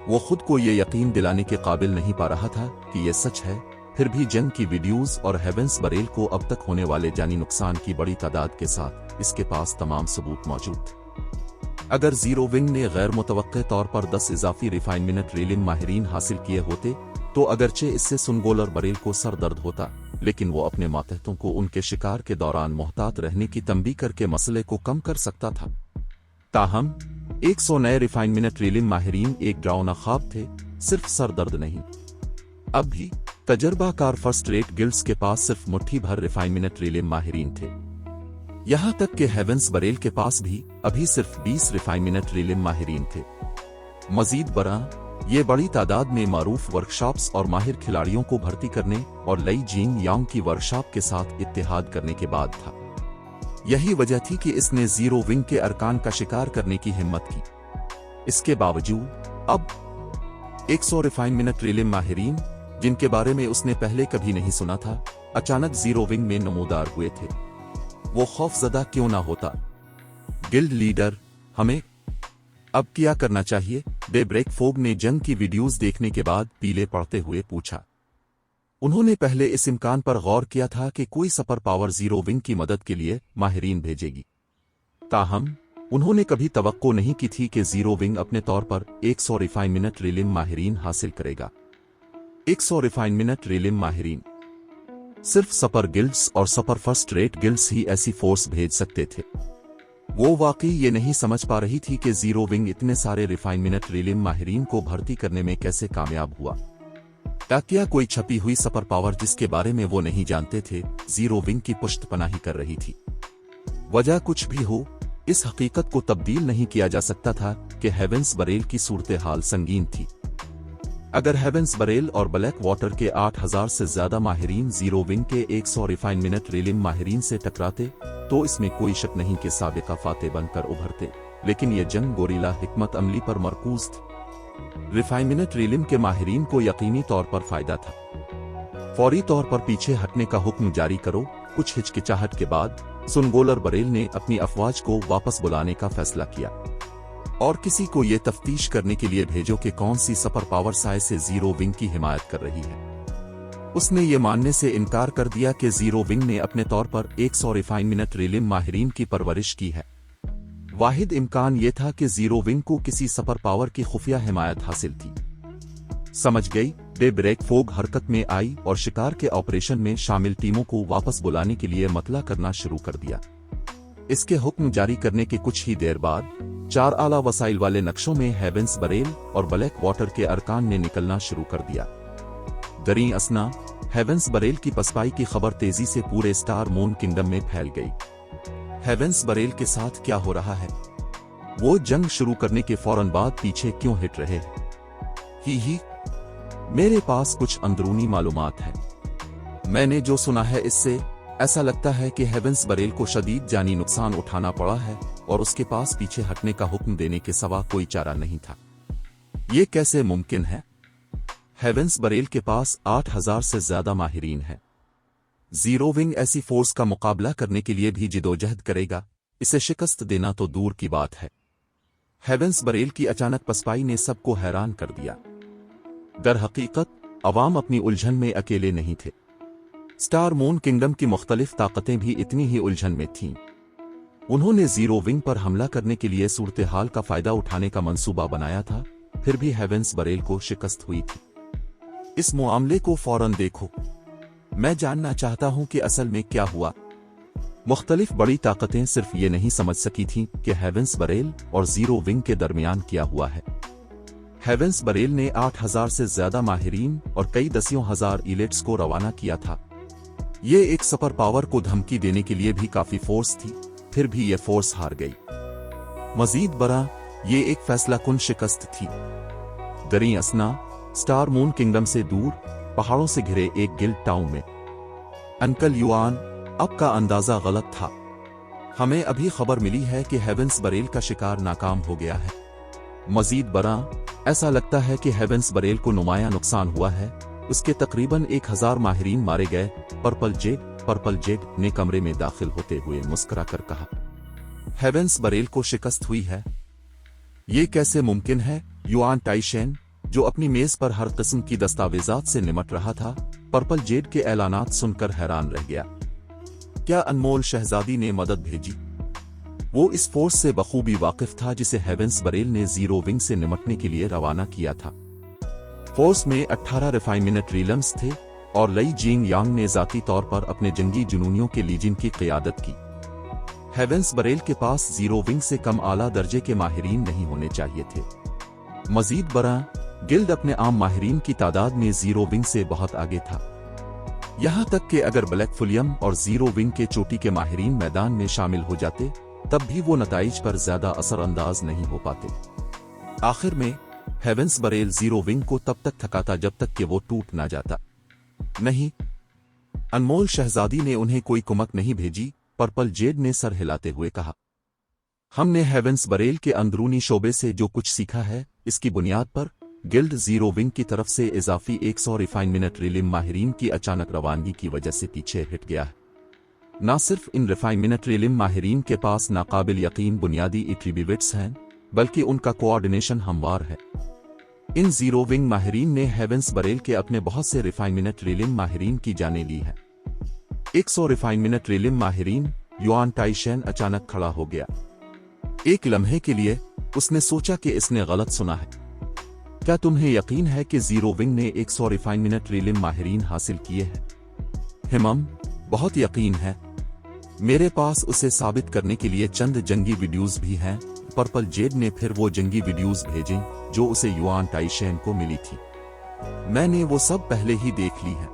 वो खुद को ये यकीन दिलाने के काबिल नहीं पा रहा था कि ये सच है, फिर भी जंग की वीडियोस और हेवेंस बरेल को अब तक होने वाले जानी नुकसान की बड़ी तादाद के साथ इसके पास तमाम सबूत मौजूद थे। अगर जीरो विंग ने गैर मुतवक्के तौर पर 10 इजाफी रिफाइनमेंट रिलिम माहिरीन हासिल किए होते तो अगरचे इससे सुनगोलर बरेल को सर दर्द होता, लेकिन वो अपने मातहतों को उनके शिकार के दौरान मोहतात रहने की तंबीह करके मसले को कम कर सकता था। ताहम 100 नए रिफाइनमेंट रिलिम माहिरीन एक डरावना ख्वाब थे, सिर्फ सर दर्द नहीं। अब भी तजर्बाकार फर्स्ट रेट गिल्ड्स के पास सिर्फ मुट्ठी भर रिफाइनमेंट रिलिम माहिरीन थे। यहां तक कि हेवेंस बरेल के पास भी अभी सिर्फ 20 रिफाइनमेंट रिलिम माहिरीन थे। मजीद बरा ये बड़ी तादाद में मारूफ वर्कशॉप्स और माहिर खिलाड़ियों को भर्ती करने और लई जीन यांग की वर्कशॉप के साथ इत्तेहाद करने के बाद था। यही वजह थी कि इसने जीरो विंग के अरकान का शिकार करने की हिम्मत की। इसके बावजूद अब 100 रिफाइनमेंट रिलिम माहिरीन जिनके बारे में उसने पहले कभी नहीं सुना था, अचानक जीरो विंग में नमूदार हुए थे। वो खौफजदा क्यों ना होता? गिल्ड लीडर, हमें अब क्या करना चाहिए? डेब्रेक फोग ने जंग की वीडियोस देखने के बाद पीले पड़ते हुए पूछा। उन्होंने पहले इस इम्कान पर गौर किया था कि कोई सुपर पावर जीरो विंग की मदद के लिए माहिरीन भेजेगी। ताहम उन्होंने कभी तवक्को नहीं की थी कि जीरो विंग अपने तौर पर 100 रिफाइनमेंट रिलिम माहिरीन हासिल करेगा। 100 रिफाइनमेंट रिलिम माहिरीन सिर्फ सुपर गिल्ड्स और सुपर फर्स्ट रेट गिल्ड्स ही ऐसी फोर्स भेज सकते थे। वो वाकई ये नहीं समझ पा रही थी कि जीरो विंग इतने सारे रिफाइनमेंट रिलिम माहिरीन को भर्ती करने में कैसे कामयाब हुआ। क्या कोई छपी हुई सुपर पावर जिसके बारे में वो नहीं जानते थे जीरो विंग की पुष्टपनाही कर रही थी? वजह कुछ भी हो, इस हकीकत को तब्दील नहीं किया जा सकता था कि हेवेंस बरेल की सूरत हाल संगीन थी। अगर हेवेंस बरेल और ब्लैक वाटर के 8000 से ज्यादा माहिरीन जीरो विंग के 100 रिफाइनमेंट रिलिम माहिरीन से टकराते तो इसमें कोई शक नहीं कि साबिका फाते बनकर उभरते, लेकिन यह जंग गोरिल्ला हिकमत अमली पर मरकूज थी। रिफाइनमेंट रिलिम के माहिरीन को यकीनी तौर पर फायदा था। फौरी तौर पर पीछे हटने का हुक्म जारी करो। कुछ हिचकिचाहट के बाद सुनगोलर बरेल ने अपनी अफवाज को वापस बुलाने का फैसला किया और किसी को ये तफ्तीश करने के लिए भेजो कि कौन सी सुपर पावर साय से जीरो विंग की हिमायत कर रही है। उसने ये मानने से इनकार कर दिया कि जीरो विंग ने अपने तौर पर 100 रिफाइनमेंट रिलिम माहिरीन की परवरिश की है। वाहिद इम्कान ये था कि जीरो विंग को किसी सुपर पावर की खुफिया हिमायत हासिल थी। समझ गई। डेब्रेक फोग हरकत में आई और शिकार के ऑपरेशन में शामिल टीमों को वापस बुलाने के लिए मतला करना शुरू कर दिया। इसके हुक्म जारी करने के कुछ ही देर बाद 4 आला वसाइल वाले नक्शों में हेवेंस बरेल और ब्लैक वाटर के अरकान ने निकलना शुरू कर दिया। दरी असना हेवेंस बरेल की पसपाई की खबर तेजी से पूरे स्टार मून किंगडम में फैल गई। हेवेंस बरेल के साथ क्या हो रहा है? वो जंग शुरू करने के फौरन बाद पीछे क्यों हट रहे हैं? ही मेरे पास कुछ अंदरूनी मालूमात है। मैंने जो सुना है इससे ऐसा लगता है कि हेवेंस बरेल को शदीद जानी नुकसान उठाना पड़ा है और उसके पास पीछे हटने का हुक्म देने के सिवा कोई चारा नहीं था। ये कैसे मुमकिन है? हेवेंस बरेल के पास 8000 से ज्यादा माहिरीन है। जीरो विंग ऐसी फोर्स का मुकाबला करने के लिए भी जिदोजहद करेगा। इसे शिकस्त देना तो दूर की बात है। हेवेंस बरेल की अचानक पसपाई ने सबको हैरान कर दिया। दर हकीकत अवाम अपनी उलझन में अकेले नहीं थे। स्टार मून किंगडम की मुख्तलिफ ताकतें भी इतनी ही उलझन में थीं। उन्होंने जीरो विंग पर हमला करने के लिए सूरत हाल का फायदा उठाने का मंसूबा बनाया था, फिर भी हेवेंस बरेल को शिकस्त हुई थी। इस मामले को फौरन देखो। मैं जानना चाहता हूं कि असल में क्या हुआ। मुख्तलिफ बड़ी ताकतें सिर्फ ये नहीं समझ सकी थीं कि हेवेंस बरेल और जीरो विंग के दरमियान क्या हुआ है। हेवेंस बरेल ने 8000 से ज्यादा माहिरीन और कई दसियों हजार इलेट्स को रवाना किया था। ये एक सुपर पावर को धमकी देने के लिए भी काफी फोर्स थी, फिर भी ये फोर्स हार गई। मजीद बड़ा, ये एक फैसलाकुन शिकस्त थी। दरी असना स्टार मून किंगडम से दूर पहाड़ों से घिरे एक गिल्ड टाउन में। अंकल युआन, अब का अंदाजा गलत था। हमें अभी खबर मिली है कि हेवेंस बरेल का शिकार नाकाम हो गया है। मजीद बड़ा, ऐसा लगता है कि हेवेंस बरेल को नुमाया नुकसान हुआ है। उसके तकरीबन 1000 माहिरीन मारे गए। पर्पल जेड ने कमरे में दाखिल होते हुए मुस्कुरा कर कहा। हेवेंस बरेल को शिकस्त हुई है? ये कैसे मुमकिन है? युआन टाइशेन, जो अपनी मेज पर हर किस्म की दस्तावेजात से निमट रहा था, पर्पल जेड के ऐलानात सुनकर हैरान रह गया। क्या अनमोल शहजादी ने मदद भेजी? वो इस फोर्स से बखूबी वाकिफ था जिसे हेवेंस बरेल ने जीरो विंग से निमटने के लिए रवाना किया था। फोर्स में 18 रिफाइनमेंट रीलम्स थे और लई जिंग यांग ने जाती तौर पर अपने जंगी जुनूनियों के लीजिन की क़ियादत की। हेवेंस बरेल के पास जीरो विंग से कम आला दर्जे के माहिरीन नहीं होने चाहिए थे। मजीद बड़ा, गिल्ड अपने आम माहिरीन की तादाद में जीरो विंग से बहुत आगे था। यहां तक कि अगर ब्लैक फुलियम और जीरो विंग के चोटी के माहिरीन मैदान में शामिल हो जाते, तब भी वो नताइज पर ज्यादा असरअंदाज नहीं हो पाते। आखिर में हेवेंस बरेल जीरो विंग को तब तक थकाता जब तक कि वो टूट ना जाता। नहीं, अनमोल शहजादी ने उन्हें कोई कुमक नहीं भेजी, पर्पल जेड ने सर हिलाते हुए कहा। हमने हेवेंस बरेल के अंदरूनी शोबे से जो कुछ सीखा है, इसकी बुनियाद पर गिल्ड जीरो विंग की तरफ से इजाफी 100 रिफाइनमेंट रिलिम माहिरीन की अचानक रवानगी की वजह से पीछे हट गया है। न सिर्फ इन रिफाइनमेंट रिलिम माहिरीन के पास नाकाबिल यकीन बुनियादी एट्रीब्यूट्स हैं, बल्कि उनका कोऑर्डिनेशन हमवार है। इन जीरो विंग माहिरीन ने हेवेंस बरेल के अपने बहुत से रिफाइनमेंट रिलिम माहिरीन की जाने ली है। 100 रिफाइनमेंट रिलिम माहिरीन। युआन टाइशेन अचानक खड़ा हो गया। एक लम्हे के लिए उसने सोचा कि इसने गलत सुना है। क्या तुम्हें यकीन है कि जीरो विंग ने 100 रिफाइनमेंट रिलिम माहिरीन हासिल किए हैं? हिमम, बहुत यकीन है। मेरे पास उसे साबित करने के लिए चंद जंगी वीडियोस भी हैं। पर्पल जेड ने फिर वो जंगी वीडियोस भेजी जो उसे युआन टाइशेन को मिली थी। मैंने वो सब पहले ही देख ली है।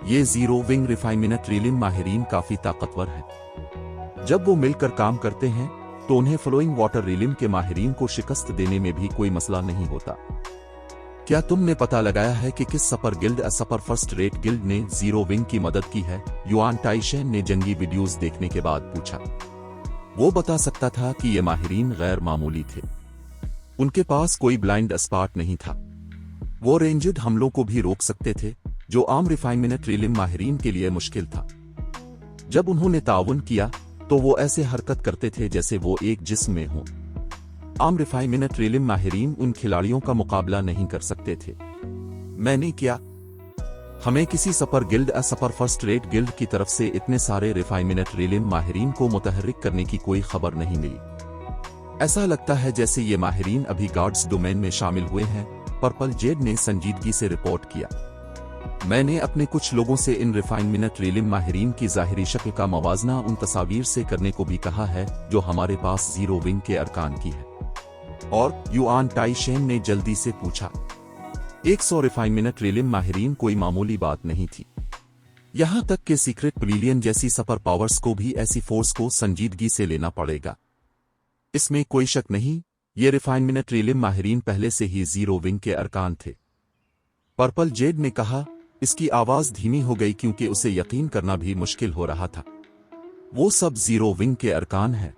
ये जीरो विंग रिफाइनमेंट रिलिम माहिरीन काफी ताकतवर है। जब वो मिलकर काम करते हैं तो उन्हें फ्लोइंग वाटर रिलिम के माहिरीन को शिकस्त देने में भी कोई मसला नहीं होता। क्या तुमने पता लगाया है कि किस सपर गिल्ड सपर फर्स्ट रेट गिल्ड ने जीरो विंग की मदद की है? युआन टाइशेन ने जंगी वीडियोस देखने के बाद पूछा। वो बता सकता था कि ये माहिरीन गैर मामूली थे। उनके पास कोई ब्लाइंड स्पॉट नहीं था। वो रेंजड हमलों को भी रोक सकते थे, जो आम रिफाइनमेंट रिलिम माहिरीन के लिए मुश्किल था। जब उन्होंने ताउन किया तो वो ऐसे हरकत करते थे जैसे वो एक जिस्म में हों। आम रिफाइनमेंट रिलिम माहिरीन उन खिलाड़ियों का मुकाबला नहीं कर सकते थे। मैंने क्या? हमें किसी सपर गिल्ड सपर फर्स्ट रेट गिल्ड की तरफ से इतने सारे रिफाइनमेंट रिलिम माहिरीन को मुतहर्रिक करने की कोई खबर नहीं मिली। ऐसा लगता है जैसे ये माहिरीन अभी गार्ड्स डोमेन में शामिल हुए हैं। पर्पल जेड ने संजीदगी से रिपोर्ट किया। मैंने अपने कुछ लोगों से इन रिफाइनमेंट रिलिम माहिरीन की जाहिरी शक्ल का मवाजना उन तस्वीर से करने को भी कहा है जो हमारे पास जीरो विंग के अरकान की है। और युआन टाइशेन ने जल्दी से पूछा। 100 रिफाइनमेंट रिलिम माहिरीन कोई मामूली बात नहीं थी। यहां तक कि सीक्रेट पवेलियन जैसी सुपर पावर्स को भी ऐसी फोर्स को संजीदगी से लेना पड़ेगा। इसमें कोई शक नहीं, ये रिफाइनमेंट रिलिम माहिरीन पहले से ही जीरो विंग के अरकान थे। पर्पल जेड ने कहा। इसकी आवाज धीमी हो गई क्योंकि उसे यकीन करना भी मुश्किल हो रहा था। वो सब जीरो विंग के अरकान हैं।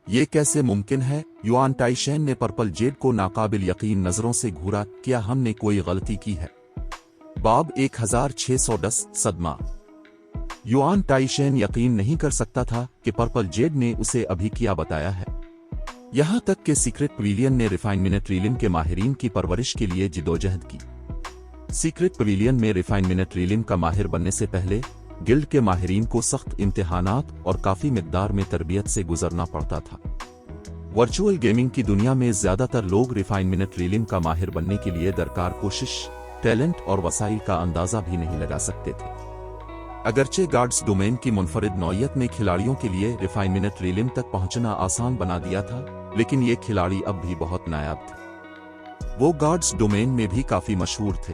ये कैसे मुमकिन है? युआन टाइशेन ने पर्पल जेड को नाकाबिल यकीन नजरों से घूरा। क्या हमने कोई गलती की है? बाब 1610 सदमा। युआन टाइशेन यकीन नहीं कर सकता था कि पर्पल जेड ने उसे अभी क्या बताया है। यहां तक कि सीक्रेट पवेलियन ने रिफाइनमेंट रीलिम के माहिरीन की परवरिश के लिए जिदोजहद की। सीक्रेट पवेलियन में रिफाइनमेंट रीलिम का माहिर बनने से पहले गिल्ड के माहिरीन को सख्त इम्तिहानात और काफी मिकदार में तरबियत से गुजरना पड़ता था। वर्चुअल गेमिंग की दुनिया में ज्यादातर लोग रिफाइनमेंट रीलिम का माहिर बनने के लिए दरकार कोशिश, टैलेंट और वसाइल का अंदाजा भी नहीं लगा सकते थे। अगरचे गार्ड्स डोमेन की मुनफरिद नौयत ने खिलाड़ियों के लिए रिफाइनमेंट रीलिम तक पहुंचना आसान बना दिया था, लेकिन ये खिलाड़ी अब भी बहुत नायाब थे। वो गार्ड्स डोमेन में भी काफी मशहूर थे।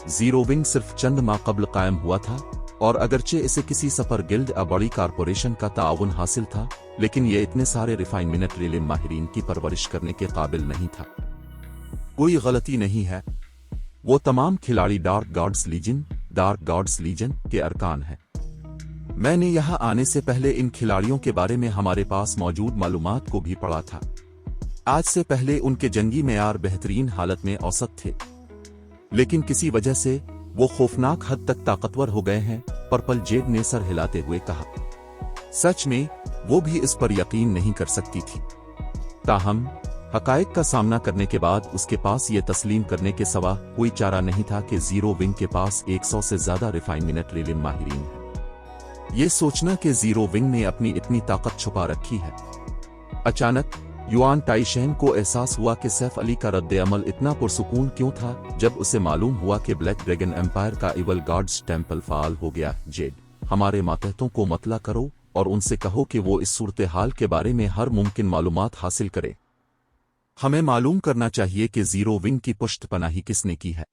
जीरो विंग सिर्फ चंद माह कबल कायम हुआ था, और अगरचे इसे किसी सफर गिल्ड या बड़ी कारपोरेशन का ताउन हासिल था, लेकिन ये इतने सारे रिफाइनमेंट रीलिम माहिरीन की परवरिश करने के काबिल नहीं था। कोई गलती नहीं है, वो तमाम खिलाड़ी डार्क गॉड्स लीजन के अरकान हैं। मैंने यहां आने से पहले इन खिलाड़ियों के बारे में हमारे पास मौजूद मालूमात को भी पढ़ा था। आज से पहले उनके जंगी मेयार बेहतरीन हालत में औसत थे, लेकिन किसी वजह से वो खौफनाक हद तक ताकतवर हो गए हैं, पर्पल जेड ने सर हिलाते हुए कहा। सच में वो भी इस पर यकीन नहीं कर सकती थी। ताहम हकायक का सामना करने के बाद उसके पास ये तस्लीम करने के सिवा कोई चारा नहीं था कि जीरो विंग के पास 100 से ज्यादा रिफाइनमेंट रीलिम माहिरीन हैं। ये सोचना कि जीरो विंग ने अपनी इतनी ताकत छुपा रखी है। अचानक युआन टाइशेन को एहसास हुआ कि सैफ अली का रद्द अमल इतना पुरसुकून क्यों था जब उसे मालूम हुआ कि ब्लैक ड्रैगन एम्पायर का इवल गार्ड्स टेम्पल फाल हो गया। जेड, हमारे मातहतों को मतला करो और उनसे कहो कि वो इस सूरत हाल के बारे में हर मुमकिन मालूमात हासिल करे। हमें मालूम करना चाहिए कि जीरो विंग की पुष्टपनाही किसने की है।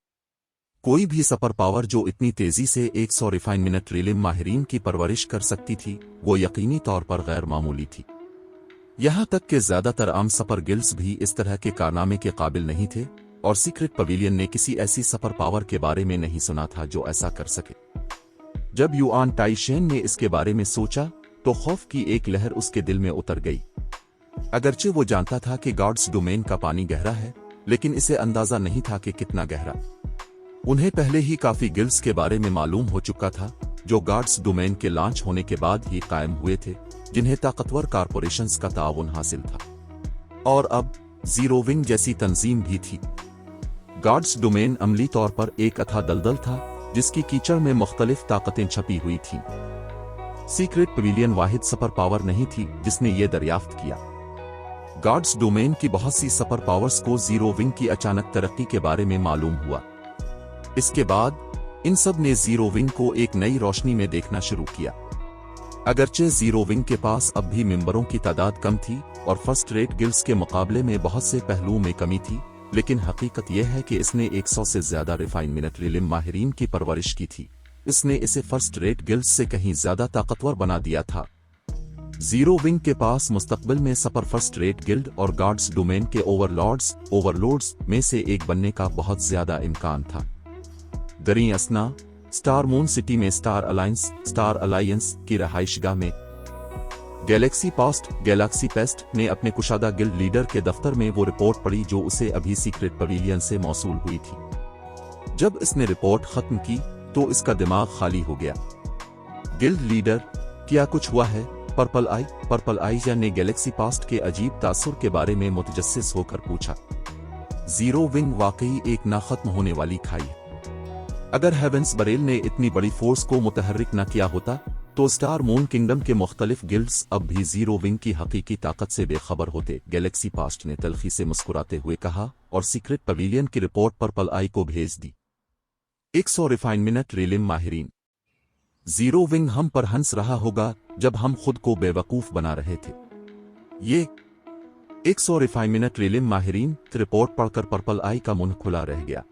कोई भी सुपर पावर जो इतनी तेजी से 100 रिफाइनमेंट रीलिम माहिरीन की परवरिश कर सकती थी, वो यकीनी तौर पर गैर मामूली थी। यहां तक कि ज्यादातर आम सुपर गिल्ड्स भी इस तरह के कारनामे के काबिल नहीं थे, और सीक्रेट पवेलियन ने किसी ऐसी सुपर पावर के बारे में नहीं सुना था जो ऐसा कर सके। जब युआन टाइशेन ने इसके बारे में सोचा तो खौफ की एक लहर उसके दिल में उतर गई। अगरचे वो जानता था कि गॉड्स डोमेन का पानी गहरा है, लेकिन इसे अंदाजा नहीं था कि कितना गहरा। उन्हें पहले ही काफी गिल्ड्स के बारे में मालूम हो चुका था जो गॉड्स डोमेन के लॉन्च होने के बाद ही कायम हुए थे, जिन्हें ताकतवर कारपोरेशंस का ताउन हासिल था। और अब जीरो विंग जैसी तंजीम भी थी। गॉड्स डोमेन अमली तौर पर एक अथा दलदल था जिसकी कीचड़ में मुख्तलिफ ताकतें छपी हुई थीं। सीक्रेट पवेलियन वाहिद सुपर पावर नहीं थी जिसने ये दरियाफ्त किया। गॉड्स डोमेन की बहुत सी सुपर पावर्स को जीरो विंग की अचानक तरक्की के बारे में मालूम हुआ। इसके बाद इन सब ने जीरो विंग को एक नई रोशनी में देखना शुरू किया। अगरचे जीरो विंग के पास अब भी मेंबरों की तादाद कम थी और फर्स्ट रेट गिल्ड्स के मुकाबले में बहुत से पहलुओं में कमी थी, लेकिन हकीकत यह है कि इसने 100 से ज्यादा रिफाइनमेंट रीलिम माहिरीन की परवरिश की थी। इसने इसे फर्स्ट रेट गिल्ड्स से कहीं ज्यादा ताकतवर बना दिया था। जीरो विंग के पास मुस्तकबिल में सुपर फर्स्ट रेट गिल्ड और गॉड्स डोमेन के ओवरलॉर्ड्स में से एक बनने का बहुत ज्यादा इम्कान था। दरी असना स्टार मून सिटी में स्टार अलायंस की रहाइशगाह में गैलेक्सी पेस्ट ने अपने कुशादा गिल्ड लीडर के दफ्तर में वो रिपोर्ट पढ़ी जो उसे अभी सीक्रेट पवेलियन से मौसूल हुई थी। जब इसने रिपोर्ट खत्म की तो इसका दिमाग खाली हो गया। गिल्ड लीडर, क्या कुछ हुआ है? पर्पल आइजा ने गैलेक्सी पास्ट के अजीब तासुर के बारे में मुतजस्सिस होकर पूछा। जीरो विंग वाकई एक ना खत्म होने वाली खाई है। अगर हेवेंस बरेल ने इतनी बड़ी फोर्स को मुतहर्रिक न किया होता तो स्टार मून किंगडम के मुख्तलिफ गिल्ड्स अब भी जीरो विंग की हकीकी ताकत से बेखबर होते। गैलेक्सी पास्ट ने तल्खी से मुस्कुराते हुए कहा और सीक्रेट पवेलियन की रिपोर्ट पर्पल आई को भेज दी। 100 रिफाइनमेंट रीलिम माहिरीन। जीरो विंग हम पर हंस रहा होगा जब हम खुद को बेवकूफ बना रहे थे। ये 100 रिफाइनमेंट रीलिम माहिरीन। रिपोर्ट पढ़कर पर्पल आई का मुंह खुला रह गया।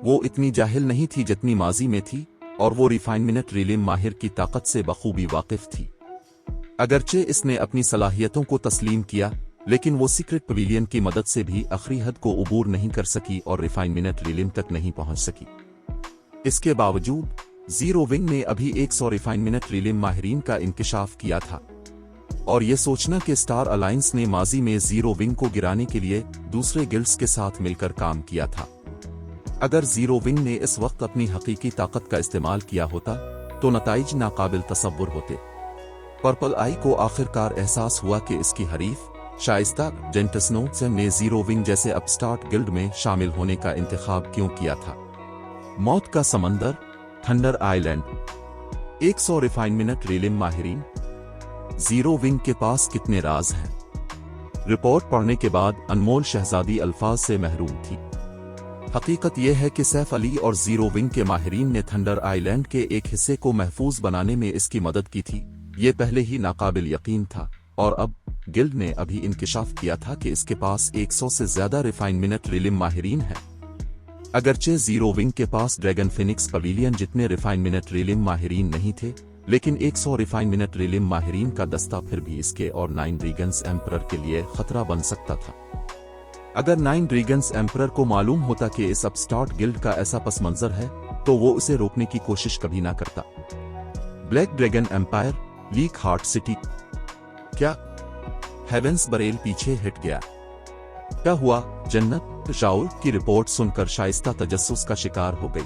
वो इतनी जाहिल नहीं थी जितनी माजी में थी, और वो रिफाइनमेंट रीलिम माहिर की ताकत से बखूबी वाकिफ थी। अगरचे इसने अपनी सलाहियतों को तस्लीम किया, लेकिन वो सीक्रेट पवेलियन की मदद से भी आखिरी हद को उबूर नहीं कर सकी और रिफाइनमेंट रीलिम तक नहीं पहुंच सकी। इसके बावजूद जीरो विंग ने अभी 100 रिफाइनमेंट रीलिम माहिरीन का इंकिशाफ किया था, और ये सोचना कि स्टार अलायंस ने माजी में जीरो विंग को गिराने के लिए दूसरे गिल्ड्स के साथ मिलकर काम किया था। अगर जीरो विंग ने इस वक्त अपनी हकीकी ताकत का इस्तेमाल किया होता तो नताइज नाकाबिल तसव्वुर होते। पर्पल आई को आखिरकार एहसास हुआ कि इसकी हरीफ शाइस्ता जेंटसनो ने जीरो विंग जैसे अपस्टार्ट गिल्ड में शामिल होने का इंतखाब क्यों किया था। मौत का समंदर, थंडर आइलैंड, 100 रिफाइनमेंट रिलिम माहिरीन, जीरो विंग के पास कितने राज हैं। रिपोर्ट पढ़ने के बाद अनमोल शहजादी अल्फाज से महरूम थी। हकीकत यह है कि सैफ अली और जीरो विंग के माहिरीन ने थंडर आइलैंड के एक हिस्से को महफूज बनाने में इसकी मदद की थी। ये पहले ही नाकाबिल यकीन था और अब गिल्ड ने अभी इंकिशाफ किया था कि इसके पास 100 से ज्यादा रिफाइनमेंट रिलिम माहिरीन है। अगरचे जीरो विंग के पास ड्रैगन फिनिक्स पवेलियन जितने रिफाइनमेंट रिलिम माहिरीन नहीं थे, लेकिन 100 रिफाइनमेंट रिलिम माहिरीन का दस्ता फिर भी इसके और 9 ड्रैगन्स एम्परर के लिए खतरा बन सकता था। अगर 9 ड्रैगन्स एम्परर को मालूम होता कि इस अपस्टार्ट गिल्ड का ऐसा पस मंजर है तो वो उसे रोकने की कोशिश कभी ना करता। Black dragon empire, leak heart city, क्या हेवेंस बरेल पीछे हट गया? क्या हुआ? जन्नत शाउर की रिपोर्ट सुनकर शाइस्ता तजस्सुस का शिकार हो गई।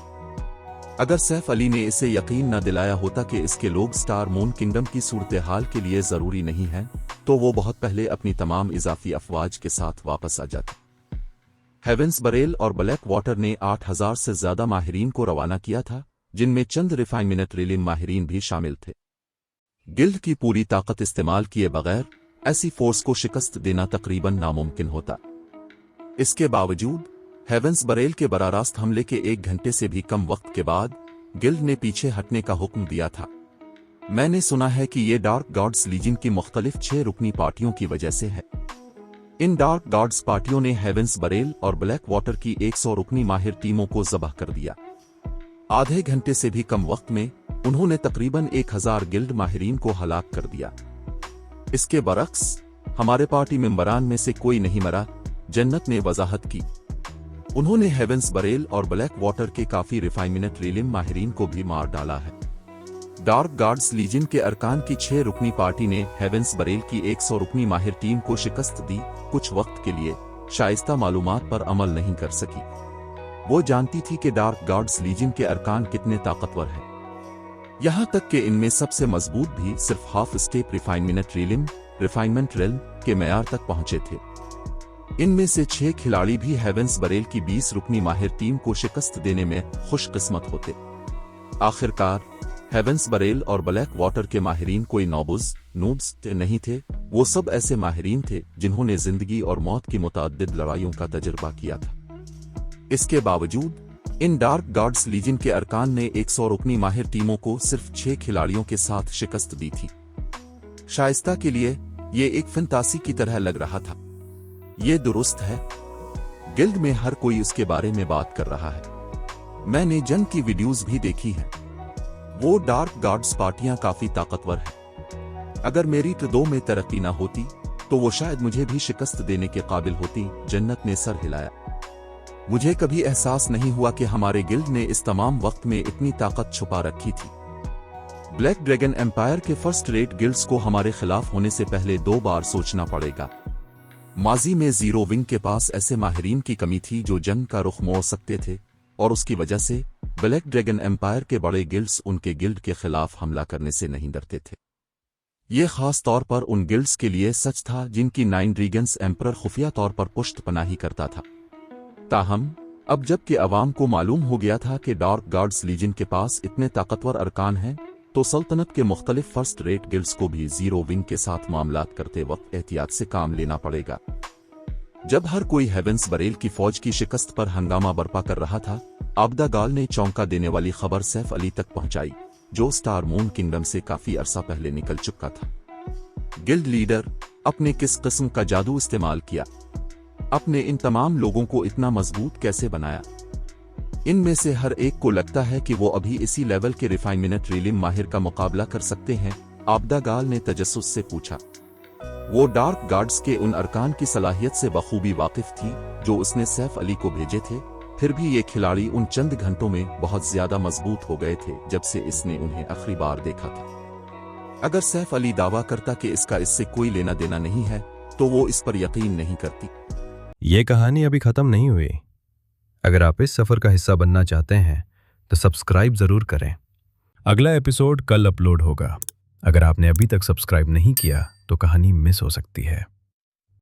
अगर सैफ अली ने इसे यकीन न दिलाया होता कि इसके लोग स्टार मून किंगडम की सूरत हाल के लिए जरूरी नहीं हैं, तो वो बहुत पहले अपनी तमाम इजाफी अफवाज के साथ वापस आ जाती। हेवेंस बरेल और ब्लैक वाटर ने 8000 से ज्यादा माहिरीन को रवाना किया था, जिनमें चंद रिफाइनमेंट रिलिम माहिरीन भी शामिल थे। गिल्ड की पूरी ताकत इस्तेमाल किए बगैर ऐसी फोर्स को शिकस्त देना तकरीबन नामुमकिन होता। इसके बावजूद हेवेंस बरेल के बरारास्त हमले के 1 घंटे से भी कम वक्त के बाद गिल्ड ने पीछे हटने का हुक्म दिया था। मैंने सुना है कि ये डार्क गॉड्स लीजन की मुख्तलिफ 6 रुकनी पार्टियों की वजह से है। इन डार्क गॉड्स पार्टियों ने हेवेंस बरेल और ब्लैक वाटर की 100 रुकनी माहिर टीमों को ज़बह कर दिया। आधे घंटे से भी कम वक्त में उन्होंने तकरीबन 1000 गिल्ड माहिरीन को हलाक कर दिया। इसके बरक्स हमारे पार्टी मेंबरान में से कोई नहीं मरा, जन्नत ने वजाहत की। उन्होंने हेवेंस बरेल और ब्लैक वाटर के काफी रिफाइनमेंट रिलिम माहिरीन को भी मार डाला है। डार्क गार्ड्स लीजन के अरकान की 6 रुकनी पार्टी ने हेवेंस बरेल की 100 रुकनी माहिर टीम को शिकस्त दी। कुछ वक्त के लिए शाइस्ता मालूमात पर अमल नहीं कर सकी। वो जानती थी कि डार्क गार्ड्स लीजन के अरकान कितने ताकतवर हैं, यहां तक कि इनमें सबसे मजबूत भी सिर्फ हाफ स्टेप रिफाइनमेंट रिल्म के मेयार तक पहुंचे थे। इनमें से 6 खिलाड़ी भी हेवेंस बरेल की 20 रुकनी माहिर टीम को शिकस्त देने में खुशकिस्मत होते। आखिरकार हेवेंस बरेल और ब्लैक वाटर के माहिरीन कोई नूब्स नहीं थे। वो सब ऐसे माहिरीन थे जिन्होंने जिंदगी और मौत की मुतअद्दिद लड़ाइयों का तजुर्बा किया था। इसके बावजूद इन डार्क गार्ड्स लीजन के अरकान ने 100 रुकनी माहिर टीमों को सिर्फ 6 खिलाड़ियों के साथ शिकस्त दी थी। शाइस्ता के लिए ये एक फंतासी की तरह लग रहा था। ये दुरुस्त है, गिल्ड में हर कोई उसके बारे में बात कर रहा है। मैंने जंग की वीडियोस भी देखी हैं। वो डार्क गार्ड्स पार्टियां काफी ताकतवर हैं। अगर मेरी ट्र2 में तरक्की ना होती तो वो शायद मुझे भी शिकस्त देने के काबिल होती। जन्नत ने सर हिलाया। मुझे कभी एहसास नहीं हुआ कि हमारे गिल्ड ने इस तमाम वक्त में इतनी ताकत छुपा रखी थी। ब्लैक ड्रैगन एम्पायर के फर्स्ट रेट गिल्ड्स को हमारे खिलाफ होने से पहले 2 बार सोचना पड़ेगा। माजी में जीरो विंग के पास ऐसे माहिरीन की कमी थी जो जंग का रुख मोड़ सकते थे, और उसकी वजह से ब्लैक ड्रैगन एम्पायर के बड़े गिल्ड्स उनके गिल्ड के खिलाफ हमला करने से नहीं डरते थे। ये खास तौर पर उन गिल्ड्स के लिए सच था जिनकी 9 ड्रैगन्स एम्परर खुफिया तौर पर पुष्ट पनाही करता था। ताहम अब जबकि अवाम को मालूम हो गया था कि डार्क गार्ड्स लीजन के पास इतने ताकतवर अरकान हैं, तो सल्तनत के मुख्तलिफ फर्स्ट रेट गिल्ड्स को भी जीरो विंग के साथ मामलात करते वक्त एहतियात से काम लेना पड़ेगा। जब हर कोई हेवेंस बरेल की फौज की शिकस्त पर हंगामा बर्पा कर रहा था, आबदा गाल ने चौंका देने वाली खबर सैफ अली तक पहुंचाई, जो स्टार मून किंगडम से काफी अरसा पहले निकल चुका था। गिल्ड लीडर अपने किस किस्म का जादू इस्तेमाल किया? अपने इन तमाम लोगों को इतना मजबूत कैसे बनाया? इनमें से हर एक को लगता है कि वो अभी इसी लेवल के रिफाइनमेंट रिलिम माहिर का मुकाबला कर सकते हैं। आबदा गाल ने तजस्सुस से पूछा। वो डार्क गार्ड्स के उन अरकान की सलाहियत से बखूबी वाकिफ थी जो उसने सैफ अली को भेजे थे। फिर भी ये खिलाड़ी उन चंद घंटों में बहुत ज्यादा मजबूत हो गए थे जब से इसने उन्हें आखिरी बार देखा था। अगर सैफ अली दावा करता कि इसका इससे कोई लेना देना नहीं है तो वो इस पर यकीन नहीं करती। ये कहानी अभी खत्म नहीं हुई। अगर आप इस सफर का हिस्सा बनना चाहते हैं तो सब्सक्राइब जरूर करें। अगला एपिसोड कल अपलोड होगा। अगर आपने अभी तक सब्सक्राइब नहीं किया तो कहानी मिस हो सकती है।